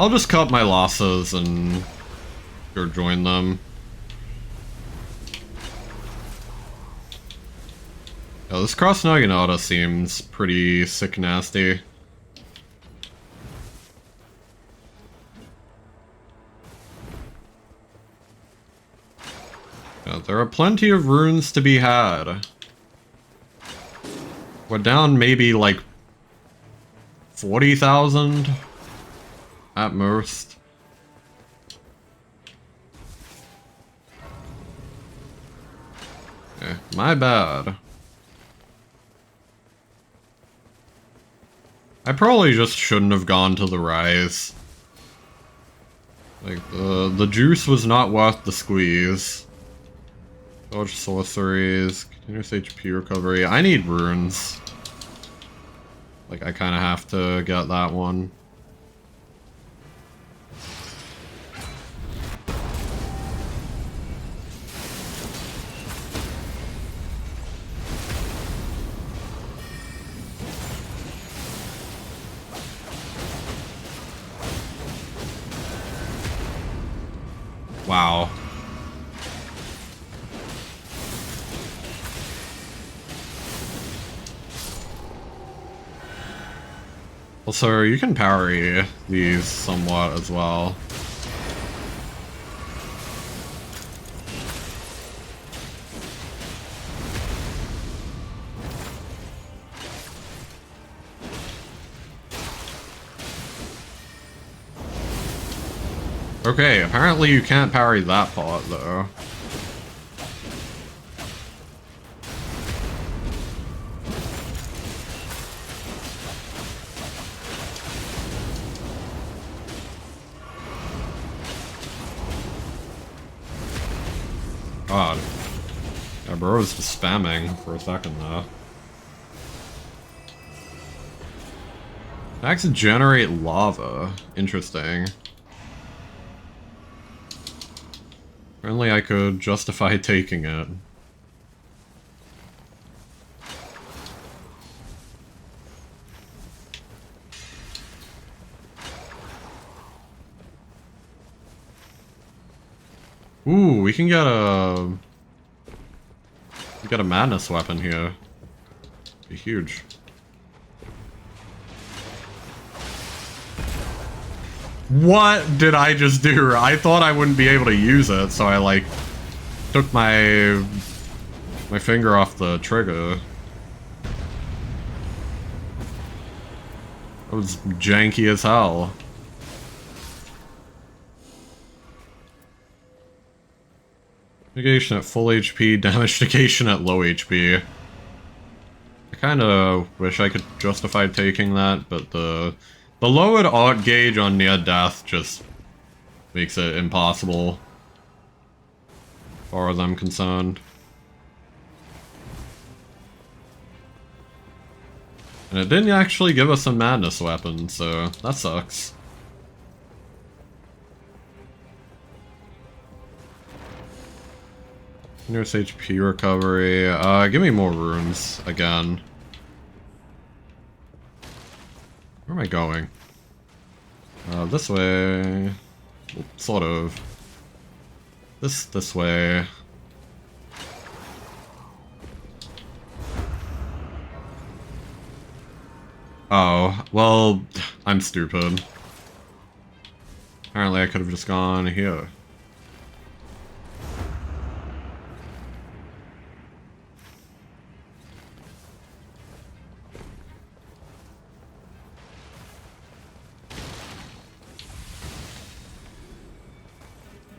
I'll just cut my losses and go join them. Yeah, this cross Naginata seems pretty sick nasty. Yeah, there are plenty of runes to be had. We're down maybe like 40,000 at most. Okay, my bad. I probably just shouldn't have gone to the rise. Like, the juice was not worth the squeeze. Dodge sorceries, continuous HP recovery. I need runes. Like, I kind of have to get that one. Wow. Also, you can parry these somewhat as well. Okay, apparently you can't parry that part, though. God. Yeah, bro was just spamming for a second, though. Attacks generate lava. Interesting. Apparently I could justify taking it. Ooh, we can get a... We got a madness weapon here. Be huge. What did I just do? I thought I wouldn't be able to use it, so I, like, took my finger off the trigger. That was janky as hell. Negation at full HP, damage negation at low HP. I kinda wish I could justify taking that, but the lowered art gauge on near death just makes it impossible, as far as I'm concerned. And it didn't actually give us a madness weapon, so that sucks. Nearest HP recovery. Give me more runes again. Where am I going? This way. Sort of. This way. Oh, well, I'm stupid. Apparently I could have just gone here.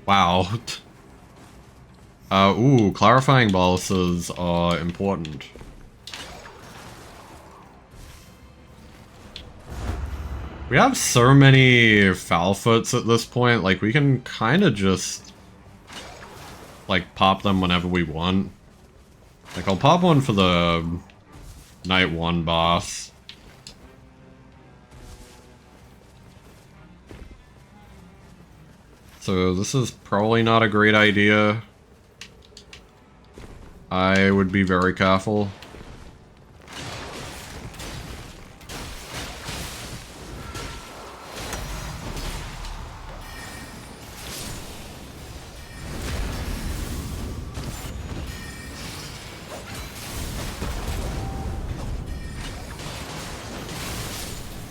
Wow. Ooh, clarifying boluses are important. We have so many Foulfoots at this point, like, we can kind of just, like, pop them whenever we want. Like, I'll pop one for the Night 1 boss. So this is probably not a great idea. I would be very careful.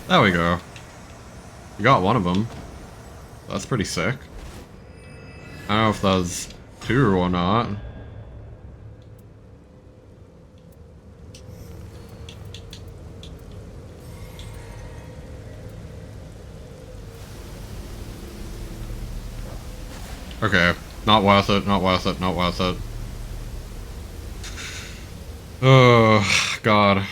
There we go. We got one of them. That's pretty sick. I don't know if that's two or not. Okay, not worth it, not worth it, not worth it. Oh, God.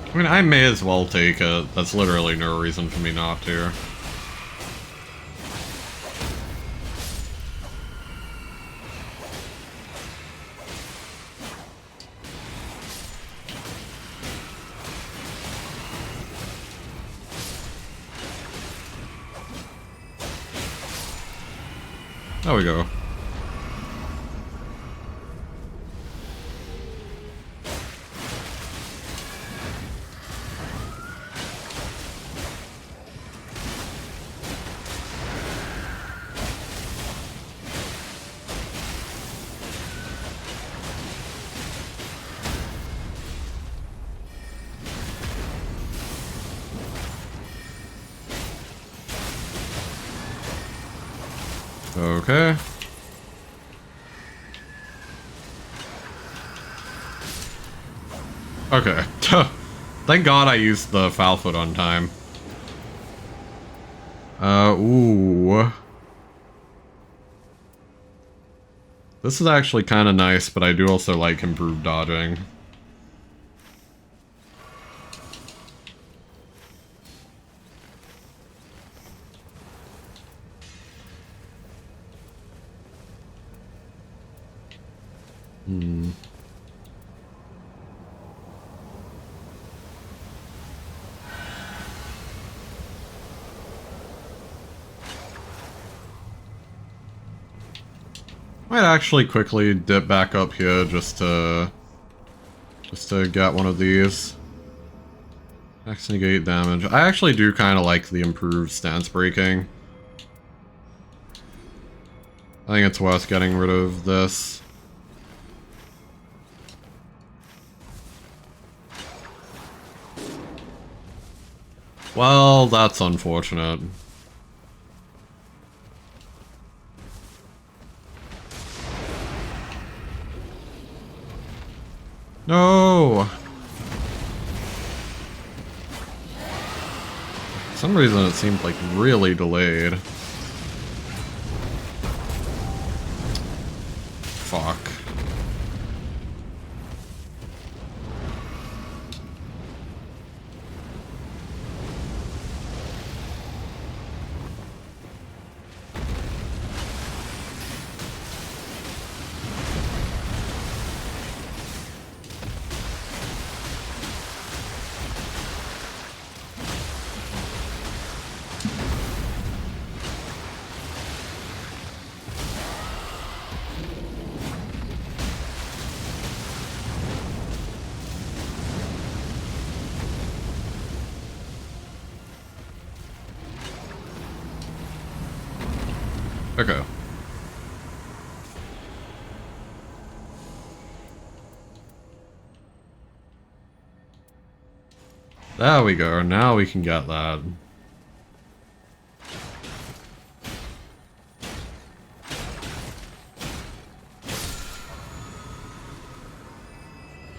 I mean, I may as well take it. That's literally no reason for me not to. There we go. Okay. Okay. Thank God I used the Foulfoot on time. Ooh. This is actually kind of nice, but I do also like improved dodging. Might actually quickly dip back up here just to get one of these. Max negate damage. I actually do kind of like the improved stance breaking. I think it's worth getting rid of this. Well, that's unfortunate. No! For some reason it seemed like really delayed. Fuck. Okay. There we go, now we can get that.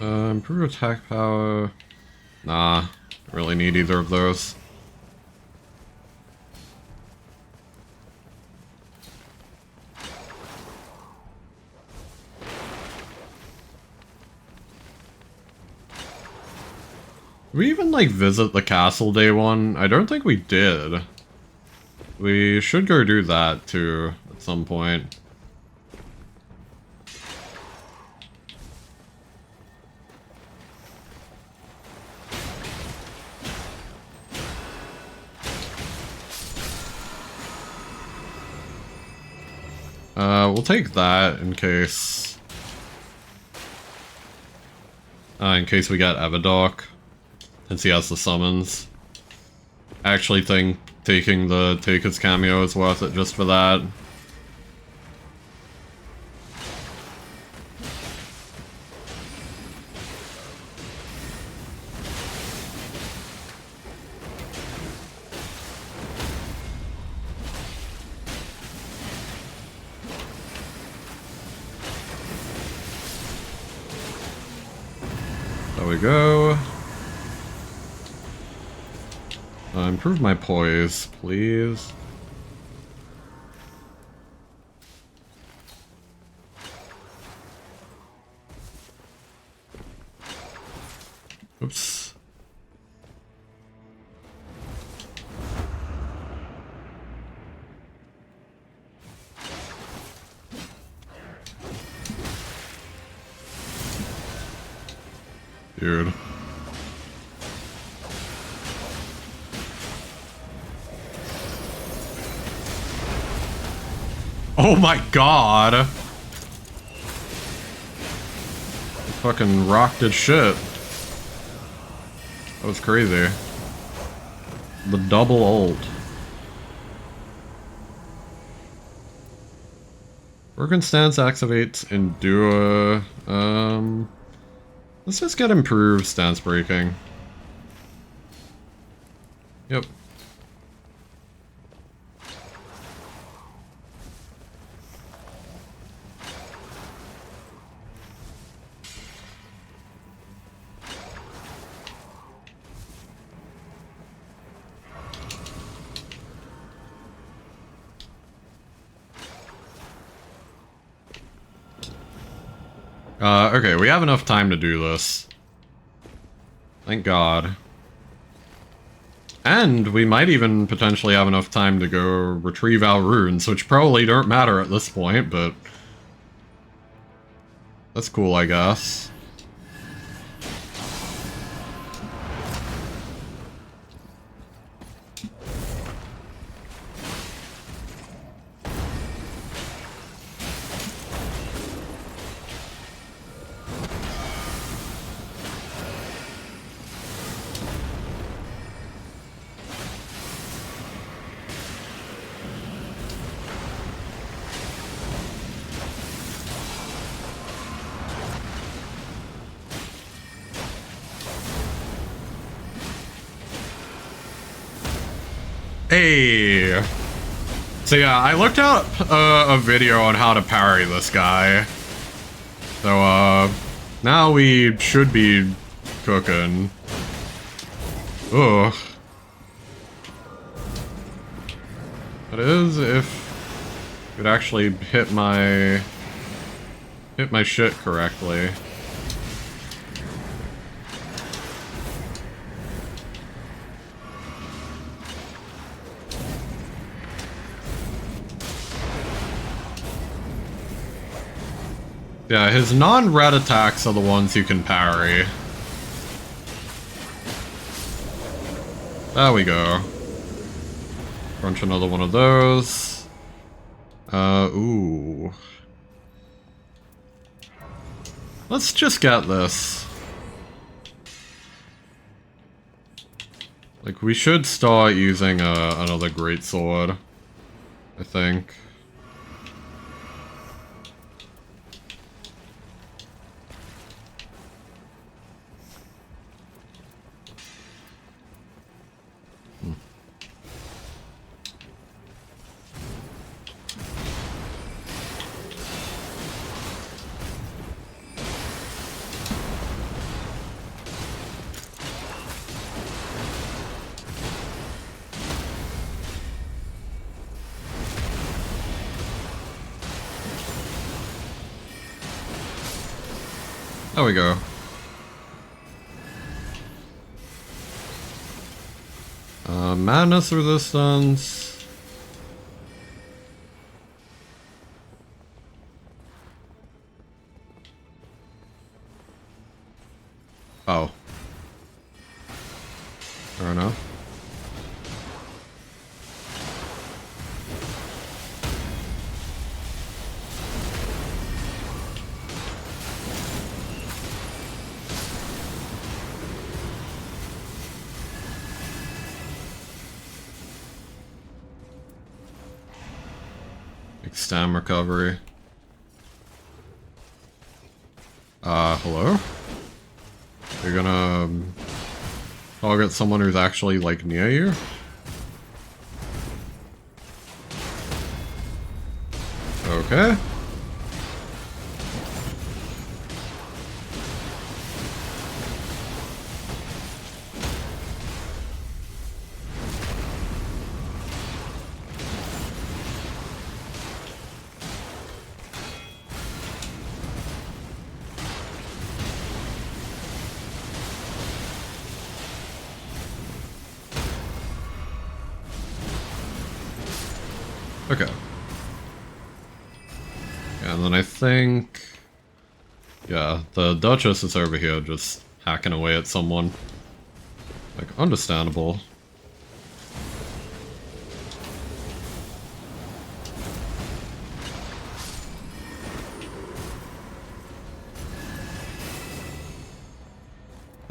Improve attack power. Nah, don't really need either of those. Did we even, like, visit the castle day one? I don't think we did. We should go do that, too, at some point. We'll take that in case we get Evadoc, since he has the summons. I actually think taking the Taker's cameo is worth it just for that. There we go. Improve my poise, please. Oops. Dude. Oh my god! Fucking rocked his shit. That was crazy. The double ult. Broken stance activates Endure. Let's just get improved stance breaking. Yep. Okay, we have enough time to do this. Thank God. And we might even potentially have enough time to go retrieve our runes, which probably don't matter at this point, but... that's cool, I guess. Hey! So yeah, I looked up a video on how to parry this guy. So, now we should be cooking. Ugh. That is if it actually hit my shit correctly. Yeah, his non-red attacks are the ones you can parry. There we go. Crunch another one of those. Ooh. Let's just get this. Like, we should start using another greatsword, I think. There we go. Madness resistance. Oh. Fair enough. Stam recovery. Hello? You're gonna target someone who's actually, like, near you? Okay. Okay. And then I think... yeah, the Duchess is over here just hacking away at someone. Like, understandable.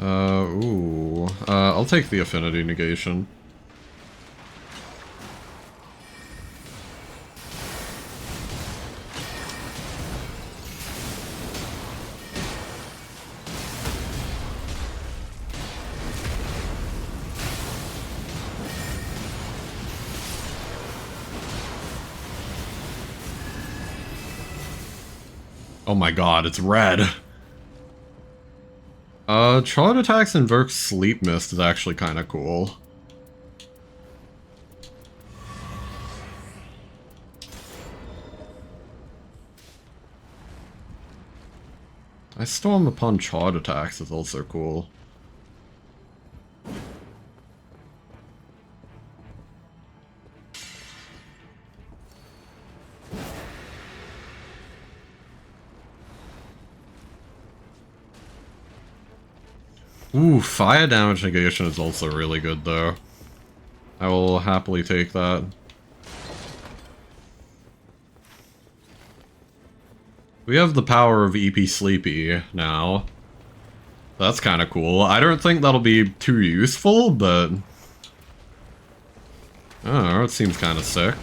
Ooh. I'll take the affinity negation. Oh my god, it's red. Charge attacks invoke Sleep Mist is actually kind of cool. I Storm upon charge attacks is also cool. Ooh, fire damage negation is also really good though. I will happily take that. We have the power of EP Sleepy now. That's kind of cool. I don't think that'll be too useful, but... I don't know, it seems kind of sick.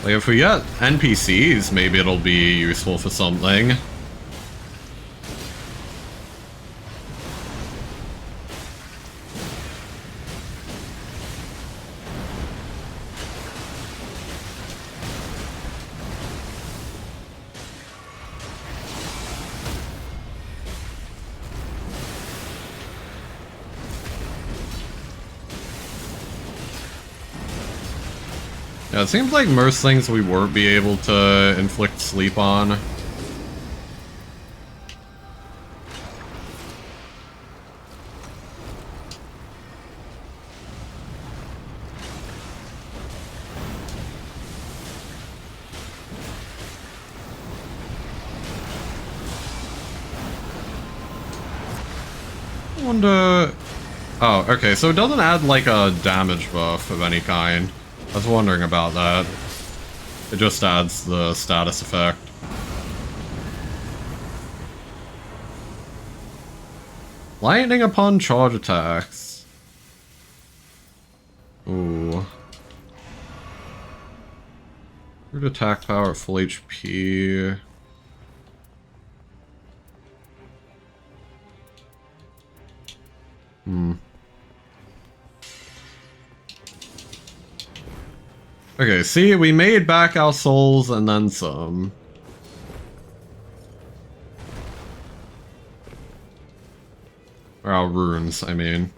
Like, if we get NPCs, maybe it'll be useful for something. Yeah, it seems like most things we won't be able to inflict sleep on. I wonder... Oh, okay, so it doesn't add like a damage buff of any kind. I was wondering about that. It just adds the status effect. Lightning upon charge attacks. Ooh. Root attack power at full HP. Okay, see, we made back our souls and then some. Or our runes, I mean.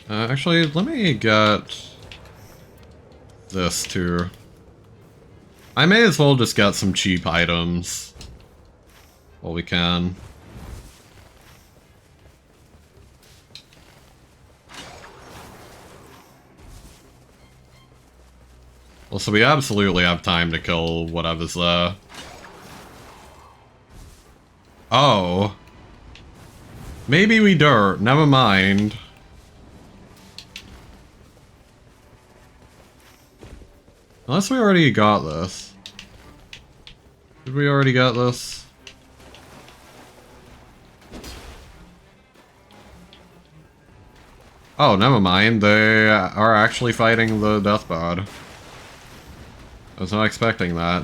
Actually, let me get this too. I may as well just get some cheap items while we can. Well, so we absolutely have time to kill whatever's there. Oh. Maybe we don't. Never mind. Unless we already got this. Did we already get this? Oh, never mind. They are actually fighting the death god. I was not expecting that.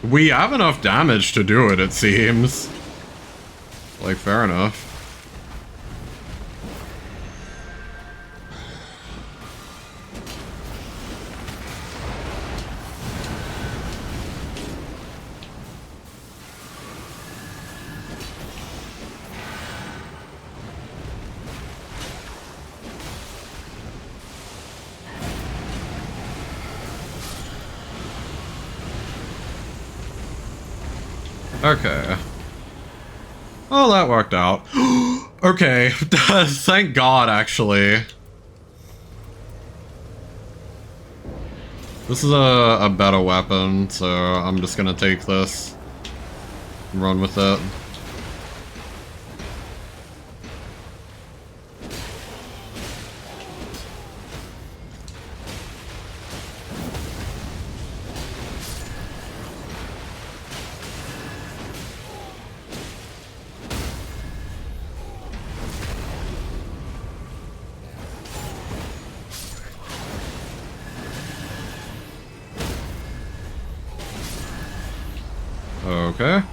We have enough damage to do it, it seems. Like, fair enough. Okay. Oh, that worked out. Okay. Thank God, actually. This is a better weapon, so I'm just gonna take this and run with it. Okay.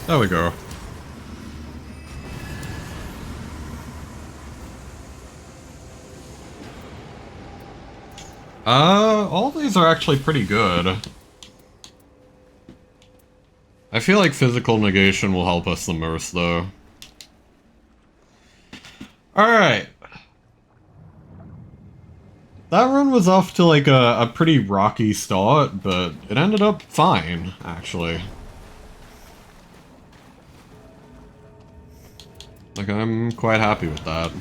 There we go. All these are actually pretty good. I feel like physical negation will help us the most, though. Alright. That run was off to like a pretty rocky start, but it ended up fine, actually. Like, I'm quite happy with that.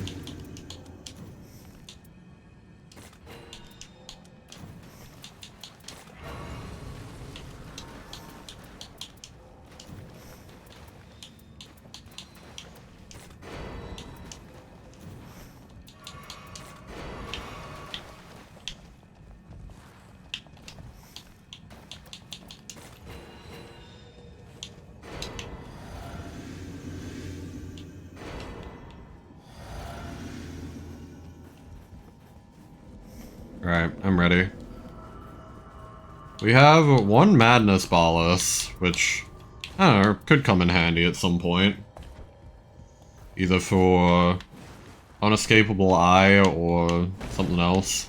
Alright, I'm ready. We have one Madness Ballast, which, I don't know, could come in handy at some point. Either for Unescapable Eye or something else.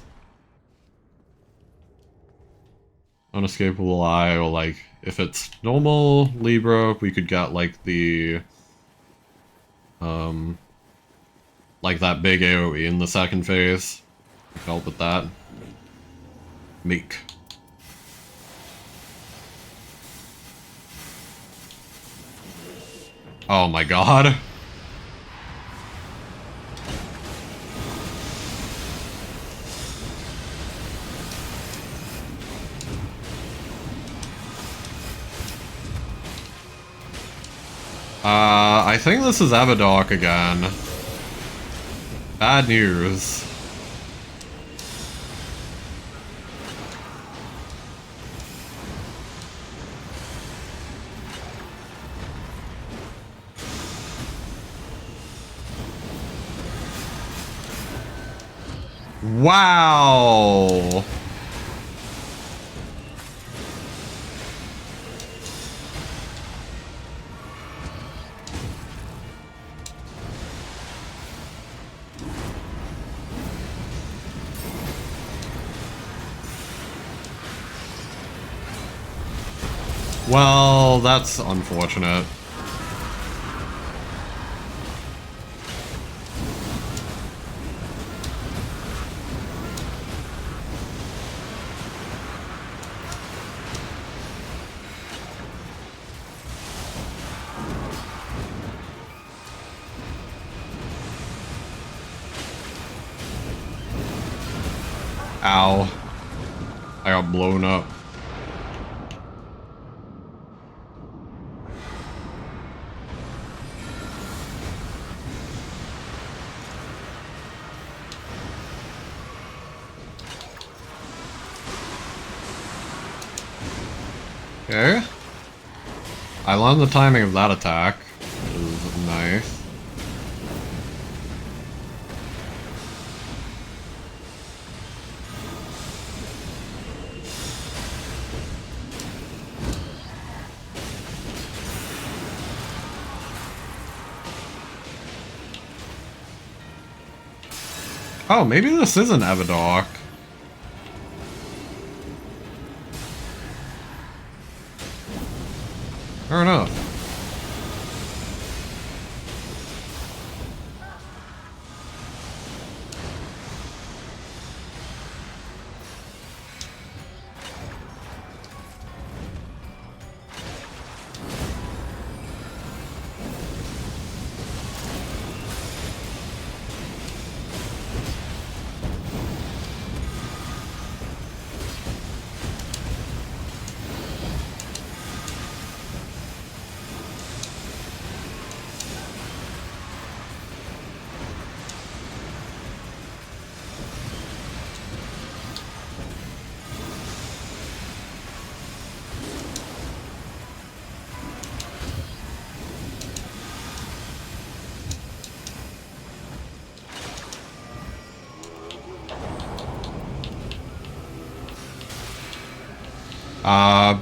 Unescapable Eye, or like, if it's normal Libra, we could get like the, like that big AoE in the second phase. Help with that. Meek. Oh my god. I think this is Abadark again. Bad news. Wow! Well, that's unfortunate. Ow. I got blown up. Okay. I learned the timing of that attack, which is nice. Oh, maybe this isn't Abadark. Fair enough.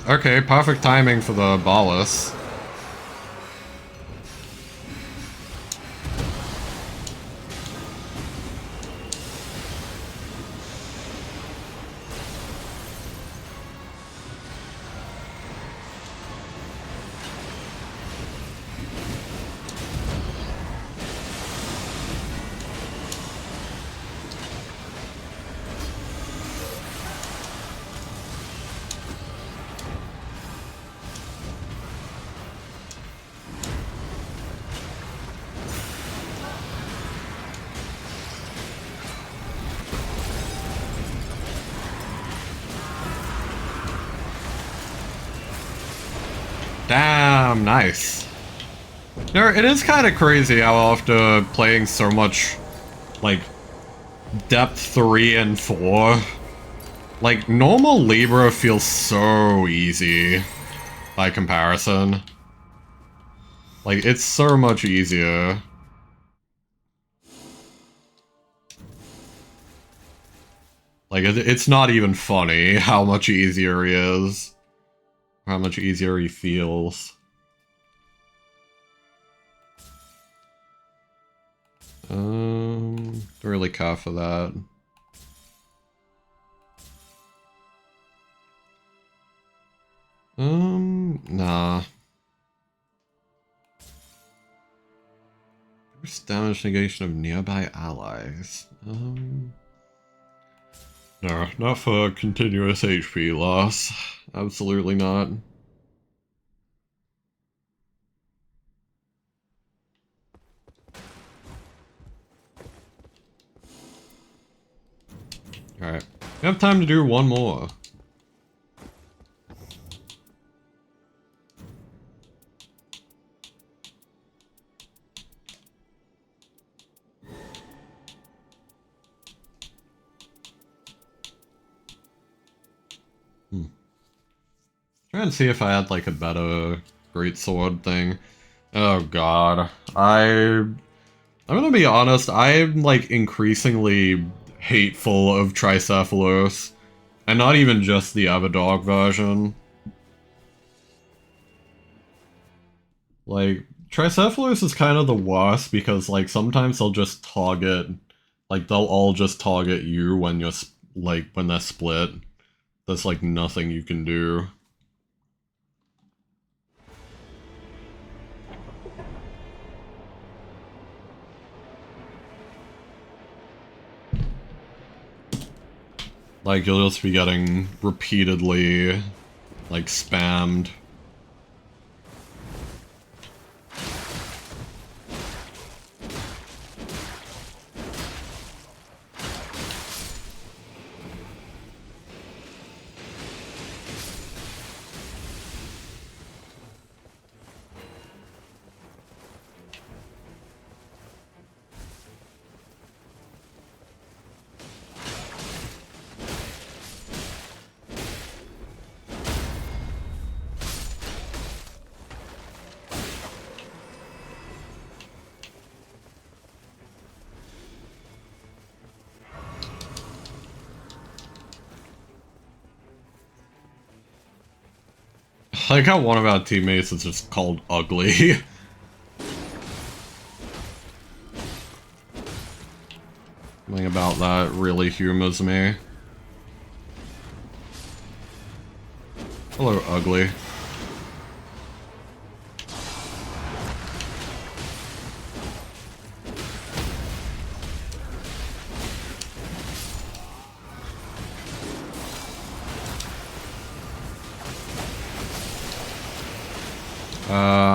Okay, perfect timing for the ballast. Damn, nice. You know, it is kind of crazy how after playing so much, like, depth 3 and 4, like, normal Libra feels so easy by comparison. Like, it's so much easier. Like, it's not even funny how much easier he is. How much easier he feels. Don't really care for that. Nah. There's damage negation of nearby allies. No, not for continuous HP loss. Absolutely not. Alright. We have time to do one more. Trying to see if I had like a better greatsword thing. Oh god. I'm gonna be honest, I'm like increasingly hateful of Tricephalos. And not even just the Abadog version. Like, Tricephalos is kind of the worst because like sometimes they'll just target, like they'll all just target you when you're like when they're split. There's like nothing you can do. Like, you'll just be getting repeatedly, like, spammed. I like how one of our teammates is just called ugly. Something about that really humors me. Hello, ugly.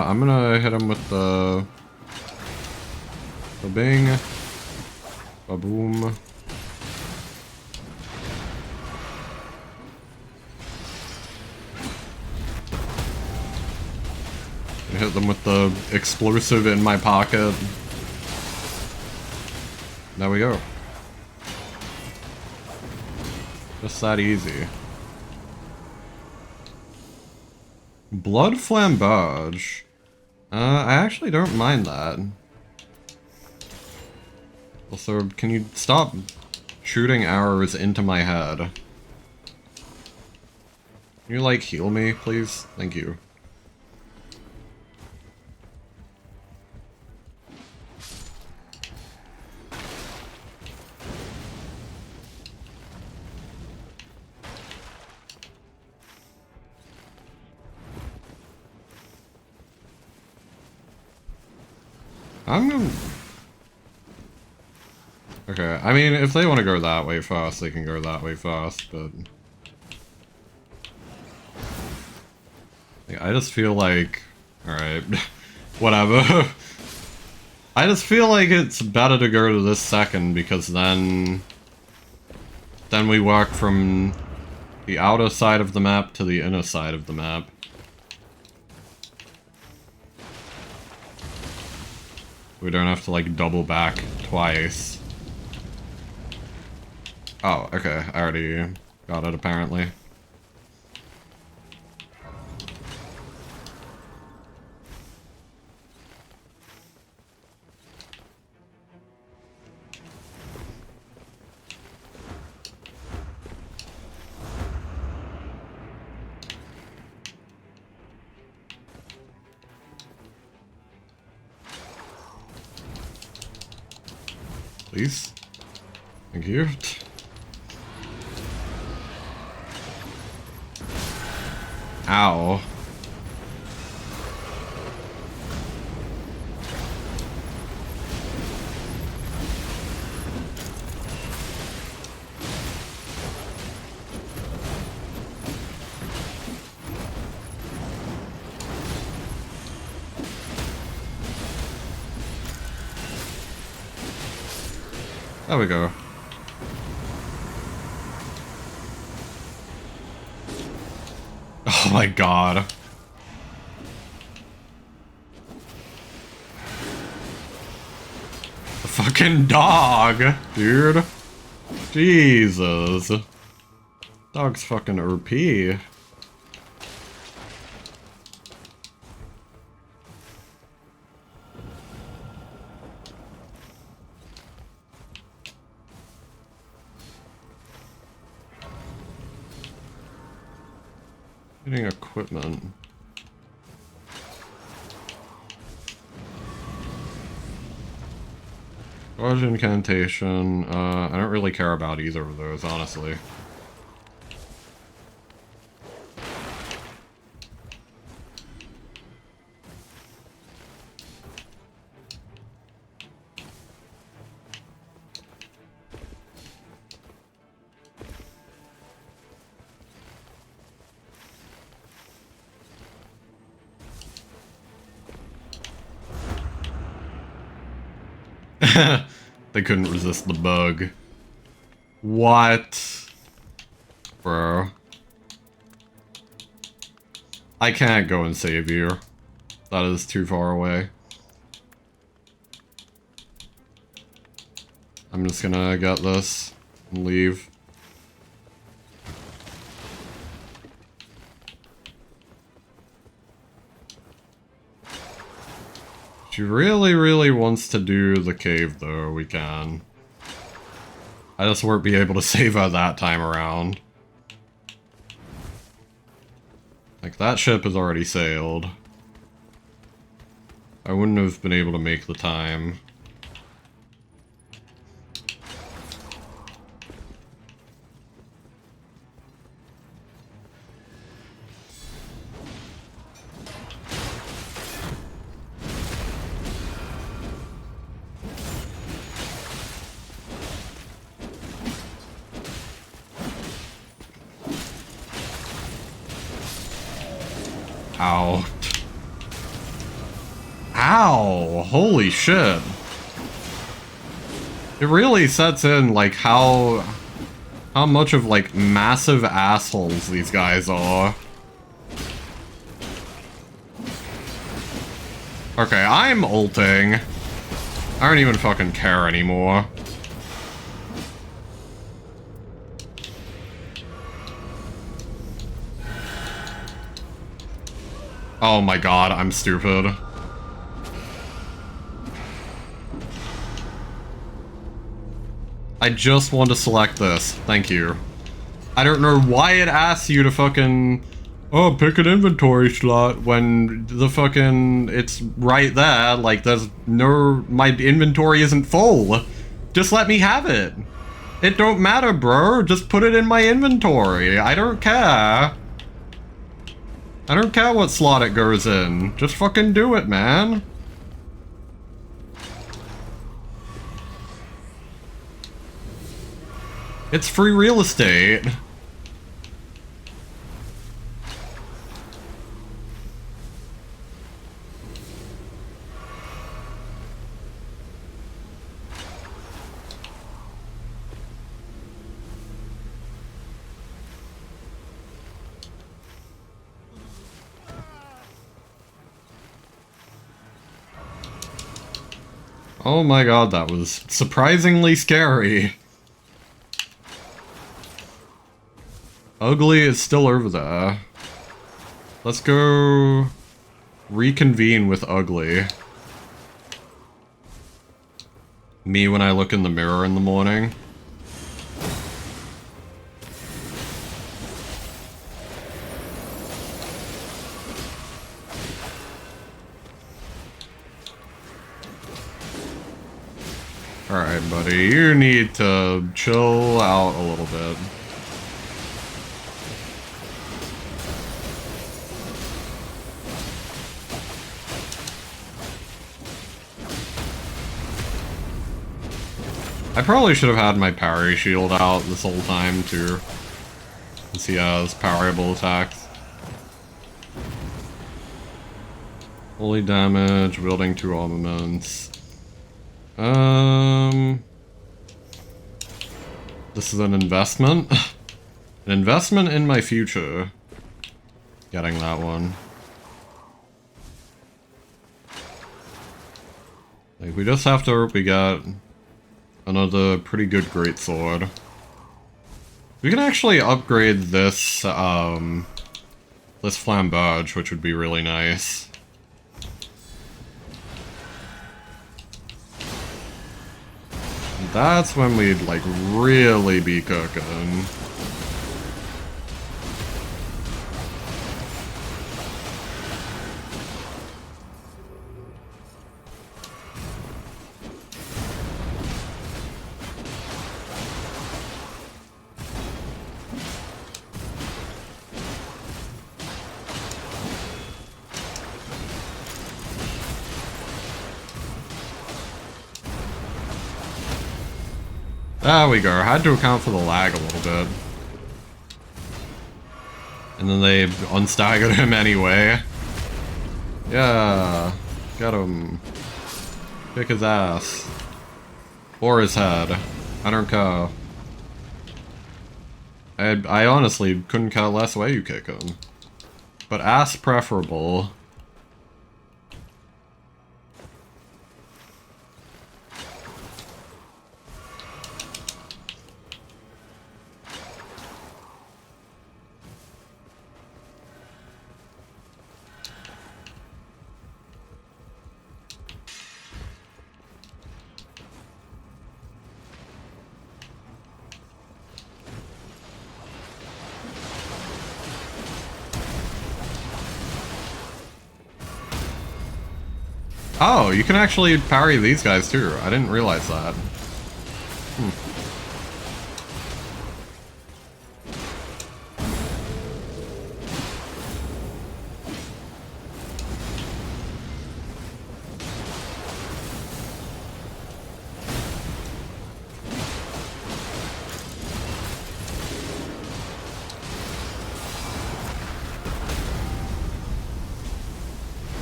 I'm gonna hit him with the bing, ba-boom. Hit them with the explosive in my pocket. There we go. Just that easy. Blood flambage. I actually don't mind that. Also, can you stop shooting arrows into my head? Can you, like, heal me, please? Thank you. I'm gonna... Okay, I mean, if they want to go that way first, they can go that way first, but... I just feel like... Alright, whatever. I just feel like it's better to go to this second, because then we work from the outer side of the map to the inner side of the map. We don't have to, like, double back twice. Oh, okay. I already got it, apparently. Please. Thank you. Ow. There we go. Oh my god. The fucking dog, dude. Jesus. Dog's fucking OP. Getting equipment. Charge incantation. I don't really care about either of those, honestly. They couldn't resist the bug. What? Bro. I can't go and save you. That is too far away. I'm just gonna get this and leave. She really, really wants to do the cave, though. We can. I just won't be able to save her that time around. Like, that ship has already sailed. I wouldn't have been able to make the time. Ow. Ow! Holy shit. It really sets in, like, how much of, like, massive assholes these guys are. Okay, I'm ulting. I don't even fucking care anymore. Oh my god, I'm stupid. I just want to select this. Thank you. I don't know why it asks you to fucking... Oh, pick an inventory slot when the fucking... It's right there. Like, there's no... My inventory isn't full. Just let me have it. It don't matter, bro. Just put it in my inventory. I don't care. I don't care what slot it goes in. Just fucking do it, man. It's free real estate. Oh my god, that was surprisingly scary. Ugly is still over there. Let's go reconvene with Ugly. Me when I look in the mirror in the morning. Alright, buddy, you need to chill out a little bit. I probably should have had my parry shield out this whole time, too. Since he has parryable attacks. Holy damage, wielding 2 armaments. This is an investment? An investment in my future. Getting that one. Like, we just have to hope we get another pretty good greatsword. We can actually upgrade this, this flamberge, which would be really nice. That's when we'd, like, really be cooking. There we go. I had to account for the lag a little bit. And then they unstaggered him anyway. Yeah. Get him. Kick his ass. Or his head. I don't care. I honestly couldn't care less way you kick him. But ass preferable. Oh, you can actually parry these guys too. I didn't realize that.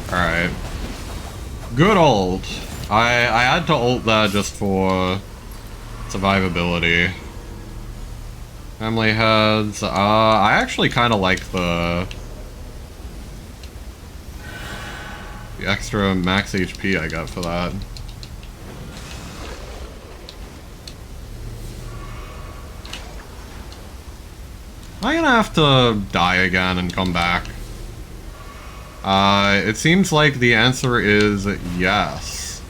Alright. Good ult. I had to ult that just for survivability. Family heads. I actually kind of like the extra max HP I got for that. I'm gonna have to die again and come back. It seems like the answer is yes.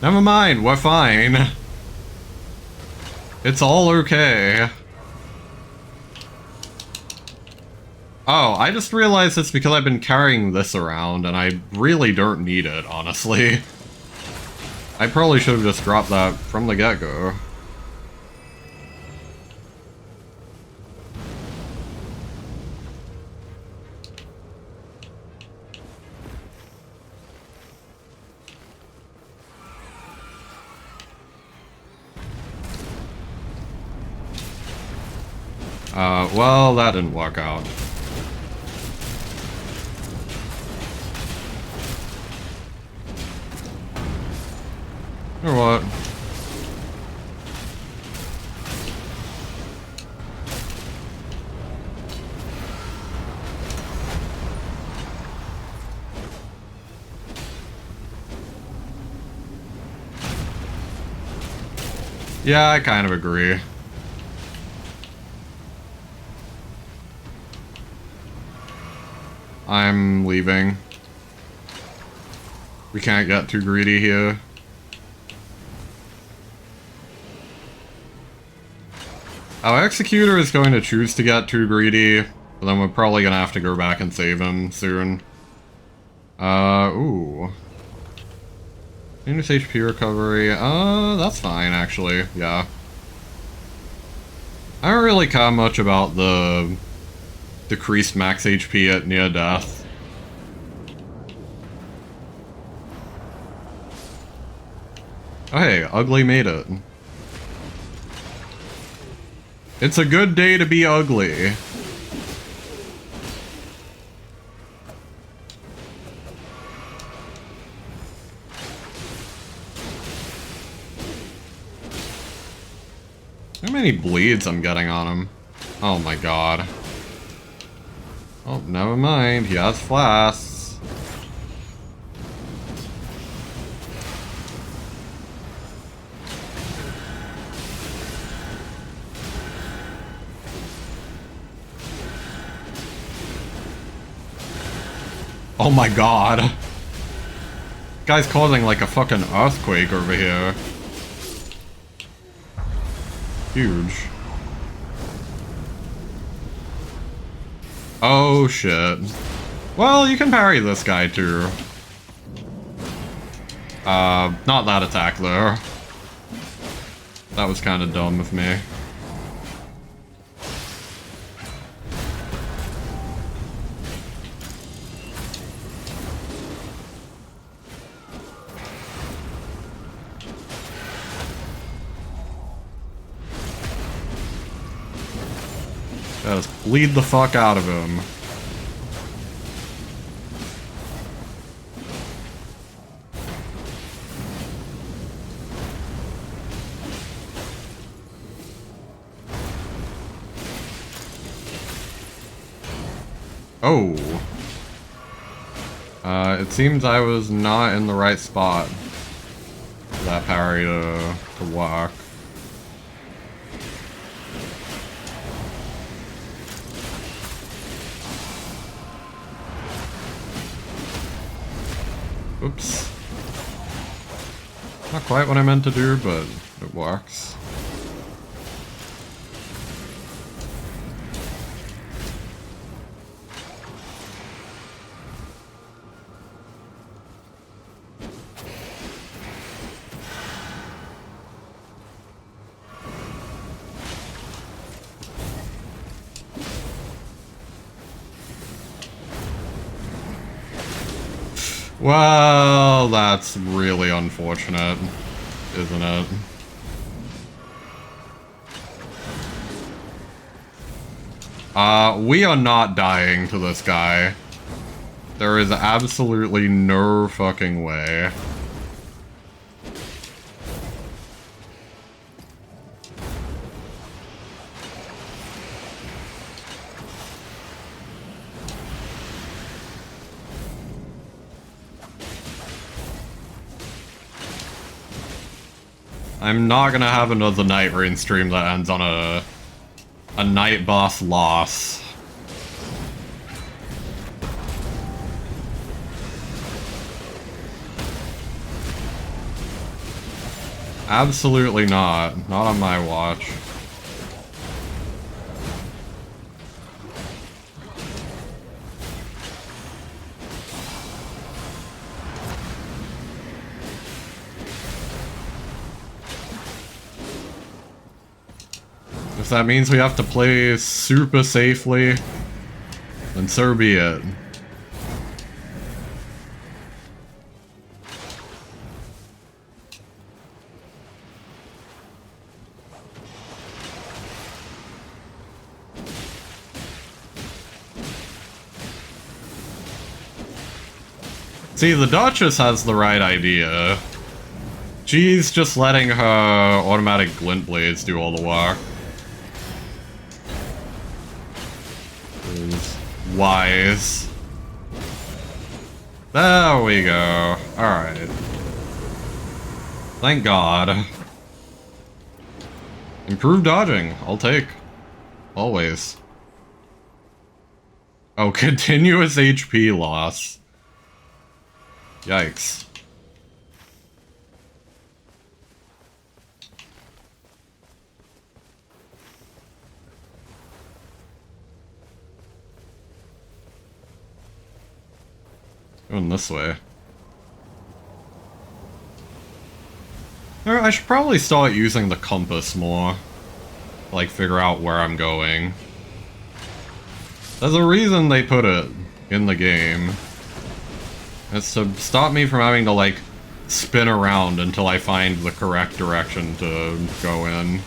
Never mind, we're fine. It's all okay. Oh, I just realized it's because I've been carrying this around, and I really don't need it, honestly. I probably should have just dropped that from the get-go. Well, that didn't work out. Or what? Yeah, I kind of agree. I'm leaving. We can't get too greedy here. Our Executor is going to choose to get too greedy, but then we're probably gonna have to go back and save him soon. Ooh. Minus HP recovery, that's fine, actually, yeah. I don't really care much about the decreased max HP at near death. Oh hey, Ugly made it. It's a good day to be ugly. How many bleeds I'm getting on him? Oh my god. Oh, never mind. He has flasks. Oh my god. Guy's causing like a fucking earthquake over here. Huge. Oh shit. Well, you can parry this guy too. Not that attack though. That was kind of dumb of me. Just bleed the fuck out of him. Oh. It seems I was not in the right spot for that parry to work. Oops. Not quite what I meant to do, but it works. Well, that's really unfortunate, isn't it? We are not dying to this guy. There is absolutely no fucking way. I'm not gonna have another nightreign stream that ends on a night boss loss. Absolutely not. Not on my watch. If that means we have to play super safely, then so be it. See, the Duchess has the right idea. She's just letting her automatic glint blades do all the work. Is wise. There we go. Alright. Thank God. Improved dodging. I'll take. Always. Oh, continuous HP loss. Yikes. Going this way. I should probably start using the compass more. Like, figure out where I'm going. There's a reason they put it in the game. It's to stop me from having to, like, spin around until I find the correct direction to go in.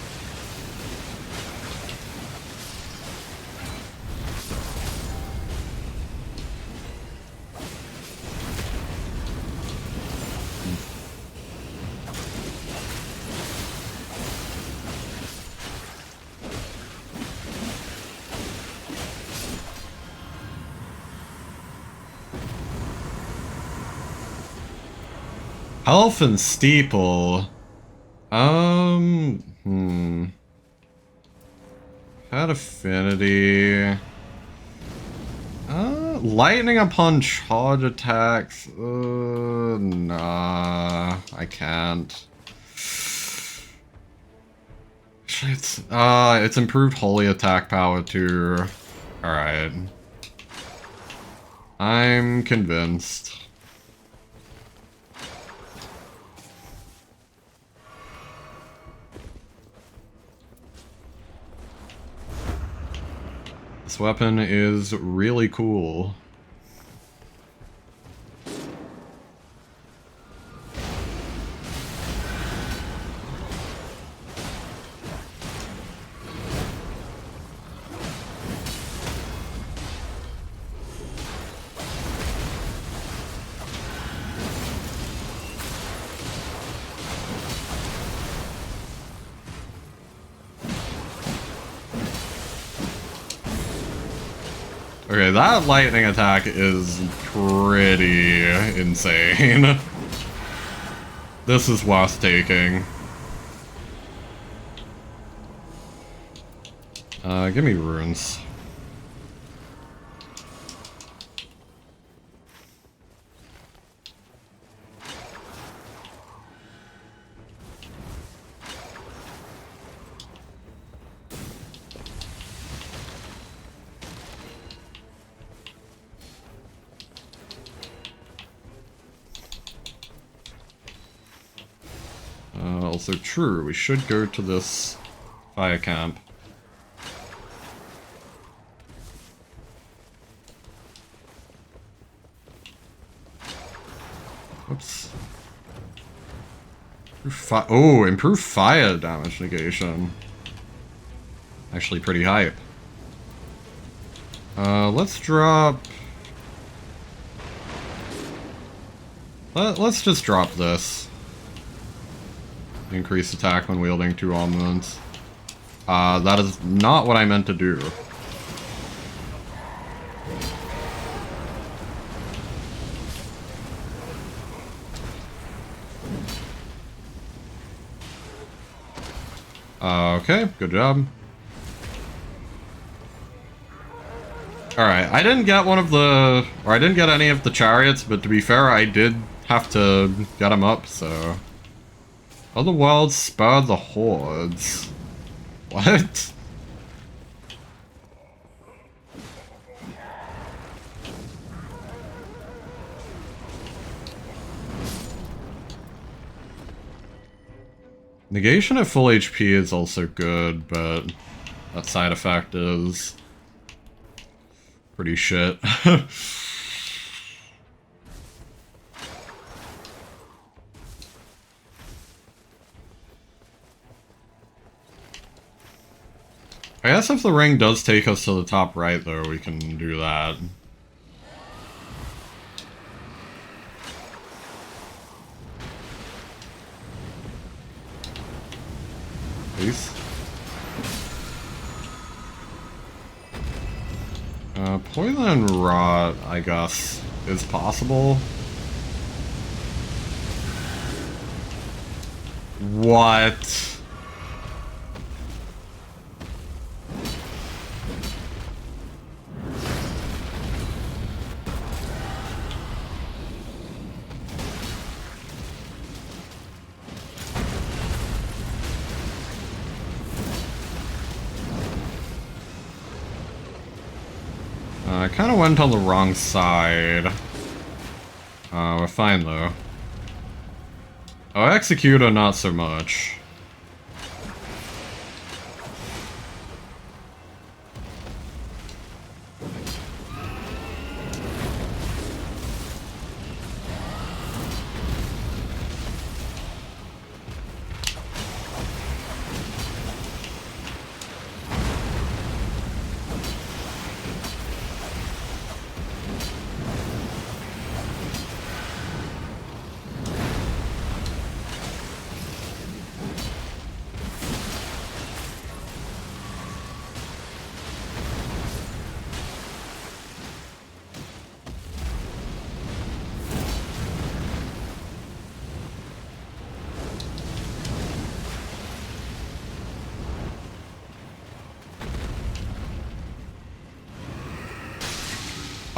Elf and Steeple. Had affinity. Lightning upon charge attacks. Nah, I can't. It's improved holy attack power too. Alright. I'm convinced. This weapon is really cool. Okay, that lightning attack is pretty insane. This is worth taking. Give me runes. Also true, we should go to this fire camp. Oops. Oh, improved fire damage negation. Actually pretty hype. Let's drop... Let's just drop this. Increase attack when wielding 2 armaments. That is not what I meant to do. Okay, good job. Alright, I didn't get one of the... or I didn't get any of the chariots, but to be fair, I did have to get them up, so... Other worlds spur the hordes. What? Negation at full HP is also good, but that side effect is pretty shit. I guess if the ring does take us to the top right, though, we can do that. Poison and rot, I guess, is possible. What? I kind of went on the wrong side. We're fine though. Oh, Executor, not so much.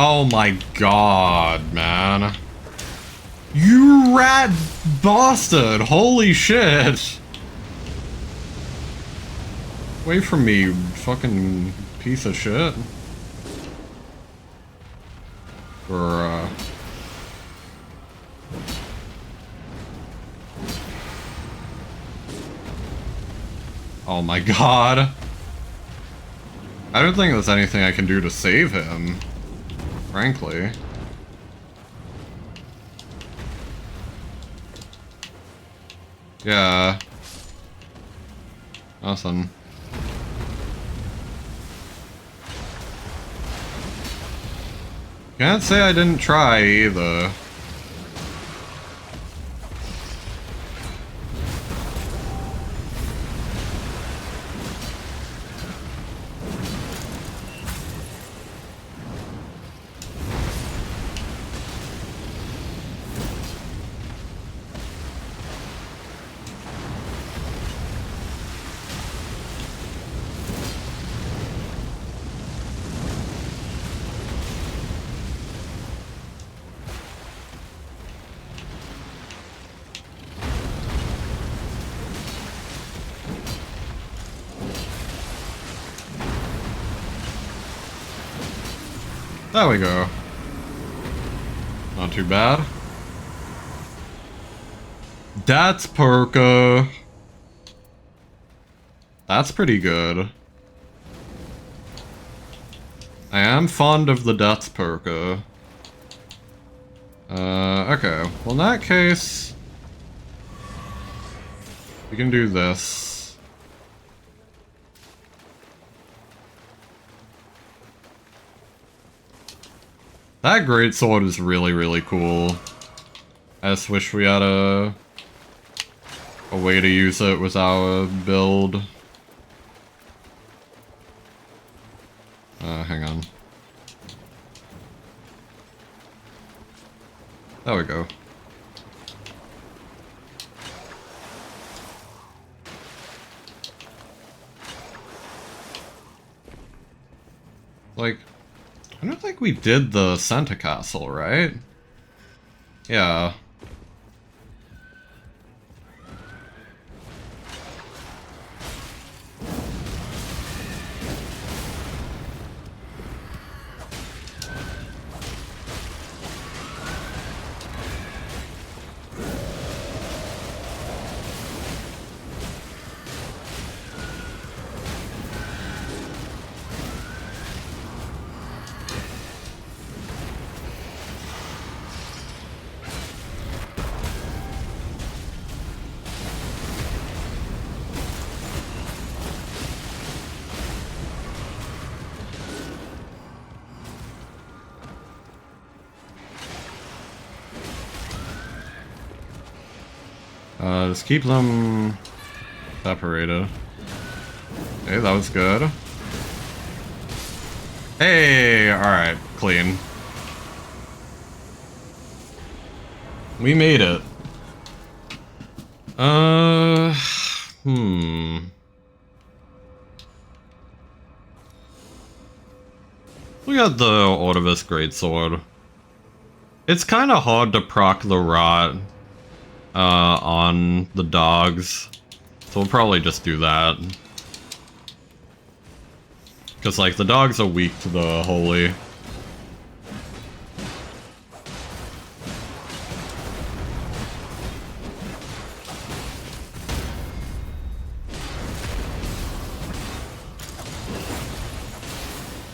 Oh my god, man. You rat bastard! Holy shit! Away from me, you fucking piece of shit. Bruh. Oh my god. I don't think there's anything I can do to save him. Frankly. Yeah. Awesome. Can't say I didn't try either. There we go. Not too bad. That's Perka. That's pretty good. I am fond of the Death's Perka. Okay. Well, in that case, we can do this. That greatsword is really, really cool. I just wish we had a way to use it with our build. Hang on. There we go. Like, I don't think we did the Santa Castle, right? Yeah. Just keep them separated. Okay, that was good. Hey, alright, clean. We made it. We got the Ordovis Greatsword. It's kind of hard to proc the rot on the dogs, so we'll probably just do that. Because, like, the dogs are weak to the holy.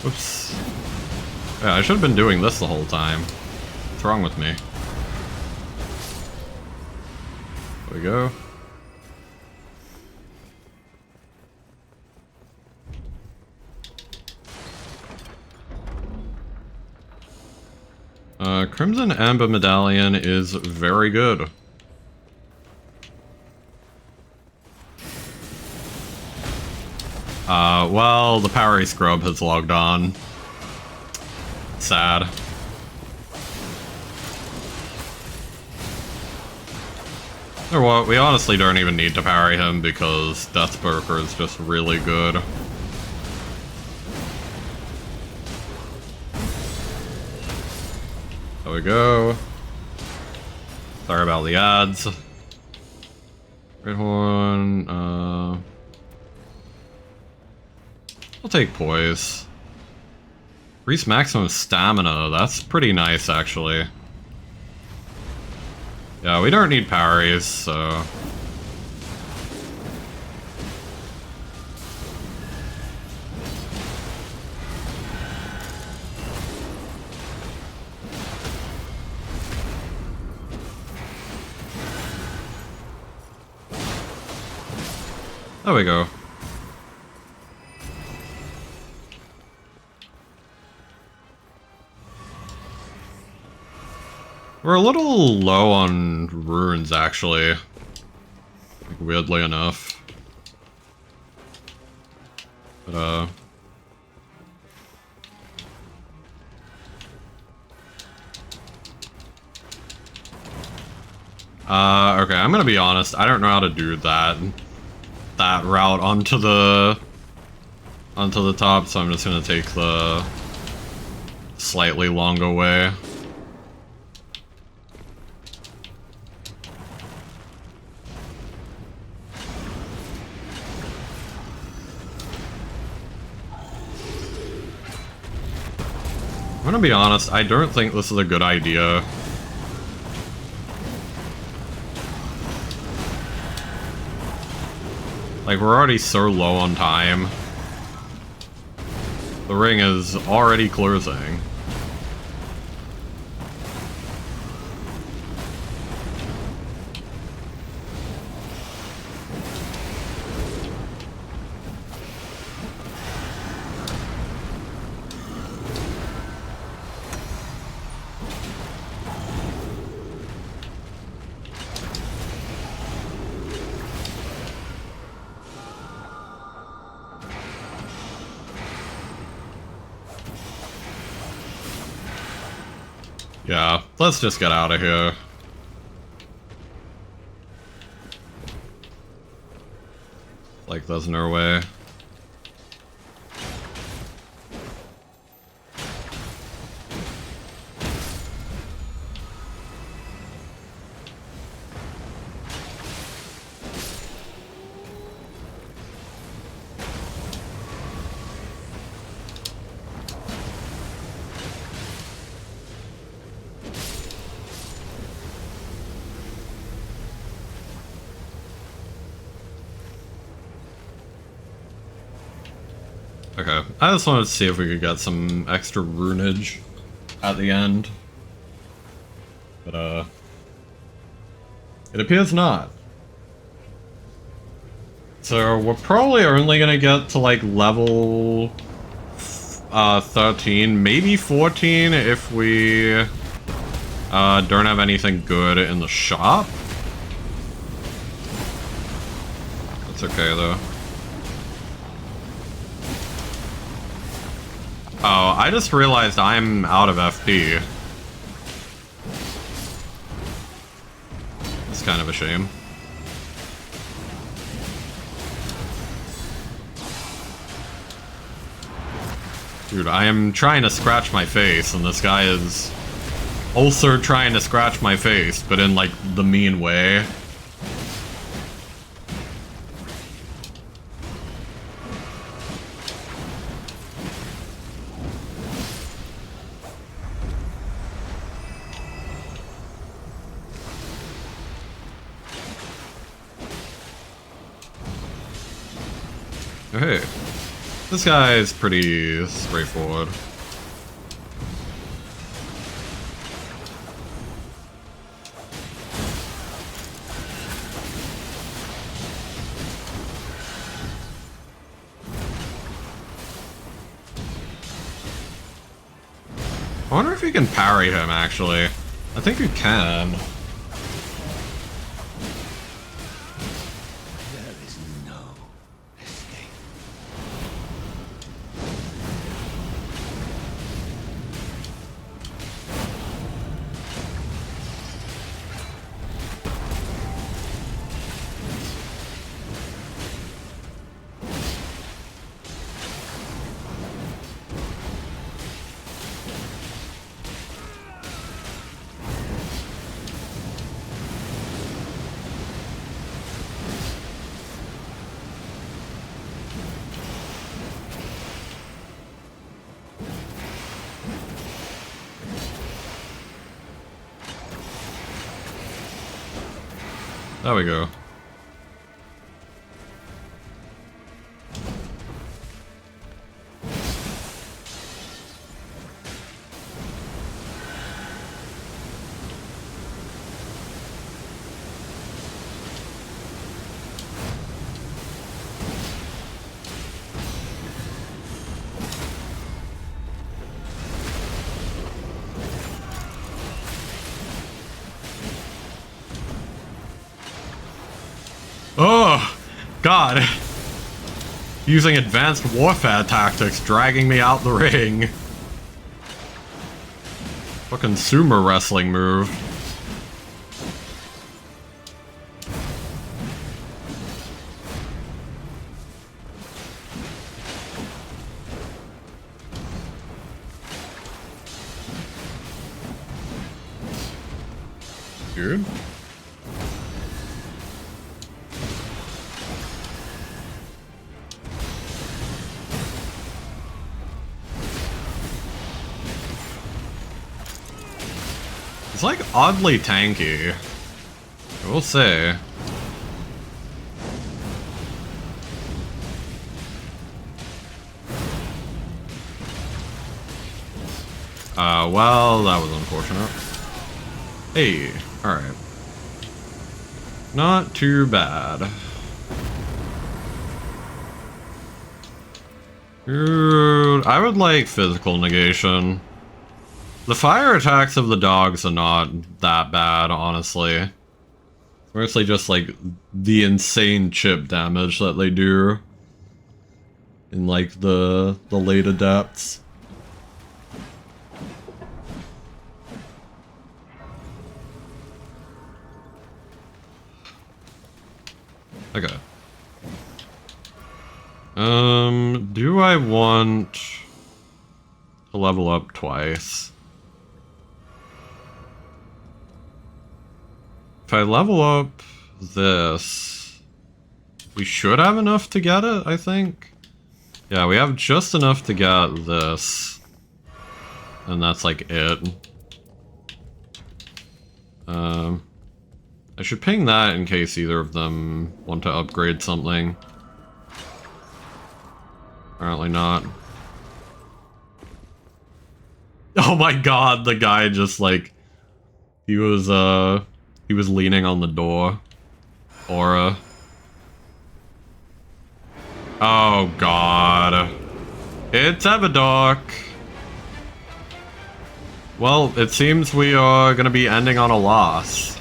Oops. Yeah, I should have been doing this the whole time. What's wrong with me? There we go. Crimson Amber Medallion is very good. Well, the Parry Scrub has logged on. Sad. Or what, we honestly don't even need to parry him because Deathbroker is just really good. There we go. Sorry about the ads. Red Horn, I'll take Poise. Increase maximum stamina, that's pretty nice actually. Yeah, we don't need parries, so... There we go. We're a little low on runes, actually. Like, weirdly enough. But, okay, I'm gonna be honest, I don't know how to do that route onto the top, so I'm just gonna take the slightly longer way. I'm gonna be honest, I don't think this is a good idea. Like, we're already so low on time. The ring is already closing. Yeah, let's just get out of here. Like, there's no way. Okay, I just wanted to see if we could get some extra runage at the end. But, it appears not. So, we're probably only gonna get to, like, level 13, maybe 14 if we don't have anything good in the shop. That's okay, though. Oh, I just realized I'm out of FP. It's kind of a shame. Dude, I am trying to scratch my face, and this guy is also trying to scratch my face, but in, like, the mean way. Hey, this guy is pretty straightforward. I wonder if you can parry him, actually. I think you can. There we go. Oh, God. Using advanced warfare tactics, dragging me out the ring. Fucking sumo wrestling move. Dude. It's like oddly tanky. I will say. Well, that was unfortunate. Hey, alright. Not too bad. Dude, I would like physical negation. The fire attacks of the dogs are not that bad, honestly. It's mostly just like the insane chip damage that they do in like the later depths. Okay. Do I want to level up twice? If I level up this, we should have enough to get it, I think. Yeah, we have just enough to get this. And that's like it. I should ping that in case either of them want to upgrade something. Apparently not. Oh my god, the guy just like... He was leaning on the door. Aura. Oh god. It's Evidork. Well, it seems we are gonna be ending on a loss.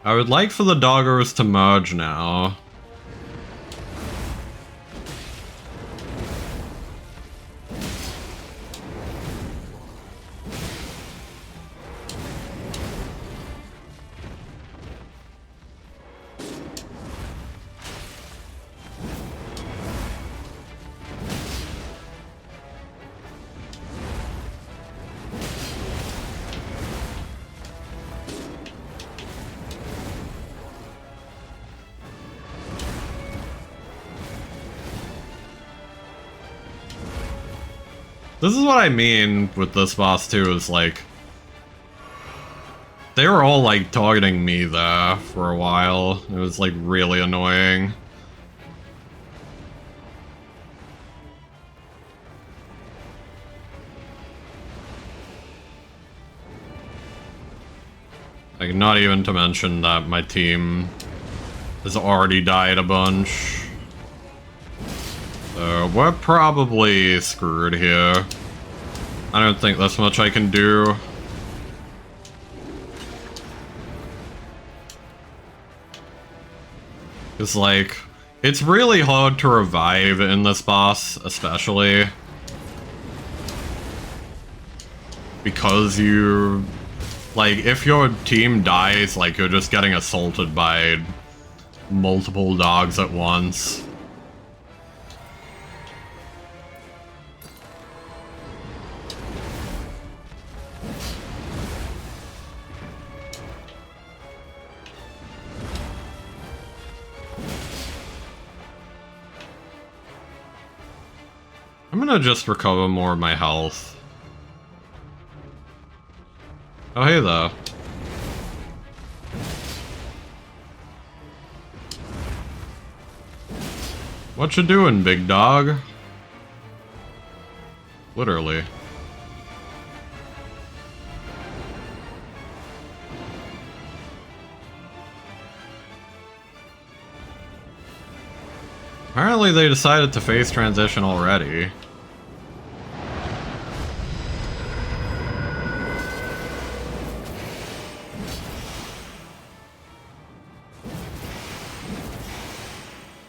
I would like for the doggos to merge now. This is what I mean with this boss too, is like... They were all like targeting me there for a while. It was like really annoying. Like, not even to mention that my team has already died a bunch. So, we're probably screwed here. I don't think there's much I can do. It's like, it's really hard to revive in this boss, especially. Because you... Like, if your team dies, like, you're just getting assaulted by multiple dogs at once. I'm gonna just recover more of my health. Oh, hey there. What you doing, big dog? Literally. Apparently they decided to phase transition already.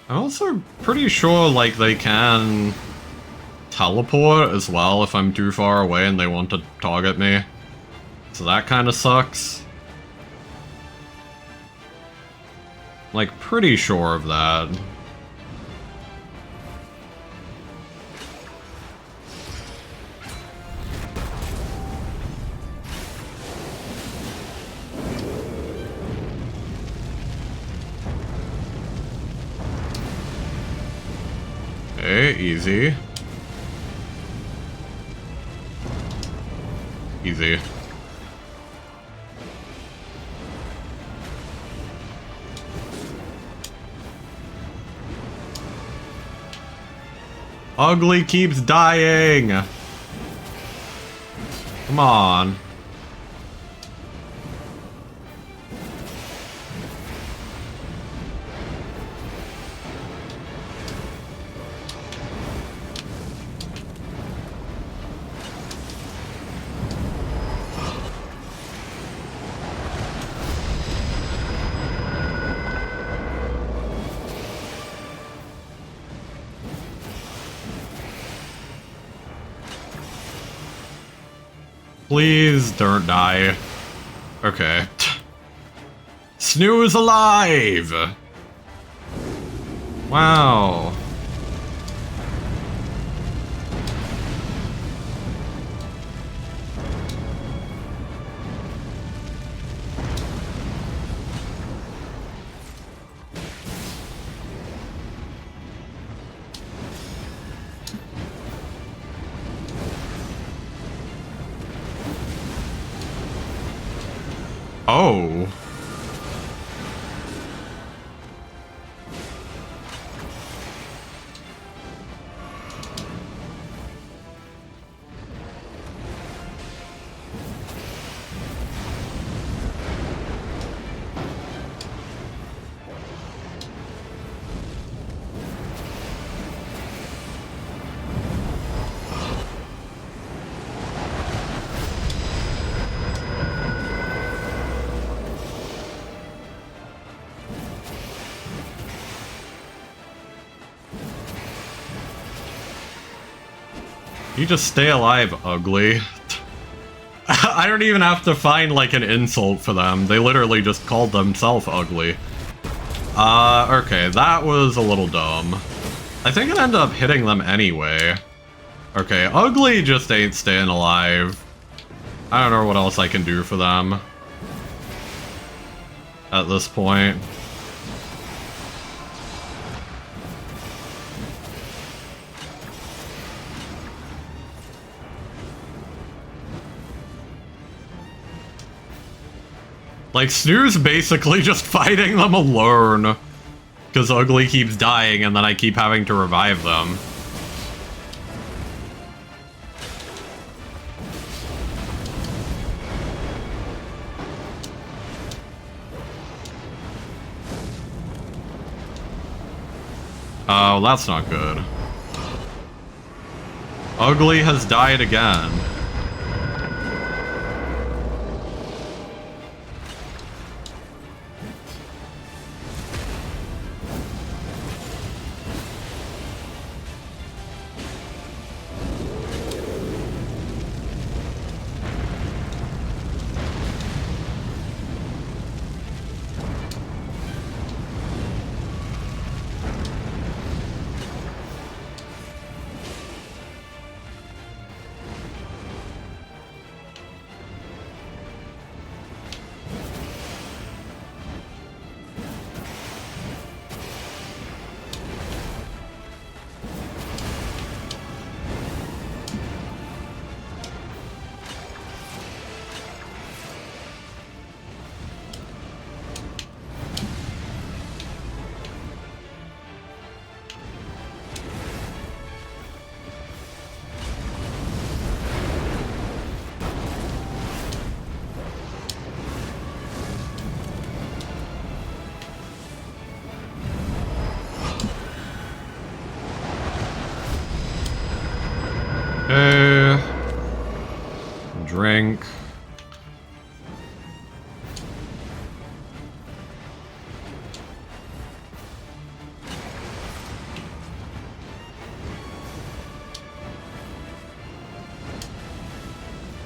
I'm also pretty sure, like, they can teleport as well if I'm too far away and they want to target me. So that kind of sucks. Like, pretty sure of that. Okay, easy. Easy. Ugly keeps dying! Come on. Please don't die. Okay. Snooze alive! Wow. Oh. You just stay alive, ugly. I don't even have to find, like, an insult for them. They literally just called themselves ugly. Okay, that was a little dumb. I think it ended up hitting them anyway. Okay, ugly just ain't staying alive. I don't know what else I can do for them at this point. Like, Snoo's basically just fighting them alone. Because Ugly keeps dying and then I keep having to revive them. Oh, that's not good. Ugly has died again. Drink.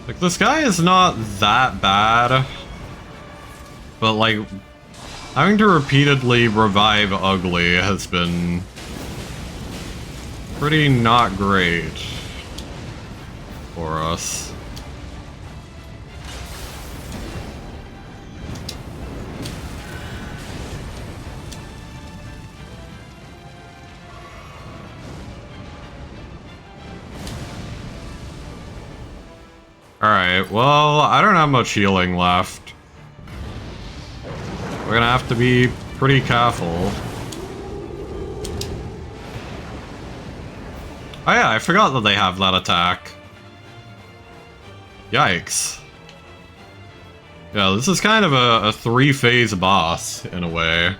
Like, this guy is not that bad, but like, having to repeatedly revive Ugly has been pretty not great for us. Alright, well, I don't have much healing left. We're gonna have to be pretty careful. Oh yeah, I forgot that they have that attack. Yikes. Yeah, this is kind of a three-phase boss, in a way.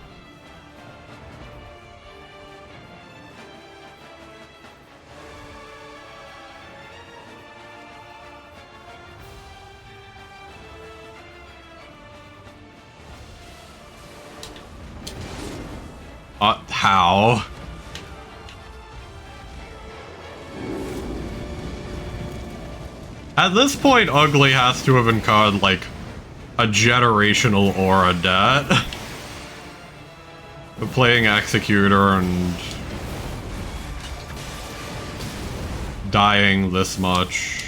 How? At this point, Ugly has to have incurred, like, a generational aura debt. Playing Executor and dying this much.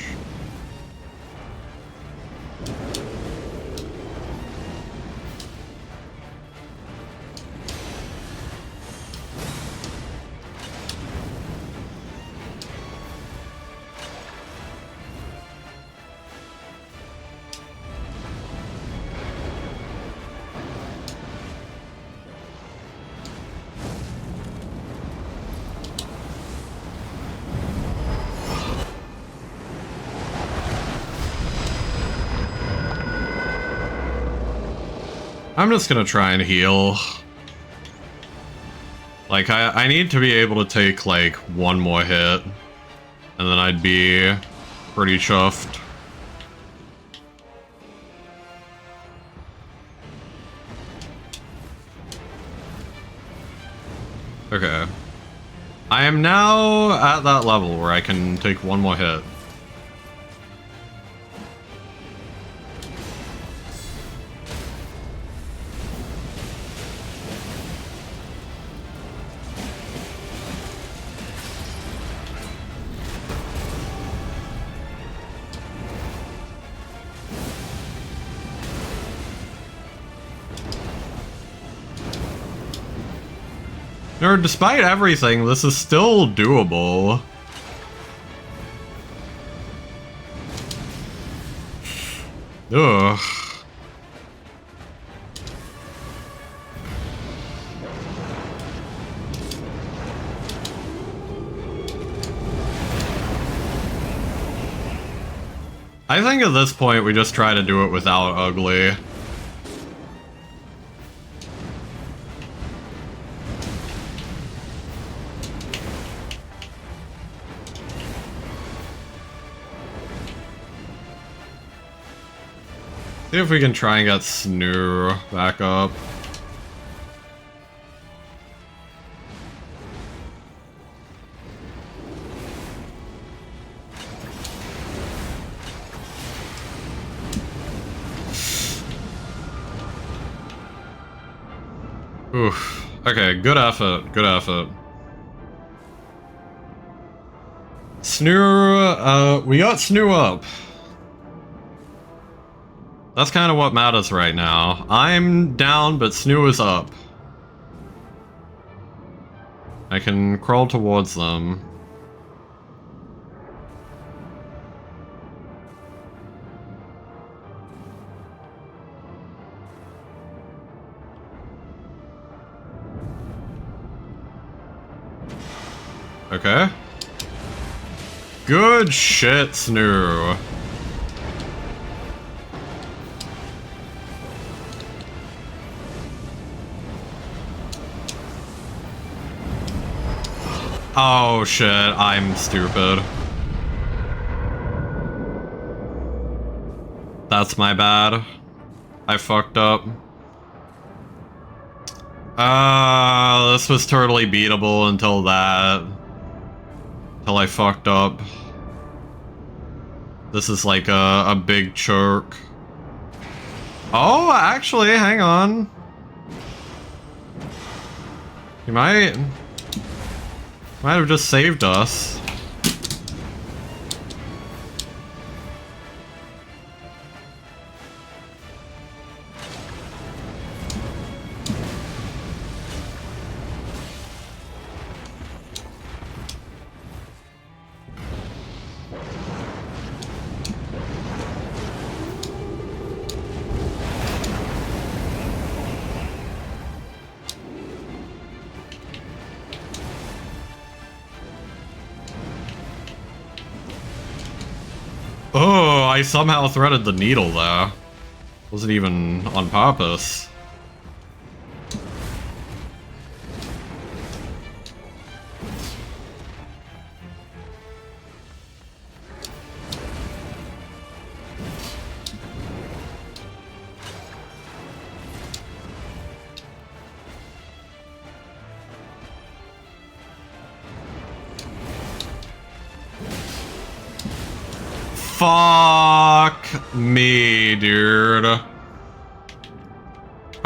I'm just gonna try and heal. Like, I need to be able to take, like, one more hit. And then I'd be pretty chuffed. Okay. I am I'm now at that level where I can take one more hit. Despite everything, this is still doable. Ugh. I think at this point we just try to do it without ugly. See if we can try and get Snoo back up. Oof. Okay, good effort, good effort. Snoo, we got Snoo up. That's kind of what matters right now. I'm down, but Snoo is up. I can crawl towards them. Okay. Good shit, Snoo. Oh shit, I'm stupid. That's my bad. I fucked up. This was totally beatable until that. Until I fucked up. This is like a big churk. Oh, actually, hang on. You might have just saved us. Oh, I somehow threaded the needle there. Wasn't even on purpose. Fuck me, dude.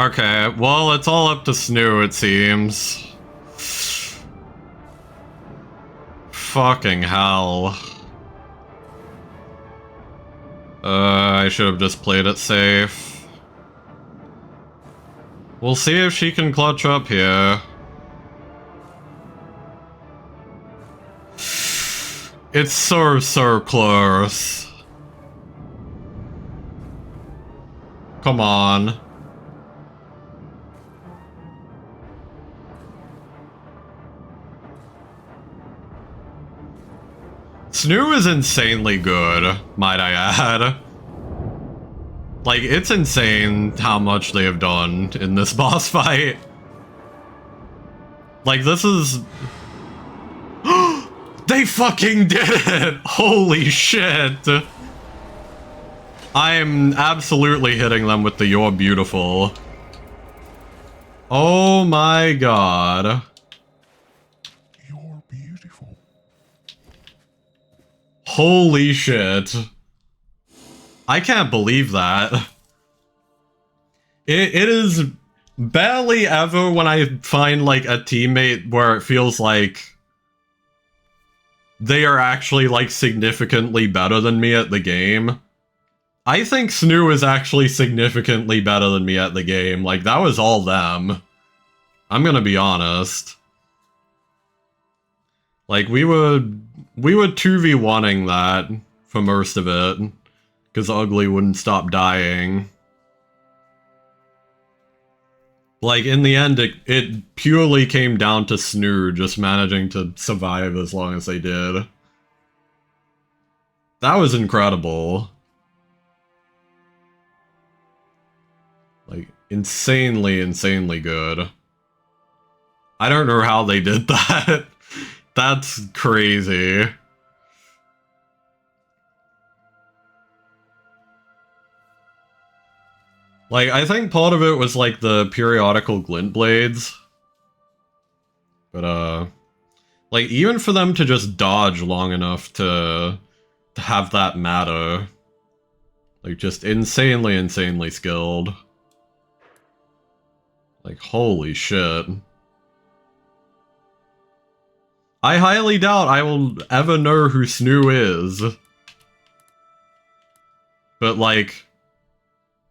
Okay, well, it's all up to Snoo, it seems. Fucking hell. I should have just played it safe. We'll see if she can clutch up here. It's so close. Come on. Snoo is insanely good, might I add. Like, it's insane how much they have done in this boss fight. Like, this is... They fucking did it! Holy shit! I am absolutely hitting them with the "You're beautiful." Oh my god. You're beautiful. Holy shit. I can't believe that. It is barely ever when I find, like, a teammate where it feels like they are actually, like, significantly better than me at the game. I think Snoo is actually significantly better than me at the game. Like, that was all them. I'm gonna be honest. Like, we were 2v1ing that for most of it, because Ugly wouldn't stop dying. Like, in the end, it purely came down to Snoo just managing to survive as long as they did. That was incredible. Like, insanely, insanely good. I don't know how they did that. That's crazy. Like, I think part of it was, like, the periodical glint blades. But, like, even for them to just dodge long enough to have that matter. Like, just insanely, insanely skilled. Like, holy shit. I highly doubt I will ever know who Snoo is. But, like,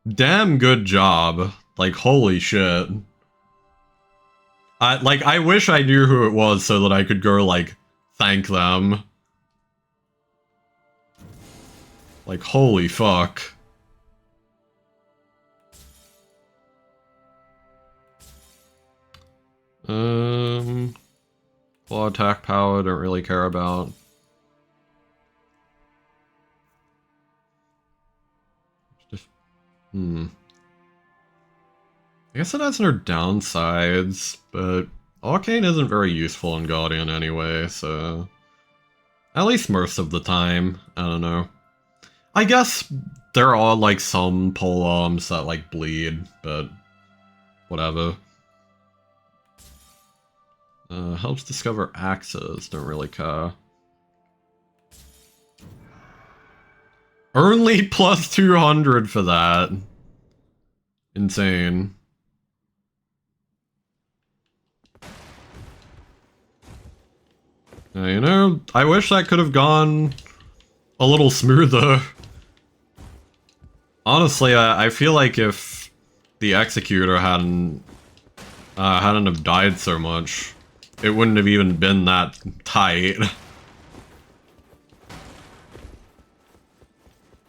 damn good job. Like, holy shit. I wish I knew who it was so that I could go, like, thank them. Like, holy fuck. Full attack power, don't really care about. Just, I guess it has no downsides, but Arcane isn't very useful in Guardian anyway, so... At least most of the time, I don't know. I guess there are, like, some polearms that, like, bleed, but... whatever. Helps discover axes, don't really care. Only plus 200 for that. Insane. You know, I wish that could have gone a little smoother. Honestly, I feel like if the Executor hadn't have died so much, it wouldn't have even been that tight.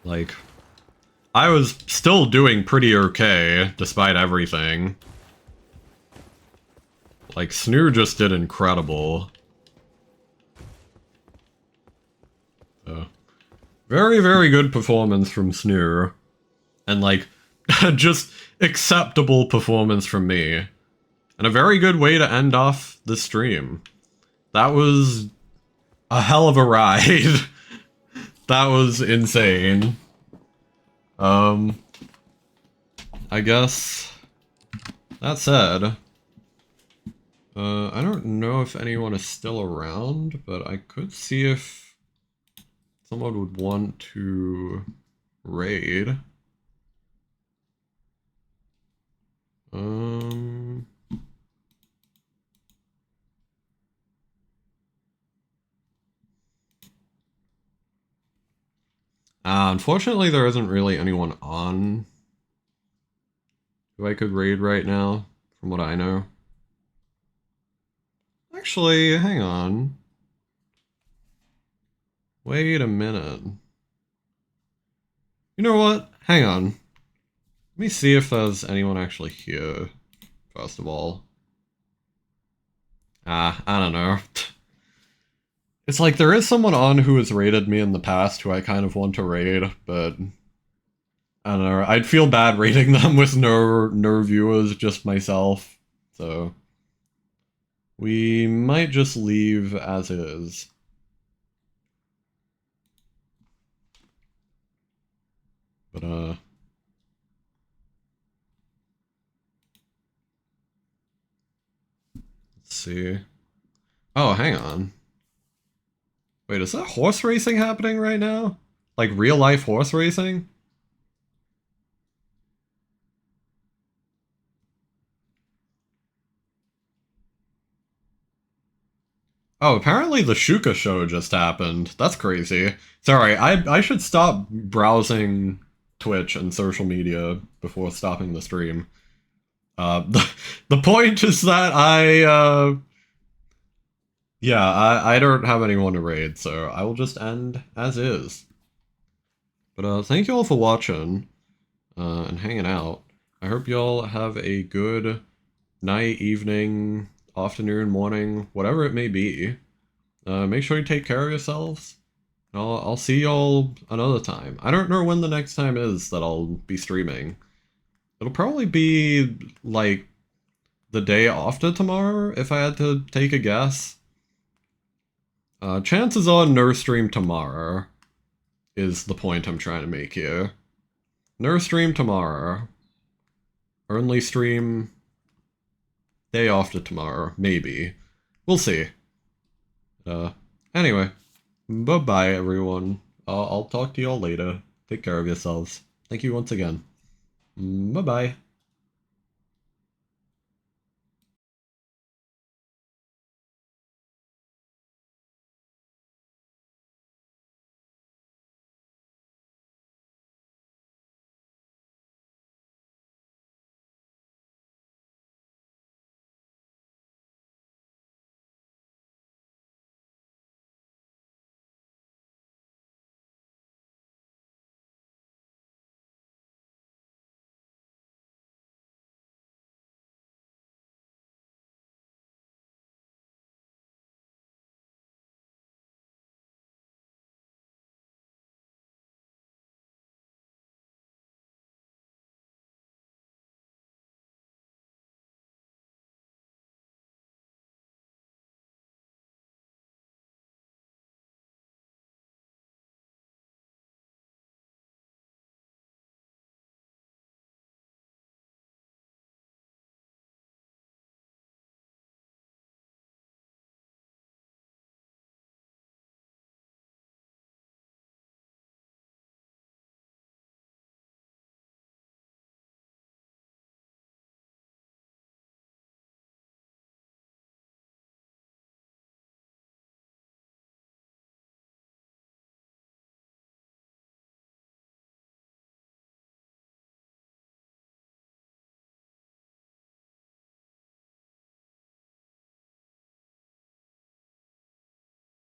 Like, I was still doing pretty okay, despite everything. Like, Snoo just did incredible. Very, very good performance from Snoo. And, like, just acceptable performance from me. And a very good way to end off the stream. That was a hell of a ride. That was insane. I guess that said, I don't know if anyone is still around, but I could see if someone would want to raid. Unfortunately, there isn't really anyone on who I could raid right now, from what I know. Actually, hang on. Wait a minute. You know what? Hang on. Let me see if there's anyone actually here, first of all. I don't know. It's like there is someone on who has raided me in the past who I kind of want to raid, but I don't know. I'd feel bad raiding them with no viewers, just myself. So we might just leave as is. But let's see. Oh, hang on. Wait, is that horse racing happening right now? Like real life horse racing? Oh, apparently the Shuka show just happened. That's crazy. Sorry, I should stop browsing Twitch and social media before stopping the stream. The point is that I don't have anyone to raid, so I will just end as is. But thank you all for watching and hanging out. I hope you all have a good night, evening, afternoon, morning, whatever it may be. Make sure you take care of yourselves. I'll see y'all another time. I don't know when the next time is that I'll be streaming. It'll probably be, like, the day after tomorrow, if I had to take a guess. Chances are no stream tomorrow is the point I'm trying to make here. No stream tomorrow. Only stream day after tomorrow, maybe. We'll see. Anyway, bye-bye everyone. I'll talk to y'all later. Take care of yourselves. Thank you once again. Bye-bye.